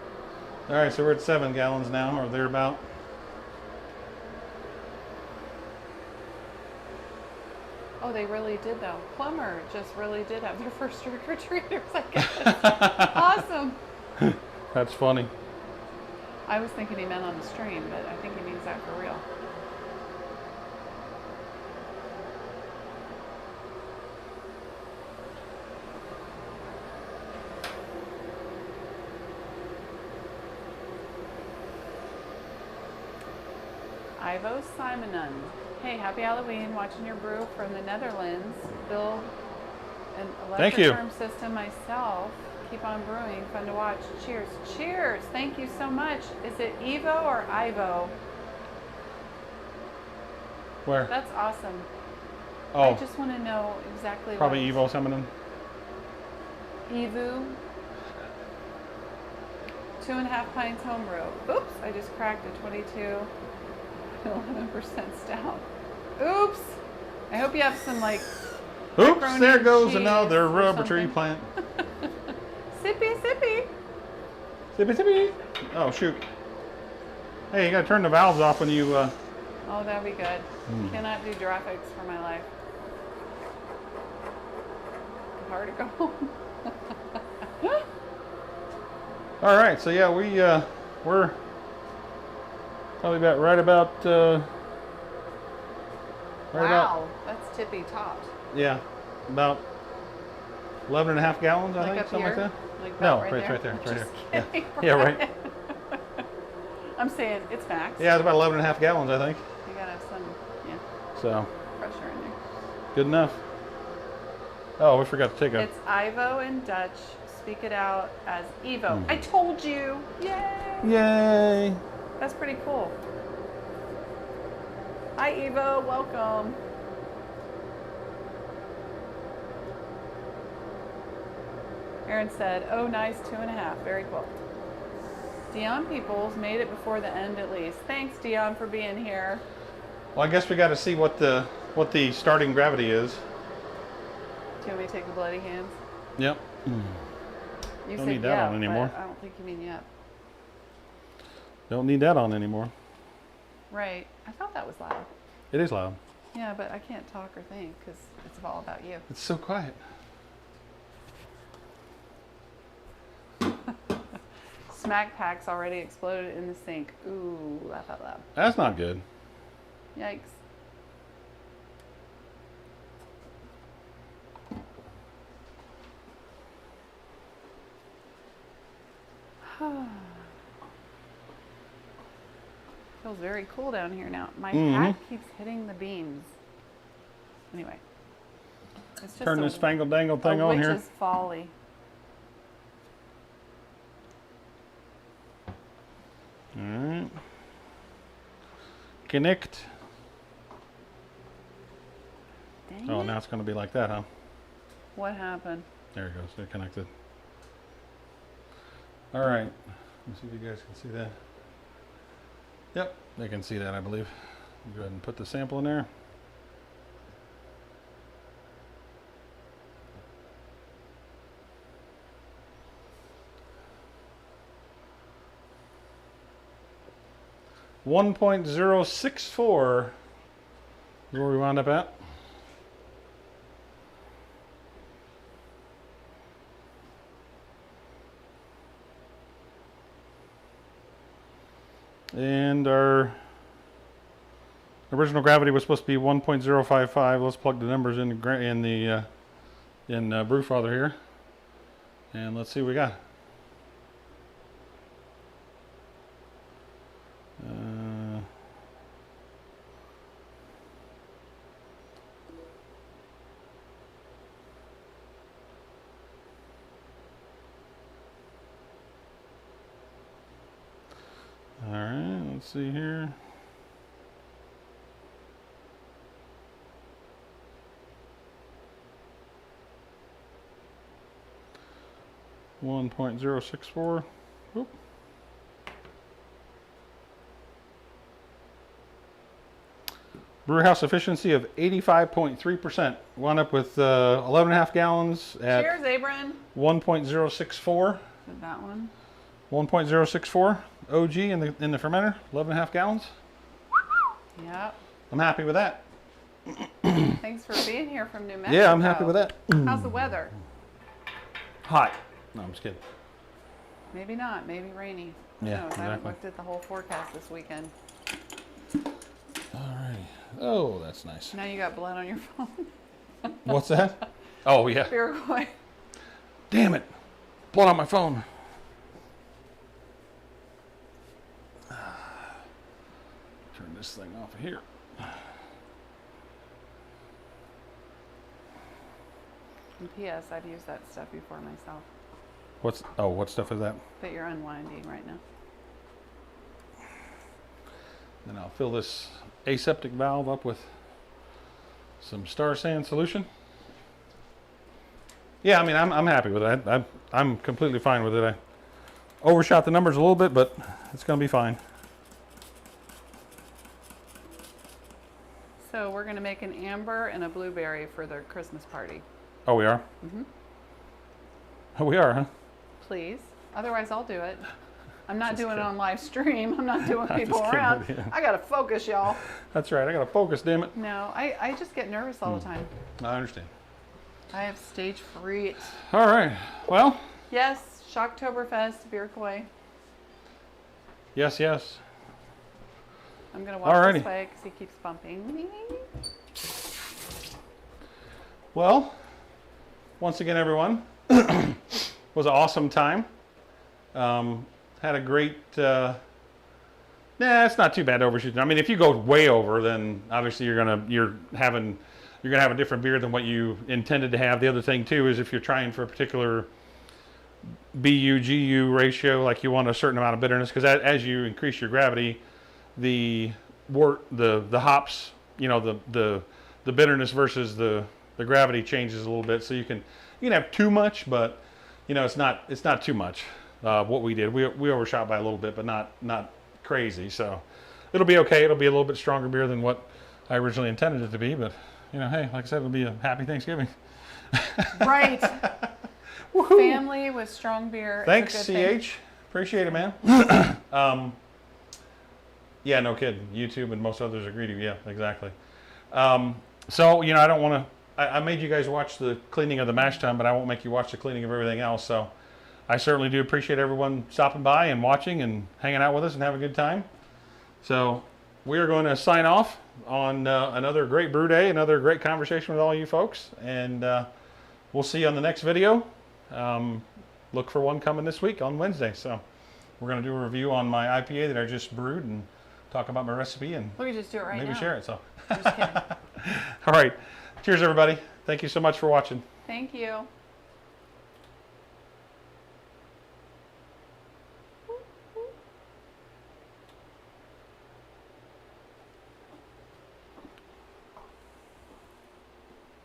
All right, so we're at 7 gallons now, or thereabout. Oh, they really did though. Plumber just really did have their first trick-or-treaters, I guess. Awesome. That's funny. I was thinking he meant on the stream, but I think he means that for real. Ivo Simonon. Hey, happy Halloween. Watching your brew from the Netherlands. Build an Thank electric you. firm system myself. Keep on brewing. Fun to watch. Cheers. Cheers. Thank you so much. Is it Evo or Ivo? Where? That's awesome. Oh, I just want to know exactly probably what. Evo Summoning. Evu. 2.5 pints homebrew. Oops, I just cracked a 22. 11% stout. Oops. I hope you have some like. Oops, macaroni there and goes cheese another or rubber tree something. plant. Sippy, sippy. Sippy, sippy. Oh, shoot. Hey, you gotta turn the valves off when you. Oh, that'd be good. Cannot do graphics for my life. Hard to go home. All right, so yeah, we're probably right about. Wow, that's tippy topped. Yeah, about 11.5 gallons, I Like think, up something here? like Like that. No, about right there, Just right kidding, here. Yeah, right. I'm saying it's max. Yeah, it's about 11.5 gallons, I think. You gotta have some, yeah, So pressure in there. good enough. Oh, we forgot to take a. It's Ivo in Dutch. Speak it out as Evo. I told you. Yay! Yay! That's pretty cool. Hi, Evo. Welcome. Aaron said, oh, nice, 2.5. Very cool. Dion Peoples made it before the end at least. Thanks, Dion, for being here. Well, I guess we got to see what the starting gravity is. Do you want me to take the bloody hands? Yep. You Don't said need that yeah, on anymore. but I don't think you mean yet. Don't need that on anymore. Right. I thought that was loud. It is loud. Yeah, but I can't talk or think because it's all about you. It's so quiet. Smack packs already exploded in the sink. Ooh, laugh out loud. That's not good. Yikes. Feels very cool down here now. My hat keeps hitting the beams. Anyway. It's just Turn this fangle dangle thing on here. witch's folly. All right. Connect. Dang Oh, it. now it's going to be like that, huh? What happened? There it goes. They're connected. All right. Let me see if you guys can see that. Yep, they can see that, I believe. Go ahead and put the sample in there. .064 is where we wound up at. And our original gravity was supposed to be 1.055. Let's plug the numbers in Brewfather here, and let's see what we got. let's see here. .064. Oop. Brew house efficiency of 85.3%. Wound up with 11.5 gallons at Cheers, Abram. 1.064. That one. 1.064 OG in the fermenter. 11.5 gallons. Yep. I'm happy with that. Thanks for being here from New Mexico. Yeah, I'm happy with that. How's the weather? Hot. No, I'm just kidding. Maybe not. Maybe rainy. Who Yeah, knows? exactly. I haven't looked at the whole forecast this weekend. All right. Oh, that's nice. Now you got blood on your phone. What's that? Oh, yeah. Iroquois. Damn it. Blood on my phone. Turn this thing off of here. And P.S. I've used that stuff before myself What stuff is that? that you're unwinding right now. Then I'll fill this aseptic valve up with some Star Sand solution. Yeah, I mean, I'm happy with it. I'm completely fine with it. I overshot the numbers a little bit, but it's going to be fine. So we're going to make an amber and a blueberry for the Christmas party. Oh, we are? Mm-hmm. Oh, we are, huh? Please. Otherwise, I'll do it. I'm not Just doing it kidding. on live stream. I'm not doing I'm people just kidding around. with you. I got to focus, y'all. That's right. I got to focus, damn it. No, I just get nervous all the time. I understand. I have stage fright. All right. Well, Yes, Shocktoberfest, Iroquois. yes, yes. I'm going to walk Alrighty. this way because he keeps bumping. Well, once again, everyone, was an awesome time. Had a great. It's not too bad overshooting. I mean, if you go way over, then obviously you're gonna have a different beer than what you intended to have. The other thing too is if you're trying for a particular BU-GU ratio, like you want a certain amount of bitterness, because as you increase your gravity, the wort, the hops, the bitterness versus the gravity changes a little bit. So you can have too much, but it's not too much. What we did, we overshot by a little bit, but not crazy. So it'll be okay. It'll be a little bit stronger beer than what I originally intended it to be. But hey, like I said, it'll be a happy Thanksgiving. Right. Family with strong beer. Thanks, is a good CH. Appreciate it, man. Yeah, no kidding. YouTube and most others agree to. Yeah, exactly. So I don't want to. I made you guys watch the cleaning of the mash tun, but I won't make you watch the cleaning of everything else. So I certainly do appreciate everyone stopping by and watching and hanging out with us and having a good time. So we are going to sign off on another great brew day, another great conversation with all you folks, and we'll see you on the next video. Look for one coming this week on Wednesday. So we're going to do a review on my IPA that I just brewed and talk about my recipe and We can just do it right now. maybe share it. So Just kidding. all right. Cheers, everybody. Thank you so much for watching. Thank you.